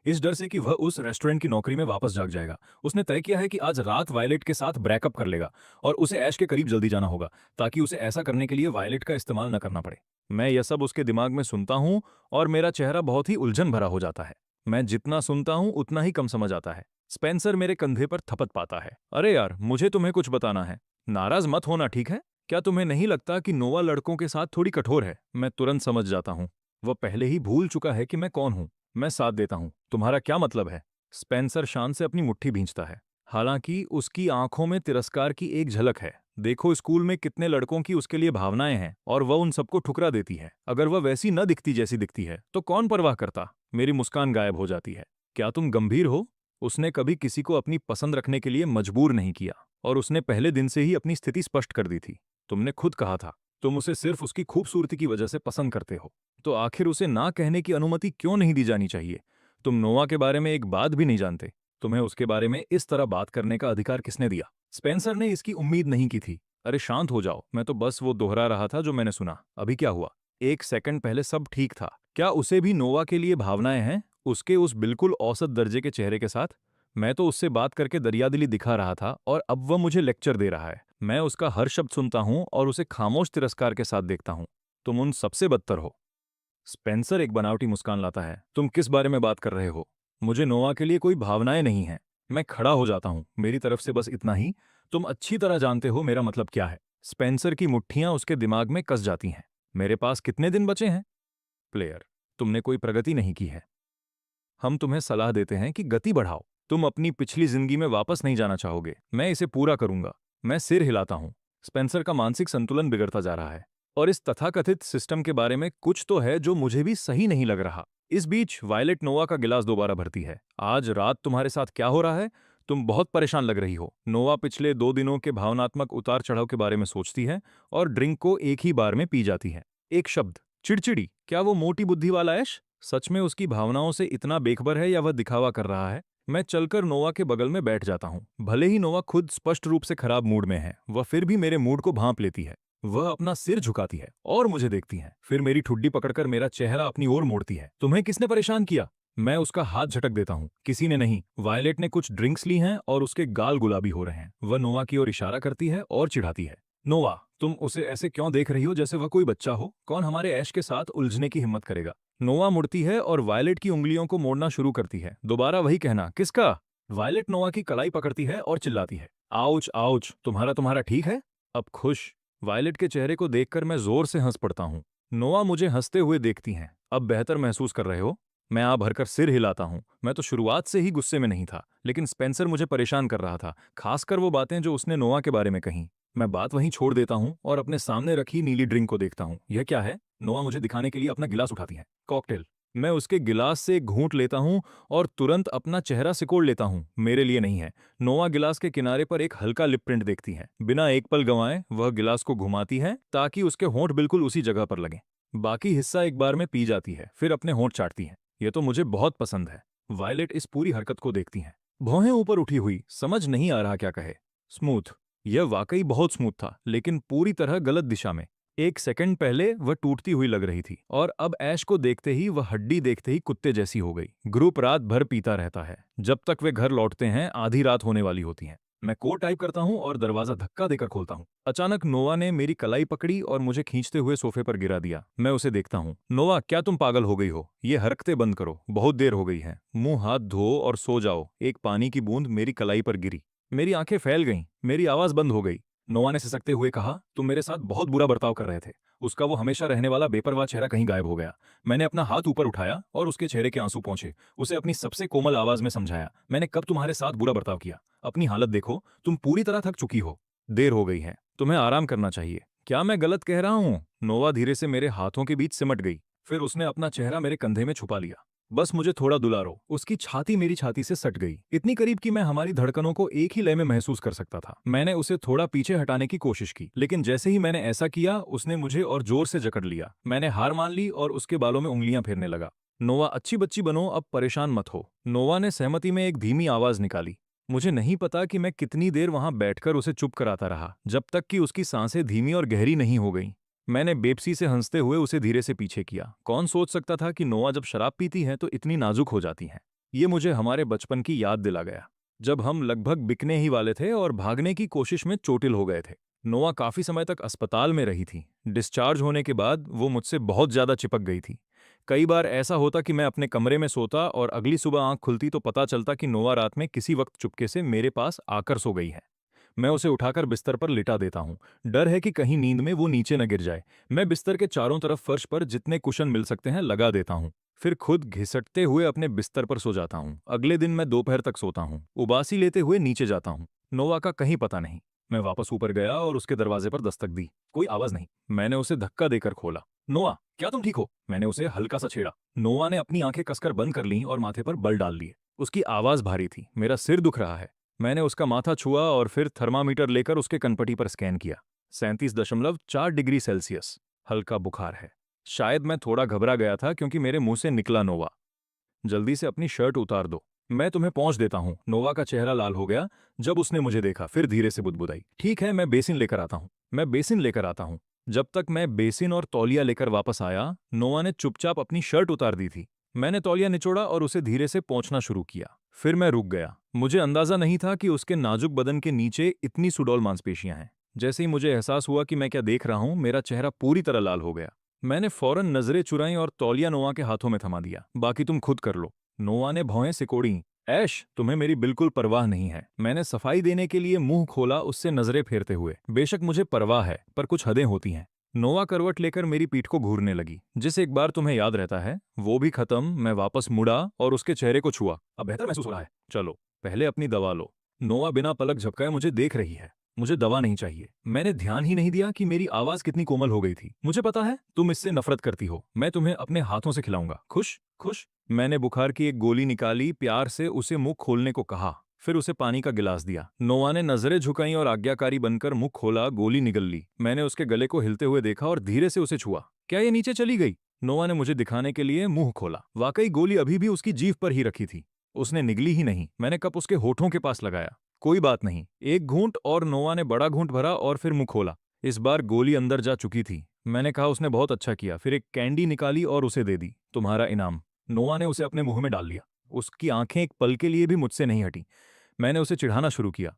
A: इस डर से कि वह उस रेस्टोरेंट की नौकरी में वापस जाग जाएगा। उसने तय किया है कि आज रात वायलेट के साथ ब्रेकअप कर लेगा और उसे ऐश के करीब जल्दी जाना होगा, ताकि उसे ऐसा करने के लिए वायलेट का इस्तेमाल न करना पड़े। मैं यह सब उसके दिमाग में सुनता हूँ और मेरा चेहरा बहुत ही उलझन भरा हो जाता है। मैं जितना सुनता हूँ उतना ही कम समझ आता है। स्पेंसर मेरे कंधे पर थपथ पाता है। अरे यार, मुझे तुम्हें कुछ बताना है। नाराज मत होना, ठीक है? क्या तुम्हें नहीं लगता कि नोवा लड़कों के साथ थोड़ी कठोर है? मैं तुरंत समझ जाता हूँ। वह पहले ही भूल चुका है कि मैं कौन हूँ। मैं साथ देता हूँ। तुम्हारा क्या मतलब है? स्पेंसर शान से अपनी मुट्ठी भींचता है, हालांकि उसकी आंखों में तिरस्कार की एक झलक है। देखो स्कूल में कितने लड़कों की उसके लिए भावनाएं हैं और वह उन सबको ठुकरा देती है। अगर वह वैसी न दिखती जैसी दिखती है तो कौन परवाह करता? मेरी मुस्कान गायब हो जाती है। क्या तुम गंभीर हो? उसने कभी किसी को अपनी पसंद रखने के लिए मजबूर नहीं किया और उसने पहले दिन से ही अपनी स्थिति स्पष्ट कर दी थी। तुमने खुद कहा था तुम उसे सिर्फ उसकी खूबसूरती की वजह से पसंद करते हो। तो आखिर उसे ना कहने की अनुमति क्यों नहीं दी जानी चाहिए? तुम नोवा के बारे में एक बात भी नहीं जानते। तुम्हें उसके बारे में इस तरह बात करने का अधिकार किसने दिया? स्पेंसर ने इसकी उम्मीद नहीं की थी। अरे शांत हो जाओ, मैं तो बस वो दोहरा रहा था जो मैंने सुना। अभी क्या हुआ? एक सेकंड पहले सब ठीक था। क्या उसे भी नोवा के लिए भावनाएं हैं? उसके उस बिल्कुल औसत दर्जे के चेहरे के साथ? मैं तो उससे बात करके दरियादिली दिखा रहा था और अब वह मुझे लेक्चर दे रहा है। मैं उसका हर शब्द सुनता हूं और उसे खामोश तिरस्कार के साथ देखता हूं। तुम उन सबसे बदतर हो। स्पेंसर एक बनावटी मुस्कान लाता है। तुम किस बारे में बात कर रहे हो? मुझे नोवा के लिए कोई भावनाएं नहीं हैं। मैं खड़ा हो जाता हूं। मेरी तरफ से बस इतना ही। तुम अच्छी तरह जानते हो मेरा मतलब क्या है। स्पेंसर की मुट्ठियां उसके दिमाग में कस जाती हैं। मेरे पास कितने दिन बचे हैं? प्लेयर, तुमने कोई प्रगति नहीं की है। हम तुम्हें सलाह देते हैं कि गति बढ़ाओ। तुम अपनी पिछली जिंदगी में वापस नहीं जाना चाहोगे। मैं इसे पूरा करूंगा। मैं सिर हिलाता हूं। स्पेंसर का मानसिक संतुलन बिगड़ता जा रहा है और इस तथाकथित सिस्टम के बारे में कुछ तो है जो मुझे भी सही नहीं लग रहा। इस बीच वायलेट नोवा का गिलास दोबारा भरती है। आज रात तुम्हारे साथ क्या हो रहा है? तुम बहुत परेशान लग रही हो। नोवा पिछले 2 दिनों के भावनात्मक उतार चढ़ाव के बारे में सोचती है और ड्रिंक को एक ही बार में पी जाती है। एक शब्द, चिड़चिड़ी। क्या वो मोटी बुद्धि वाला ऐश सच में उसकी भावनाओं से इतना बेखबर है या वह दिखावा कर रहा है? मैं चलकर नोवा के बगल में बैठ जाता हूँ। भले ही नोवा खुद स्पष्ट रूप से खराब मूड में है, वह फिर भी मेरे मूड को भांप लेती है। वह अपना सिर झुकाती है और मुझे देखती है, फिर मेरी ठुड्डी पकड़कर मेरा चेहरा अपनी ओर मोड़ती है। तुम्हें किसने परेशान किया? मैं उसका हाथ झटक देता हूँ। किसी ने नहीं। वायलेट ने कुछ ड्रिंक्स ली हैं और उसके गाल गुलाबी हो रहे हैं। वह नोवा की ओर इशारा करती है और चिढ़ाती है। नोवा, तुम उसे ऐसे क्यों देख रही हो जैसे वह कोई बच्चा हो? कौन हमारे ऐश के साथ उलझने की हिम्मत करेगा? नोवा मुड़ती है और वायलेट की उंगलियों को मोड़ना शुरू करती है। दोबारा वही कहना, किसका? वायलेट नोवा की कलाई पकड़ती है और चिल्लाती है, आउच आउच, तुम्हारा तुम्हारा ठीक है? अब खुश? वायलेट के चेहरे को देखकर मैं जोर से हंस पड़ता हूँ। नोवा मुझे हंसते हुए देखती हैं। अब बेहतर महसूस कर रहे हो? मैं आ भरकर सिर हिलाता हूँ। मैं तो शुरुआत से ही गुस्से में नहीं था, लेकिन स्पेंसर मुझे परेशान कर रहा था, खासकर वो बातें जो उसने नोवा के बारे में कहीं। मैं बात वहीं छोड़ देता हूँ और अपने सामने रखी नीली ड्रिंक को देखता हूँ। यह क्या है? नोवा मुझे दिखाने के लिए अपना गिलास उठाती है। कॉकटेल। मैं उसके गिलास से एक घूंट लेता हूँ और तुरंत अपना चेहरा सिकोड़ लेता हूँ। मेरे लिए नहीं है। नोवा गिलास के किनारे पर एक हल्का लिप प्रिंट देखती है। बिना एक पल गंवाए वह गिलास को घुमाती है ताकि उसके होंठ बिल्कुल उसी जगह पर लगें। बाकी हिस्सा एक बार में पी जाती है, फिर अपने होंठ चाटती है। यह तो मुझे बहुत पसंद है। वायलेट इस पूरी हरकत को देखती है, भौहें ऊपर उठी हुई, समझ नहीं आ रहा क्या कहे। स्मूथ। यह वाकई बहुत स्मूथ था, लेकिन पूरी तरह गलत दिशा में। एक सेकंड पहले वह टूटती हुई लग रही थी और अब ऐश को देखते ही वह हड्डी देखते ही कुत्ते जैसी हो गई। ग्रुप रात भर पीता रहता है। जब तक वे घर लौटते हैं आधी रात होने वाली होती है। मैं कोड टाइप करता हूँ और दरवाजा धक्का देकर खोलता हूँ। अचानक नोवा ने मेरी कलाई पकड़ी और मुझे खींचते हुए सोफे पर गिरा दिया। मैं उसे देखता हूँ। नोवा, क्या तुम पागल हो गई हो? ये हरकतें बंद करो, बहुत देर हो गई है। मुंह हाथ धो और सो जाओ। एक पानी की बूंद मेरी कलाई पर गिरी। मेरी आंखें फैल गईं, मेरी आवाज बंद हो गई। नोवा ने सिसकते हुए कहा, तुम मेरे साथ बहुत बुरा बर्ताव कर रहे थे। उसका वो हमेशा रहने वाला बेपरवाह चेहरा कहीं गायब हो गया। मैंने अपना हाथ ऊपर उठाया और उसके चेहरे के आंसू पहुंचे। उसे अपनी सबसे कोमल आवाज में समझाया, मैंने कब तुम्हारे साथ बुरा बर्ताव किया? अपनी हालत देखो, तुम पूरी तरह थक चुकी हो। देर हो गई है, तुम्हें आराम करना चाहिए। क्या मैं गलत कह रहा हूँ? नोवा धीरे से मेरे हाथों के बीच सिमट गई, फिर उसने अपना चेहरा मेरे कंधे में छुपा लिया। बस मुझे थोड़ा दुलारो। उसकी छाती मेरी छाती से सट गई, इतनी करीब कि मैं हमारी धड़कनों को एक ही लय में महसूस कर सकता था। मैंने उसे थोड़ा पीछे हटाने की कोशिश की, लेकिन जैसे ही मैंने ऐसा किया उसने मुझे और जोर से जकड़ लिया। मैंने हार मान ली और उसके बालों में उंगलियां फेरने लगा। नोवा अच्छी बच्ची बनो, अब परेशान मत हो। नोवा ने सहमति में एक धीमी आवाज निकाली। मुझे नहीं पता कि मैं कितनी देर वहां बैठकर उसे चुप कराता रहा, जब तक कि उसकी सांसें धीमी और गहरी नहीं हो गईं। मैंने बेबसी से हंसते हुए उसे धीरे से पीछे किया। कौन सोच सकता था कि नोवा जब शराब पीती है तो इतनी नाजुक हो जाती हैं। ये मुझे हमारे बचपन की याद दिला गया, जब हम लगभग बिकने ही वाले थे और भागने की कोशिश में चोटिल हो गए थे। नोआ काफी समय तक अस्पताल में रही थी। डिस्चार्ज होने के बाद वो मुझसे बहुत ज्यादा चिपक गई थी। कई बार ऐसा होता कि मैं अपने कमरे में सोता और अगली सुबह आंख खुलती तो पता चलता कि नोआ रात में किसी वक्त चुपके से मेरे पास आकर सो गई है। मैं उसे उठाकर बिस्तर पर लिटा देता हूँ। डर है कि कहीं नींद में वो नीचे न गिर जाए। मैं बिस्तर के चारों तरफ फर्श पर जितने कुशन मिल सकते हैं लगा देता हूँ, फिर खुद घिसटते हुए अपने बिस्तर पर सो जाता हूँ। अगले दिन मैं दोपहर तक सोता हूँ, उबासी लेते हुए नीचे जाता हूँ। नोवा का कहीं पता नहीं। मैं वापस ऊपर गया और उसके दरवाजे पर दस्तक दी। कोई आवाज नहीं। मैंने उसे धक्का देकर खोला। नोआ, क्या तुम ठीक हो? मैंने उसे हल्का सा छेड़ा। नोआ ने अपनी आंखें कसकर बंद कर लीं और माथे पर बल डाल लिए। उसकी आवाज भारी थी। मेरा सिर दुख रहा है। मैंने उसका माथा छुआ और फिर थर्मामीटर लेकर उसके कनपटी पर स्कैन किया। 37.4 डिग्री सेल्सियस। हल्का बुखार है। शायद मैं थोड़ा घबरा गया था क्योंकि मेरे मुंह से निकला, नोवा, जल्दी से अपनी शर्ट उतार दो, मैं तुम्हें पहुंच देता हूं। नोवा का चेहरा लाल हो गया जब उसने मुझे देखा, फिर धीरे से बुदबुदाई, ठीक है, मैं बेसिन लेकर आता हूं, मैं बेसिन लेकर आता हूं। जब तक मैं बेसिन और तौलिया लेकर वापस आया, नोवा ने चुपचाप अपनी शर्ट उतार दी थी। मैंने तौलिया निचोड़ा और उसे धीरे से पोंछना शुरू किया। फिर मैं रुक गया। मुझे अंदाजा नहीं था कि उसके नाजुक बदन के नीचे इतनी सुडौल मांसपेशियां हैं। जैसे ही मुझे एहसास हुआ कि मैं क्या देख रहा हूं, मेरा चेहरा पूरी तरह लाल हो गया। मैंने फौरन नजरें चुराई और तौलिया नोवा के हाथों में थमा दिया। बाकी तुम खुद कर लो। नोवा ने भौहें सिकोड़ी। ऐश, तुम्हें मेरी बिल्कुल परवाह नहीं है। मैंने सफाई देने के लिए मुंह खोला, उससे नजरें फेरते हुए। बेशक मुझे परवाह है, पर कुछ हदें होती हैं। नोवा करवट लेकर मेरी पीठ को घूरने लगी। जिस एक बार तुम्हें याद रहता है, वो भी खत्म। मैं वापस मुड़ा और उसके चेहरे को छुआ। अब बेहतर महसूस हो रहा है। चलो, पहले अपनी दवा लो। नोवा बिना पलक झपकाए मुझे देख रही है। मुझे दवा नहीं चाहिए। मैंने ध्यान ही नहीं दिया कि मेरी आवाज कितनी कोमल हो गई थी। मुझे पता है तुम इससे नफरत करती हो। मैं तुम्हें अपने हाथों से खिलाऊंगा। खुश खुश। मैंने बुखार की एक गोली निकाली, प्यार से उसे मुंह खोलने को कहा, फिर उसे पानी का गिलास दिया। नोवा ने नजरें झुकाई और आज्ञाकारी बनकर मुंह खोला। गोली निगल ली। मैंने उसके गले को हिलते हुए देखा और धीरे से उसे छुआ। क्या ये नीचे चली गई? नोवा ने मुझे दिखाने के लिए मुंह खोला। वाकई गोली अभी भी उसकी जीभ पर ही रखी थी। उसने निगली ही नहीं। मैंने कप उसके होठों के पास लगाया। कोई बात नहीं। एक घूंट और। नोवा ने बड़ा घूंट भरा और फिर मुंह खोला। इस बार गोली अंदर जा चुकी थी। मैंने कहा, उसने बहुत अच्छा किया। फिर एक कैंडी निकाली और उसे दे दी। तुम्हारा इनाम। नोवा ने उसे अपने मुंह में डाल लिया। उसकी आंखें एक पल के लिए भी मुझसे नहीं हटी। मैंने उसे चिढ़ाना शुरू किया।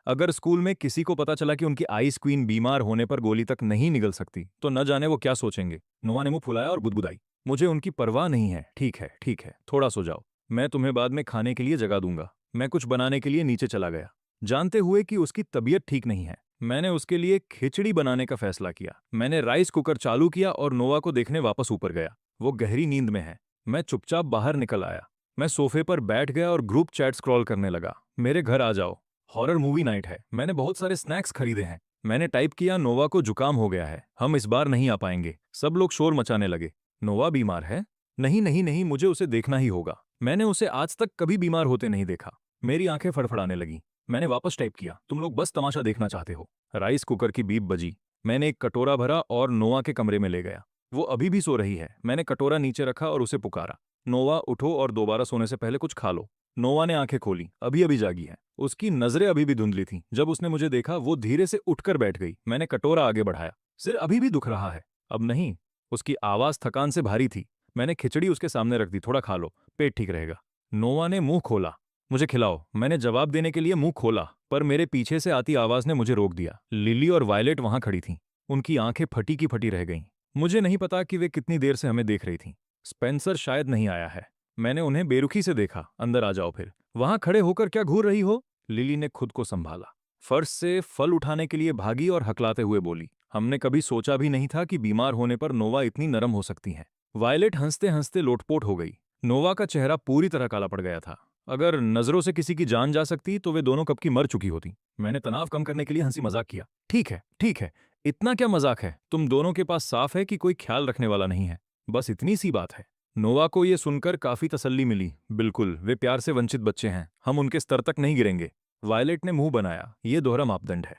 A: अगर स्कूल में किसी को पता चला कि उनकी आइस क्वीन बीमार होने पर गोली तक नहीं निगल सकती, तो न जाने वो क्या सोचेंगे। नोवा ने मुंह फुलाया और बुदबुदाई। मुझे उनकी परवाह नहीं है। ठीक है, ठीक है, थोड़ा सो जाओ। मैं तुम्हें बाद में खाने के लिए जगा दूंगा। मैं कुछ बनाने के लिए नीचे चला गया, जानते हुए कि उसकी तबीयत ठीक नहीं है। मैंने उसके लिए खिचड़ी बनाने का फैसला किया। मैंने राइस कुकर चालू किया और नोवा को देखने वापस ऊपर गया। वो गहरी नींद में है। मैं चुपचाप बाहर निकल आया। मैं सोफे पर बैठ गया और ग्रुप चैट स्क्रॉल करने लगा। मेरे घर आ जाओ, हॉरर मूवी नाइट है। मैंने बहुत सारे स्नैक्स खरीदे हैं। मैंने टाइप किया, नोवा को जुकाम हो गया है, हम इस बार नहीं आ पाएंगे। सब लोग शोर मचाने लगे। नोवा बीमार है? नहीं नहीं नहीं, मुझे उसे देखना ही होगा। मैंने उसे आज तक कभी बीमार होते नहीं देखा। मेरी आंखें फड़फड़ाने लगी। मैंने वापस टाइप किया, तुम लोग बस तमाशा देखना चाहते हो। राइस कुकर की बीप बजी। मैंने एक कटोरा भरा और नोवा के कमरे में ले गया। वो अभी भी सो रही है। मैंने कटोरा नीचे रखा और उसे पुकारा, नोवा उठो और दोबारा सोने से पहले कुछ खा लो। नोवा ने आंखें खोली। अभी अभी जागी है। उसकी नजरें अभी भी धुंधली थीं। जब उसने मुझे देखा, वो धीरे से उठकर बैठ गई। मैंने कटोरा आगे बढ़ाया। सिर अभी भी दुख रहा है? अब नहीं। उसकी आवाज थकान से भारी थी। मैंने खिचड़ी उसके सामने रख दी। थोड़ा खा लो, पेट ठीक रहेगा। नोवा ने मुंह खोला। मुझे खिलाओ। मैंने जवाब देने के लिए मुंह खोला, पर मेरे पीछे से आती आवाज ने मुझे रोक दिया। लिली और वायलेट वहां खड़ी थीं। उनकी आंखें फटी की फटी रह गईं। मुझे नहीं पता कि वे कितनी देर से हमें देख रही थीं। स्पेंसर शायद नहीं आया है। मैंने उन्हें बेरुखी से देखा। अंदर आ जाओ फिर। वहां खड़े होकर क्या घूर रही हो? लिली ने खुद को संभाला। फर्श से फल उठाने के लिए भागी और हकलाते हुए बोली, हमने कभी सोचा भी नहीं था कि बीमार होने पर नोवा इतनी नरम हो सकती हैं। वायलेट हंसते हंसते लोटपोट हो गई। नोवा का चेहरा पूरी तरह काला पड़ गया था। अगर नजरों से किसी की जान जा सकती तो वे दोनों कब की मर चुकी होती। मैंने तनाव कम करने के लिए हंसी मजाक किया। ठीक है, ठीक है, इतना क्या मजाक है? तुम दोनों के पास साफ है कि कोई ख्याल रखने वाला नहीं है। बस इतनी सी बात है। नोवा को ये सुनकर काफी तसल्ली मिली। बिल्कुल, वे प्यार से वंचित बच्चे हैं। हम उनके स्तर तक नहीं गिरेंगे। वायलेट ने मुंह बनाया। ये दोहरा मापदंड है।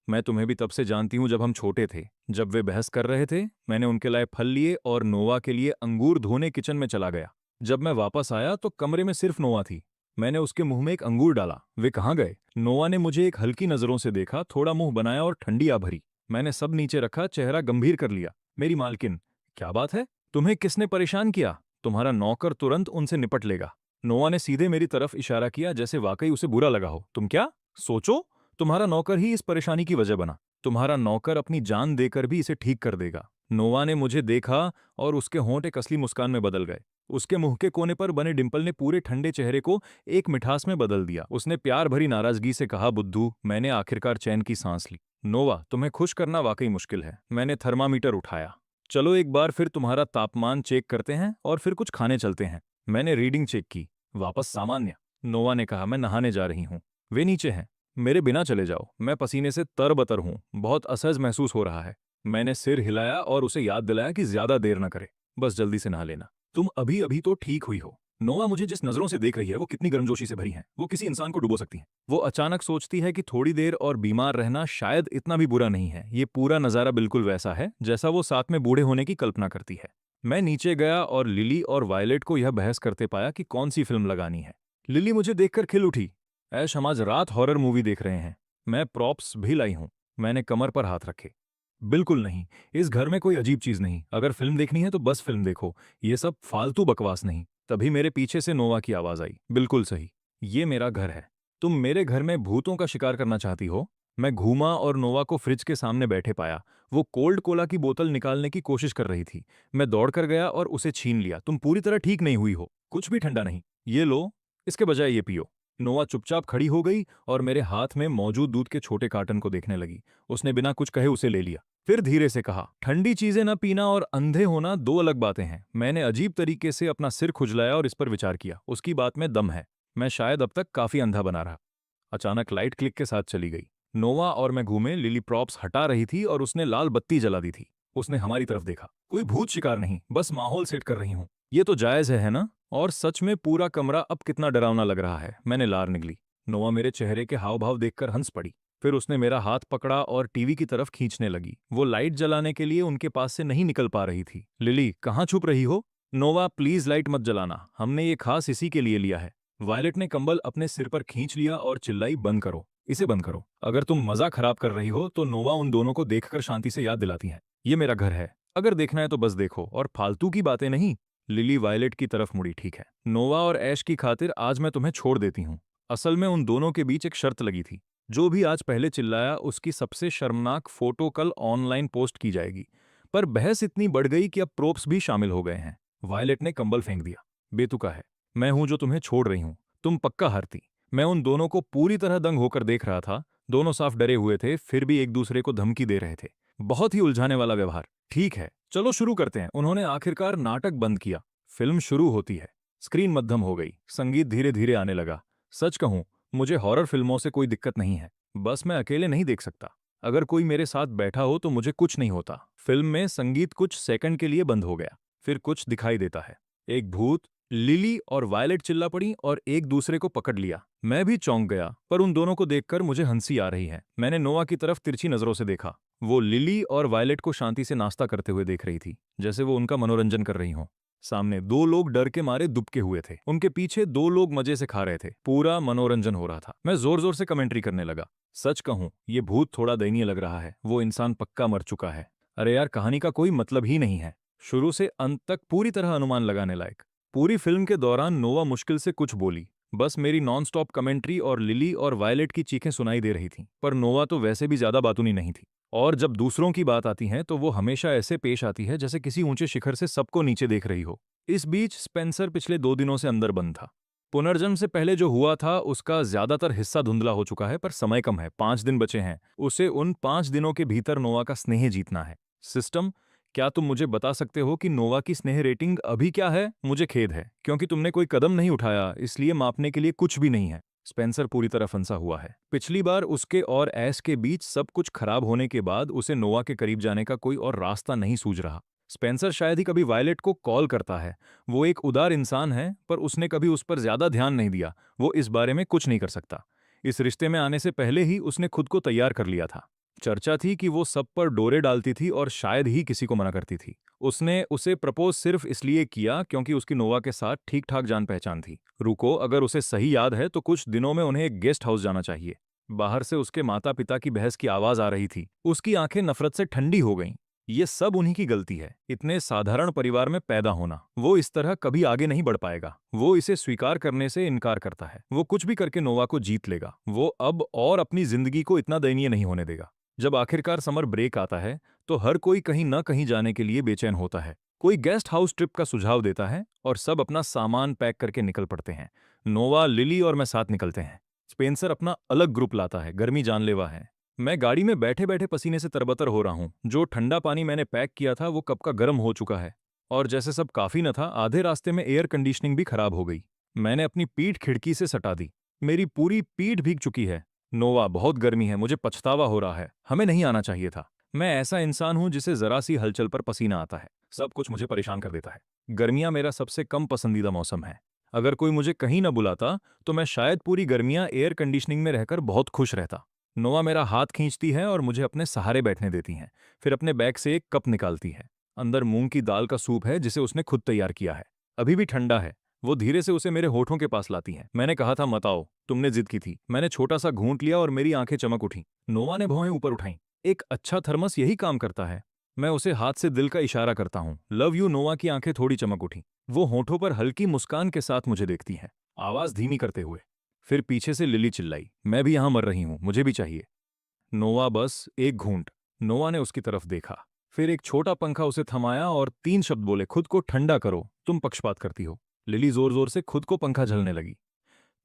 A: मैं तुम्हें भी तब से जानती हूँ जब हम छोटे थे। जब वे बहस कर रहे थे, मैंने उनके लाए फल लिए और नोवा के लिए अंगूर धोने किचन में चला गया। जब मैं वापस आया तो कमरे में सिर्फ नोवा थी। मैंने उसके मुंह में एक अंगूर डाला। वे कहाँ गए? नोवा ने मुझे एक हल्की नजरों से देखा, थोड़ा मुंह बनाया और ठंडी आ भरी। मैंने सब नीचे रखा, चेहरा गंभीर कर लिया। मेरी मालकिन, क्या बात है? तुम्हें किसने परेशान किया? तुम्हारा नौकर तुरंत उनसे निपट लेगा। नोवा ने सीधे मेरी तरफ इशारा किया, जैसे वाकई उसे बुरा लगा हो। तुम क्या सोचो? तुम्हारा नौकर ही इस परेशानी की वजह बना। तुम्हारा नौकर अपनी जान देकर भी इसे ठीक कर देगा। नोवा ने मुझे देखा और उसके होंठ एक असली मुस्कान में बदल गए। उसके मुंह के कोने पर बने डिंपल ने पूरे ठंडे चेहरे को एक मिठास में बदल दिया। उसने प्यार भरी नाराजगी से कहा, बुद्धू। मैंने आखिरकार चैन की सांस ली। नोवा, तुम्हें खुश करना वाकई मुश्किल है। मैंने थर्मामीटर उठाया। चलो एक बार फिर तुम्हारा तापमान चेक करते हैं और फिर कुछ खाने चलते हैं। मैंने रीडिंग चेक की, वापस सामान्य। नोवा ने कहा, मैं नहाने जा रही हूँ। वे नीचे हैं। मेरे बिना चले जाओ, मैं पसीने से तरबतर हूँ, बहुत असहज महसूस हो रहा है। मैंने सिर हिलाया और उसे याद दिलाया कि ज्यादा देर न करे, बस जल्दी से नहा लेना। तुम अभी अभी तो ठीक हुई हो। नोवा मुझे जिस नजरों से देख रही है वो कितनी गर्मजोशी से भरी है, वो किसी इंसान को डुबो सकती है। वो अचानक सोचती है कि थोड़ी देर और बीमार रहना शायद इतना भी बुरा नहीं है। ये पूरा नजारा बिल्कुल वैसा है जैसा वो साथ में बूढ़े होने की कल्पना करती है। मैं नीचे गया और लिली और वायलेट को यह बहस करते पाया कि कौन सी फिल्म लगानी है। लिली मुझे देखकर खिल उठी। ऐश, हम आज रात हॉरर मूवी देख रहे हैं। मैं प्रॉप्स भी लाई हूं। मैंने कमर पर हाथ रखे। बिल्कुल नहीं, इस घर में कोई अजीब चीज नहीं। अगर फिल्म देखनी है तो बस फिल्म देखो, ये सब फालतू बकवास नहीं। तभी मेरे पीछे से नोवा की आवाज आई, बिल्कुल सही, ये मेरा घर है। तुम मेरे घर में भूतों का शिकार करना चाहती हो? मैं घूमा और नोवा को फ्रिज के सामने बैठे पाया। वो कोल्ड कोला की बोतल निकालने की कोशिश कर रही थी। मैं दौड़कर गया और उसे छीन लिया। तुम पूरी तरह ठीक नहीं हुई हो, कुछ भी ठंडा नहीं। ये लो, इसके बजाय ये पियो। नोवा चुपचाप खड़ी हो गई और मेरे हाथ में मौजूद दूध के छोटे कार्टन को देखने लगी। उसने बिना कुछ कहे उसे ले लिया, फिर धीरे से कहा, ठंडी चीजें न पीना और अंधे होना दो अलग बातें हैं। मैंने अजीब तरीके से अपना सिर खुजलाया और इस पर विचार किया। उसकी बात में दम है। मैं शायद अब तक काफी अंधा बना रहा। अचानक लाइट क्लिक के साथ चली गई। नोवा और मैं घूमे। लिली प्रॉप्स हटा रही थी और उसने लाल बत्ती जला दी थी। उसने हमारी तरफ देखा। कोई भूत शिकार नहीं, बस माहौल सेट कर रही हूं। ये तो जायज है ना? और सच में पूरा कमरा अब कितना डरावना लग रहा है। मैंने लार निगली। नोवा मेरे चेहरे के हाव भाव देखकर हंस पड़ी। फिर उसने मेरा हाथ पकड़ा और टीवी की तरफ खींचने लगी। वो लाइट जलाने के लिए उनके पास से नहीं निकल पा रही थी। लिली, कहाँ छुप रही हो? नोवा, प्लीज लाइट मत जलाना, हमने ये खास इसी के लिए लिया है। वायलेट ने कंबल अपने सिर पर खींच लिया और चिल्लाई, बंद करो, इसे बंद करो। अगर तुम मजा खराब कर रही हो तो नोवा उन दोनों को देखकर शांति से याद दिलाती है, ये मेरा घर है, अगर देखना है तो बस देखो और फालतू की बातें नहीं। लिली वायलेट की तरफ मुड़ी। ठीक है, नोवा और ऐश की खातिर आज मैं तुम्हें छोड़ देती हूँ। असल में उन दोनों के बीच एक शर्त लगी थी। जो भी आज पहले चिल्लाया उसकी सबसे शर्मनाक फोटो कल ऑनलाइन पोस्ट की जाएगी। पर बहस इतनी बढ़ गई कि अब प्रोप्स भी शामिल हो गए हैं। वायलेट ने कंबल फेंक दिया। बेतुका है, मैं हूं जो तुम्हें छोड़ रही हूं, तुम पक्का हारती। मैं उन दोनों को पूरी तरह दंग होकर देख रहा था। दोनों साफ डरे हुए थे, फिर भी एक दूसरे को धमकी दे रहे थे। बहुत ही उलझाने वाला व्यवहार। ठीक है, चलो शुरू करते हैं। उन्होंने आखिरकार नाटक बंद किया। फिल्म शुरू होती है। स्क्रीन मध्यम हो गई। संगीत धीरे धीरे आने लगा। सच कहूं, मुझे हॉरर फिल्मों से कोई दिक्कत नहीं है, बस मैं अकेले नहीं देख सकता। अगर कोई मेरे साथ बैठा हो तो मुझे कुछ नहीं होता। फिल्म में संगीत कुछ सेकंड के लिए बंद हो गया, फिर कुछ दिखाई देता है। एक भूत। लिली और वायलेट चिल्ला पड़ी और एक दूसरे को पकड़ लिया। मैं भी चौंक गया, पर उन दोनों को देखकर मुझे हंसी आ रही है। मैंने नोवा की तरफ तिरछी नजरों से देखा। वो लिली और वायलेट को शांति से नाश्ता करते हुए देख रही थी, जैसे वो उनका मनोरंजन कर रही हों। सामने दो लोग डर के मारे दुबके हुए थे। उनके पीछे दो लोग मजे से खा रहे थे। पूरा मनोरंजन हो रहा था। मैं जोर जोर से कमेंट्री करने लगा। सच कहूं, ये भूत थोड़ा दयनीय लग रहा है। वो इंसान पक्का मर चुका है। अरे यार, कहानी का कोई मतलब ही नहीं है। शुरू से अंत तक पूरी तरह अनुमान लगाने लायक। पूरी फिल्म के दौरान नोवा मुश्किल से कुछ बोली। बस मेरी नॉनस्टॉप कमेंट्री और लिली और वायलेट की चीखें सुनाई दे रही थीं। पर नोवा तो वैसे भी ज्यादा बातूनी नहीं थी। और जब दूसरों की बात आती है तो वो हमेशा ऐसे पेश आती है जैसे किसी ऊंचे शिखर से सबको नीचे देख रही हो। इस बीच स्पेंसर पिछले 2 दिनों से अंदर बंद था। पुनर्जन्म से पहले जो हुआ था उसका ज्यादातर हिस्सा धुंधला हो चुका है, पर समय कम है। 5 दिन बचे हैं। उसे उन 5 दिनों के भीतर नोवा का स्नेह जीतना है। सिस्टम, क्या तुम मुझे बता सकते हो कि नोवा की स्नेह रेटिंग अभी क्या है? मुझे खेद है, क्योंकि तुमने कोई कदम नहीं उठाया, इसलिए मापने के लिए कुछ भी नहीं है। स्पेंसर पूरी तरह फंसा हुआ है। पिछली बार उसके और ऐश के बीच सब कुछ खराब होने के बाद उसे नोवा के करीब जाने का कोई और रास्ता नहीं सूझ रहा। स्पेंसर शायद ही कभी वायलेट को कॉल करता है। वो एक उदार इंसान है, पर उसने कभी उस पर ज्यादा ध्यान नहीं दिया। वो इस बारे में कुछ नहीं कर सकता। इस रिश्ते में आने से पहले ही उसने खुद को तैयार कर लिया था। चर्चा थी कि वो सब पर डोरे डालती थी और शायद ही किसी को मना करती थी। उसने उसे प्रपोज सिर्फ इसलिए किया क्योंकि उसकी नोवा के साथ ठीक ठाक जान पहचान थी। रुको, अगर उसे सही याद है तो कुछ दिनों में उन्हें एक गेस्ट हाउस जाना चाहिए। बाहर से उसके माता पिता की बहस की आवाज आ रही थी। उसकी आंखें नफरत से ठंडी हो गईं। ये सब उन्हीं की गलती है, इतने साधारण परिवार में पैदा होना। वो इस तरह कभी आगे नहीं बढ़ पाएगा। वो इसे स्वीकार करने से इनकार करता है। वो कुछ भी करके नोवा को जीत लेगा। वो अब और अपनी जिंदगी को इतना दयनीय नहीं होने देगा। जब आखिरकार समर ब्रेक आता है तो हर कोई कहीं न कहीं जाने के लिए बेचैन होता है। कोई गेस्ट हाउस ट्रिप का सुझाव देता है और सब अपना सामान पैक करके निकल पड़ते हैं। नोवा, लिली और मैं साथ निकलते हैं। स्पेंसर अपना अलग ग्रुप लाता है, गर्मी जानलेवा है। मैं गाड़ी में बैठे बैठे पसीने से तरबतर हो रहा हूँ। जो ठंडा पानी मैंने पैक किया था वो कब का गर्म हो चुका है। और जैसे सब काफी न था, आधे रास्ते में एयर कंडीशनिंग भी खराब हो गई। मैंने अपनी पीठ खिड़की से सटा दी। मेरी पूरी पीठ भीग चुकी है। नोवा, बहुत गर्मी है, मुझे पछतावा हो रहा है, हमें नहीं आना चाहिए था। मैं ऐसा इंसान हूं जिसे जरा सी हलचल पर पसीना आता है। सब कुछ मुझे परेशान कर देता है। गर्मियां मेरा सबसे कम पसंदीदा मौसम है। अगर कोई मुझे कहीं न बुलाता तो मैं शायद पूरी गर्मियां एयर कंडीशनिंग में रहकर बहुत खुश रहता। नोवा मेरा हाथ खींचती है और मुझे अपने सहारे बैठने देती है। फिर अपने बैग से एक कप निकालती है। अंदर मूंग की दाल का सूप है जिसे उसने खुद तैयार किया है। अभी भी ठंडा है। वो धीरे से उसे मेरे होठों के पास लाती हैं। मैंने कहा था मत आओ, तुमने जिद की थी। मैंने छोटा सा घूंट लिया और मेरी आंखें चमक उठीं। नोवा ने भौहें ऊपर उठाईं। एक अच्छा थर्मस यही काम करता है। मैं उसे हाथ से दिल का इशारा करता हूँ। Love you. नोवा की आंखें थोड़ी चमक उठी। वो होठों पर हल्की मुस्कान के साथ मुझे देखती है, आवाज धीमी करते हुए। फिर पीछे से लिली चिल्लाई, मैं भी यहां मर रही हूं, मुझे भी चाहिए। नोवा, बस एक घूंट। नोवा ने उसकी तरफ देखा। फिर एक छोटा पंखा उसे थमाया और 3 शब्द बोले, खुद को ठंडा करो, तुम पक्षपात करती हो। लिली जोर जोर से खुद को पंखा झलने लगी।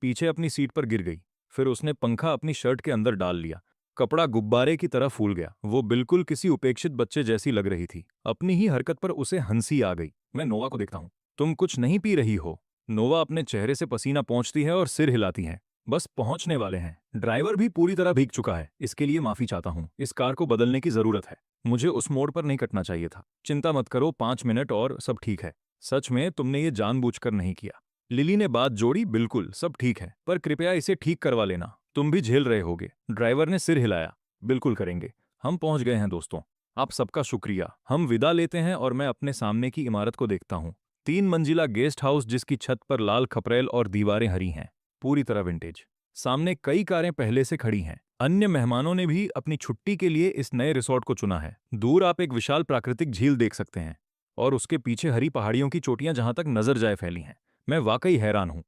A: पीछे अपनी सीट पर गिर गई। फिर उसने पंखा अपनी शर्ट के अंदर डाल लिया। कपड़ा गुब्बारे की तरह फूल गया। वो बिल्कुल किसी उपेक्षित बच्चे जैसी लग रही थी। अपनी ही हरकत पर उसे हंसी आ गई। मैं नोवा को देखता हूं। तुम कुछ नहीं पी रही हो? नोवा अपने चेहरे से पसीना पोंछती है और सिर हिलाती है। बस पहुंचने वाले हैं। ड्राइवर भी पूरी तरह भीग चुका है। इसके लिए माफी चाहता हूं। इस कार को बदलने की जरूरत है। मुझे उस मोड़ पर नहीं कटना चाहिए था। चिंता मत करो, 5 मिनट और सब ठीक है। सच में तुमने ये जानबूझकर नहीं किया। लिली ने बात जोड़ी, बिल्कुल सब ठीक है, पर कृपया इसे ठीक करवा लेना, तुम भी झेल रहे होगे। ड्राइवर ने सिर हिलाया। बिल्कुल करेंगे। हम पहुंच गए हैं दोस्तों। आप सबका शुक्रिया। हम विदा लेते हैं और मैं अपने सामने की इमारत को देखता हूं। 3 मंजिला गेस्ट हाउस जिसकी छत पर लाल खपरेल और दीवारें हरी हैं, पूरी तरह विंटेज। सामने कई कारें पहले से खड़ी हैं। अन्य मेहमानों ने भी अपनी छुट्टी के लिए इस नए रिसोर्ट को चुना है। दूर आप एक विशाल प्राकृतिक झील देख सकते हैं और उसके पीछे हरी पहाड़ियों की चोटियां जहां तक नजर जाए फैली हैं। मैं वाकई हैरान हूं।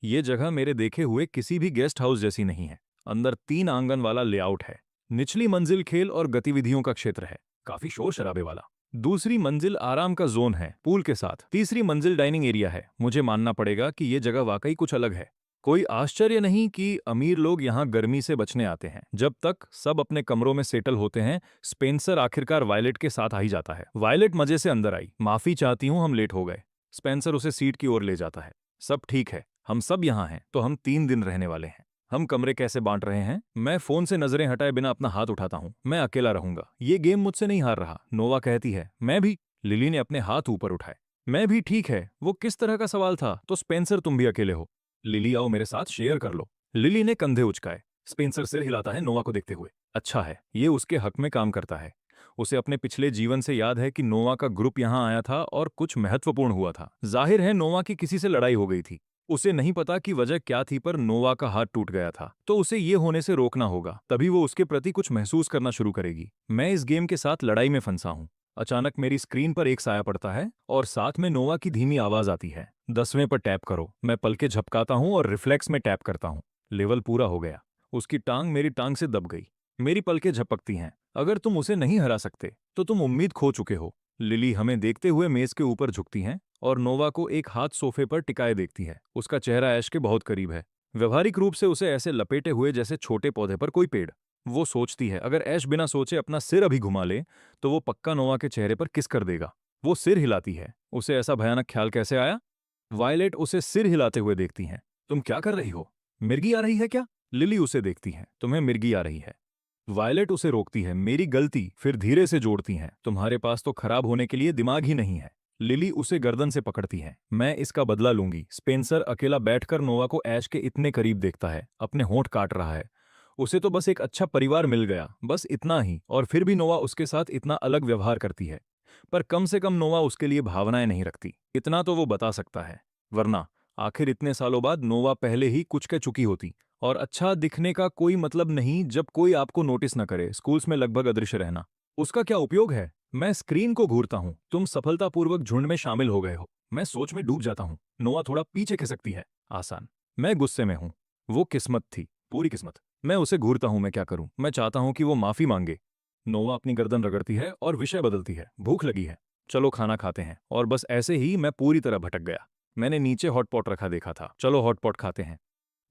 A: ये जगह मेरे देखे हुए किसी भी गेस्ट हाउस जैसी नहीं है। अंदर 3 आंगन वाला लेआउट है। निचली मंजिल खेल और गतिविधियों का क्षेत्र है, काफी शोर शराबे वाला। दूसरी मंजिल आराम का जोन है, पूल के साथ। तीसरी मंजिल डाइनिंग एरिया है। मुझे मानना पड़ेगा कि ये जगह वाकई कुछ अलग है। कोई आश्चर्य नहीं कि अमीर लोग यहाँ गर्मी से बचने आते हैं। जब तक सब अपने कमरों में सेटल होते हैं, स्पेंसर आखिरकार वायलेट के साथ आ ही जाता है। वायलेट मजे से अंदर आई। माफी चाहती हूँ, हम लेट हो गए। स्पेंसर उसे सीट की ओर ले जाता है। सब ठीक है, हम सब यहाँ हैं, तो हम 3 दिन रहने वाले हैं। हम कमरे कैसे बांट रहे हैं? मैं फोन से नजरें हटाए बिना अपना हाथ उठाता हूँ। मैं अकेला रहूंगा, ये गेम मुझसे नहीं हार रहा। नोवा कहती है, मैं भी। लिली ने अपने हाथ ऊपर उठाए। मैं भी, ठीक है। वो किस तरह का सवाल था? तो स्पेंसर, तुम भी अकेले हो? लिली, आओ मेरे साथ शेयर कर लो। लिली ने कंधे उचकाए। स्पेंसर सिर हिलाता है नोवा को देखते हुए। अच्छा है, ये उसके हक में काम करता है। उसे अपने पिछले जीवन से याद है कि नोवा का ग्रुप यहाँ आया था और कुछ महत्वपूर्ण हुआ था। जाहिर है नोवा की किसी से लड़ाई हो गई थी। उसे नहीं पता कि वजह क्या थी, पर नोवा का हाथ टूट गया था, तो उसे ये होने से रोकना होगा। तभी वो उसके प्रति कुछ महसूस करना शुरू करेगी। मैं इस गेम के साथ लड़ाई में फंसा हूँ। अचानक मेरी स्क्रीन पर एक साया पड़ता है और साथ में नोवा की धीमी आवाज आती है, 10वें पर टैप करो। मैं पलके झपकाता हूँ और रिफ्लेक्स में टैप करता हूँ। लेवल पूरा हो गया। उसकी टांग मेरी टांग से दब गई। मेरी पलकें झपकती हैं। अगर तुम उसे नहीं हरा सकते तो तुम उम्मीद खो चुके हो। लिली हमें देखते हुए मेज के ऊपर झुकती हैं और नोवा को एक हाथ सोफे पर टिकाए देखती है। उसका चेहरा ऐश के बहुत करीब है। व्यवहारिक रूप से उसे ऐसे लपेटे हुए जैसे छोटे पौधे पर कोई पेड़। वो सोचती है, अगर ऐश बिना सोचे अपना सिर अभी घुमा ले तो वो पक्का नोवा के चेहरे पर किस कर देगा। वो सिर हिलाती है। उसे ऐसा भयानक ख्याल कैसे आया? वायलेट उसे सिर हिलाते हुए देखती हैं। तुम क्या कर रही हो? मिर्गी आ रही है क्या? लिली उसे देखती है। तुम्हें मिर्गी आ रही है। वायलेट उसे रोकती है। मेरी गलती। फिर धीरे से जोड़ती हैं, तुम्हारे पास तो खराब होने के लिए दिमाग ही नहीं है। लिली उसे गर्दन से पकड़ती है। मैं इसका बदला लूंगी। स्पेंसर अकेला बैठकर नोवा को ऐश के इतने करीब देखता है, अपने होंठ काट रहा है। उसे तो बस एक अच्छा परिवार मिल गया, बस इतना ही, और फिर भी नोवा उसके साथ इतना अलग व्यवहार करती है। पर कम से कम नोवा उसके लिए भावनाएं नहीं रखती, इतना तो वो बता सकता है। वरना आखिर इतने सालों बाद नोवा पहले ही कुछ कह चुकी होती। और अच्छा दिखने का कोई मतलब नहीं जब कोई आपको नोटिस न करे, स्कूल्स में लगभग अदृश्य रहना, उसका क्या उपयोग है? मैं स्क्रीन को घूरता हूँ, तुम सफलतापूर्वक झुंड में शामिल हो गए हो। मैं सोच में डूब जाता हूँ, नोआ थोड़ा पीछे खिसकती है। आसान। मैं गुस्से में हूँ। वो किस्मत थी, पूरी किस्मत। मैं उसे घूरता हूँ, मैं क्या करूँ? मैं चाहता हूँ कि वो माफी मांगे। नोआ अपनी गर्दन रगड़ती है और विषय बदलती है। भूख लगी है, चलो खाना खाते हैं। और बस ऐसे ही मैं पूरी तरह भटक गया। मैंने नीचे हॉटपॉट रखा देखा था, चलो हॉटपॉट खाते हैं।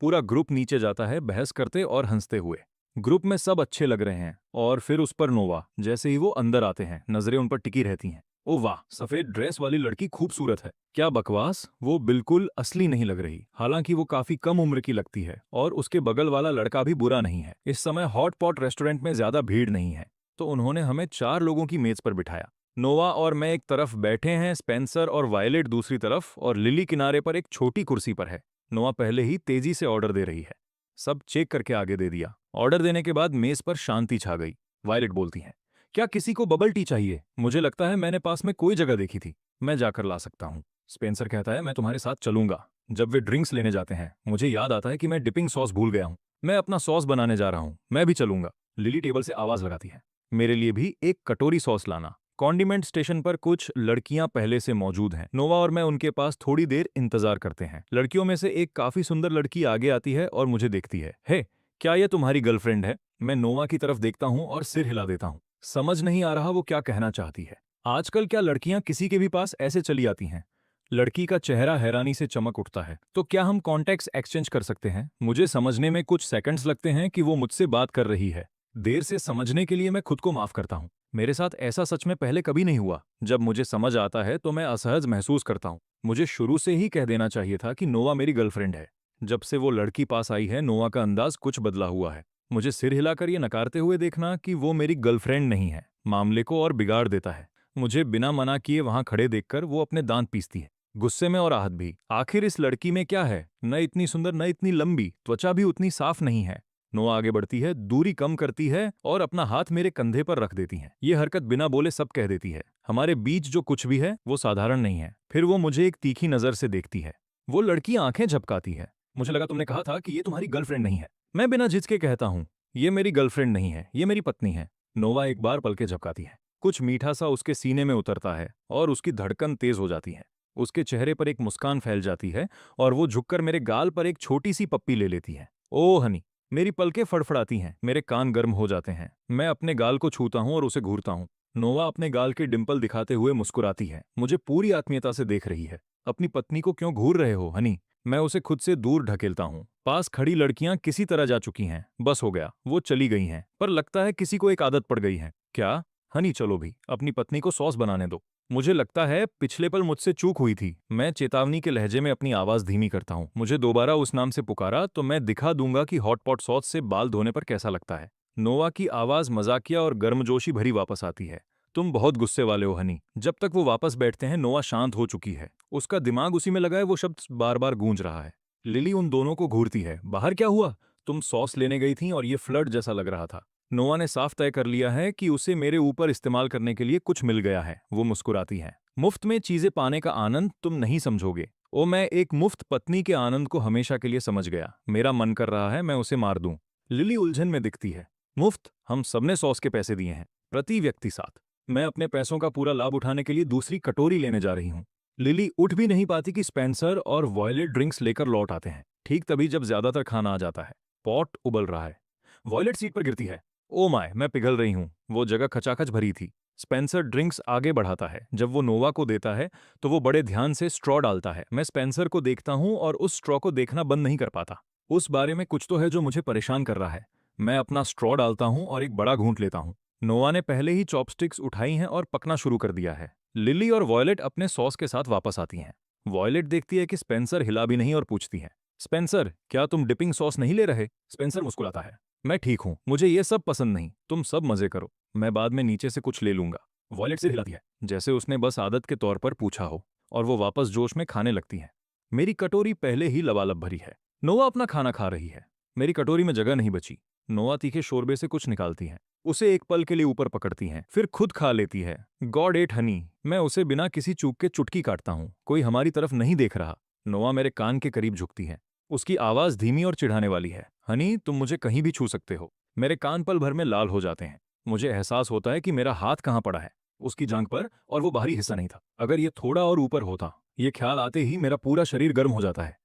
A: पूरा ग्रुप नीचे जाता है, बहस करते और हंसते हुए। ग्रुप में सब अच्छे लग रहे हैं, और फिर उस पर नोवा। जैसे ही वो अंदर आते हैं, नजरें उन पर टिकी रहती हैं। ओ वाह, सफेद ड्रेस वाली लड़की खूबसूरत है। क्या बकवास, वो बिल्कुल असली नहीं लग रही। हालांकि वो काफी कम उम्र की लगती है, और उसके बगल वाला लड़का भी बुरा नहीं है। इस समय हॉट पॉट रेस्टोरेंट में ज्यादा भीड़ नहीं है, तो उन्होंने हमें 4 लोगों की मेज पर बिठाया। नोवा और मैं एक तरफ बैठे हैं, स्पेंसर और वायलेट दूसरी तरफ, और लिली किनारे पर एक छोटी कुर्सी पर है। नोआ पहले ही तेजी से ऑर्डर दे रही है। सब चेक करके आगे दे दिया। ऑर्डर देने के बाद मेज पर शांति छा गई। वायलेट बोलती है, क्या किसी को बबल टी चाहिए? मुझे लगता है मैंने पास में कोई जगह देखी थी, मैं जाकर ला सकता हूँ। स्पेंसर कहता है, मैं तुम्हारे साथ चलूंगा। जब वे ड्रिंक्स लेने जाते हैं, मुझे याद आता है कि मैं डिपिंग सॉस भूल गया हूँ। मैं अपना सॉस बनाने जा रहा हूँ, मैं भी चलूंगा। लिली टेबल से आवाज लगाती है, मेरे लिए भी एक कटोरी सॉस लाना। कॉन्डिमेंट स्टेशन पर कुछ लड़कियां पहले से मौजूद हैं। नोवा और मैं उनके पास थोड़ी देर इंतजार करते हैं। लड़कियों में से एक काफी सुंदर लड़की आगे आती है और मुझे देखती है। हे, क्या यह तुम्हारी गर्लफ्रेंड है? मैं नोवा की तरफ देखता हूं और सिर हिला देता हूं। समझ नहीं आ रहा वो क्या कहना चाहती है। आजकल क्या लड़कियां किसी के भी पास ऐसे चली आती हैं? लड़की का चेहरा हैरानी से चमक उठता है। तो क्या हम कॉन्टैक्ट्स एक्सचेंज कर सकते हैं? मुझे समझने में कुछ सेकंड्स लगते हैं कि वो मुझसे बात कर रही है। देर से समझने के लिए मैं खुद को माफ करता हूँ। मेरे साथ ऐसा सच में पहले कभी नहीं हुआ। जब मुझे समझ आता है तो मैं असहज महसूस करता हूँ। मुझे शुरू से ही कह देना चाहिए था कि नोवा मेरी गर्लफ्रेंड है। जब से वो लड़की पास आई है, नोवा का अंदाज कुछ बदला हुआ है। मुझे सिर हिलाकर ये नकारते हुए देखना कि वो मेरी गर्लफ्रेंड नहीं है, मामले को और बिगाड़ देता है। मुझे बिना मना किए वहां खड़े देखकर वो अपने दांत पीसती है, गुस्से में और आहत भी। आखिर इस लड़की में क्या है? न इतनी सुंदर, न इतनी लंबी, त्वचा भी उतनी साफ नहीं है। नोआ आगे बढ़ती है, दूरी कम करती है और अपना हाथ मेरे कंधे पर रख देती है। ये हरकत बिना बोले सब कह देती है। हमारे बीच जो कुछ भी है वो साधारण नहीं है। फिर वो मुझे एक तीखी नजर से देखती है। वो लड़की आंखें झपकाती है। मुझे लगा तुमने कहा था कि ये तुम्हारी गर्लफ्रेंड नहीं है। मैं बिना झिझके कहता हूँ, ये मेरी गर्लफ्रेंड नहीं है, ये मेरी पत्नी है। नोवा एक बार पलके झपकाती है। कुछ मीठा सा उसके सीने में उतरता है और उसकी धड़कन तेज हो जाती है। उसके चेहरे पर एक मुस्कान फैल जाती है और वो झुककर मेरे गाल पर एक छोटी सी पप्पी ले लेती है। ओ हनी। मेरी पलकें फड़फड़ाती हैं, मेरे कान गर्म हो जाते हैं। मैं अपने गाल को छूता हूं और उसे घूरता हूं। नोवा अपने गाल के डिंपल दिखाते हुए मुस्कुराती है, मुझे पूरी आत्मीयता से देख रही है। अपनी पत्नी को क्यों घूर रहे हो, हनी? मैं उसे खुद से दूर ढकेलता हूं। पास खड़ी लड़कियां किसी तरह जा चुकी हैं। बस हो गया, वो चली गई हैं। पर लगता है किसी को एक आदत पड़ गई है। क्या? हनी चलो भी, अपनी पत्नी को सॉस बनाने दो। मुझे लगता है पिछले पल मुझसे चूक हुई थी। मैं चेतावनी के लहजे में अपनी आवाज धीमी करता हूँ। मुझे दोबारा उस नाम से पुकारा तो मैं दिखा दूंगा कि हॉटपॉट सॉस से बाल धोने पर कैसा लगता है। नोवा की आवाज मजाकिया और गर्मजोशी भरी वापस आती है। तुम बहुत गुस्से वाले हो, हनी। जब तक वो वापस बैठते हैं, नोवा शांत हो चुकी है। उसका दिमाग उसी में लगा है, वो शब्द बार बार गूंज रहा है। लिली उन दोनों को घूरती है। बाहर क्या हुआ? तुम सॉस लेने गई थी और ये फ्लर्ट जैसा लग रहा था। नोवा ने साफ तय कर लिया है कि उसे मेरे ऊपर इस्तेमाल करने के लिए कुछ मिल गया है। वो मुस्कुराती है। मुफ्त में चीजें पाने का आनंद तुम नहीं समझोगे। ओ, मैं एक मुफ्त पत्नी के आनंद को हमेशा के लिए समझ गया। मेरा मन कर रहा है मैं उसे मार दूं। लिली उलझन में दिखती है। मुफ्त? हम सबने सॉस के पैसे दिए हैं, प्रति व्यक्ति 7। मैं अपने पैसों का पूरा लाभ उठाने के लिए दूसरी कटोरी लेने जा रही हूँ। लिली उठ भी नहीं पाती कि स्पेंसर और वॉयलेट ड्रिंक्स लेकर लौट आते हैं, ठीक तभी जब ज्यादातर खाना आ जाता है। पॉट उबल रहा है। वॉयलेट सीट पर गिरती है। ओ माय, मैं पिघल रही हूँ। वो जगह खचाखच भरी थी। स्पेंसर ड्रिंक्स आगे बढ़ाता है। जब वो नोवा को देता है तो वो बड़े ध्यान से स्ट्रॉ डालता है। मैं स्पेंसर को देखता हूँ और उस स्ट्रॉ को देखना बंद नहीं कर पाता। उस बारे में कुछ तो है जो मुझे परेशान कर रहा है। मैं अपना स्ट्रॉ डालता हूँ और एक बड़ा घूंट लेता हूँ। नोवा ने पहले ही चॉपस्टिक्स उठाई हैं और पकना शुरू कर दिया है। लिली और वॉयलेट अपने सॉस के साथ वापस आती हैं। वॉयलेट देखती है कि स्पेंसर हिला भी नहीं और पूछती है, स्पेंसर, क्या तुम डिपिंग सॉस नहीं ले रहे? स्पेंसर मुस्कुराता है, मैं ठीक हूं, मुझे ये सब पसंद नहीं, तुम सब मजे करो, मैं बाद में नीचे से कुछ ले लूंगा। वॉलेट सिर हिलाती है, जैसे उसने बस आदत के तौर पर पूछा हो, और वो वापस जोश में खाने लगती है। मेरी कटोरी पहले ही लबालब भरी है। नोवा अपना खाना खा रही है। मेरी कटोरी में जगह नहीं बची। नोआ तीखे शोरबे से कुछ निकालती है, उसे एक पल के लिए ऊपर पकड़ती हैं, फिर खुद खा लेती है। God ate honey. मैं उसे बिना किसी चूक के चुटकी काटता हूँ। कोई हमारी तरफ नहीं देख रहा। नोआ मेरे कान के करीब झुकती है। उसकी आवाज धीमी और चिढ़ाने वाली है। हनी, तुम मुझे कहीं भी छू सकते हो। मेरे कान पल भर में लाल हो जाते हैं। मुझे एहसास होता है कि मेरा हाथ कहाँ पड़ा है, उसकी जांघ पर, और वो बाहरी हिस्सा नहीं था। अगर ये थोड़ा और ऊपर होता। ये ख्याल आते ही मेरा पूरा शरीर गर्म हो जाता है।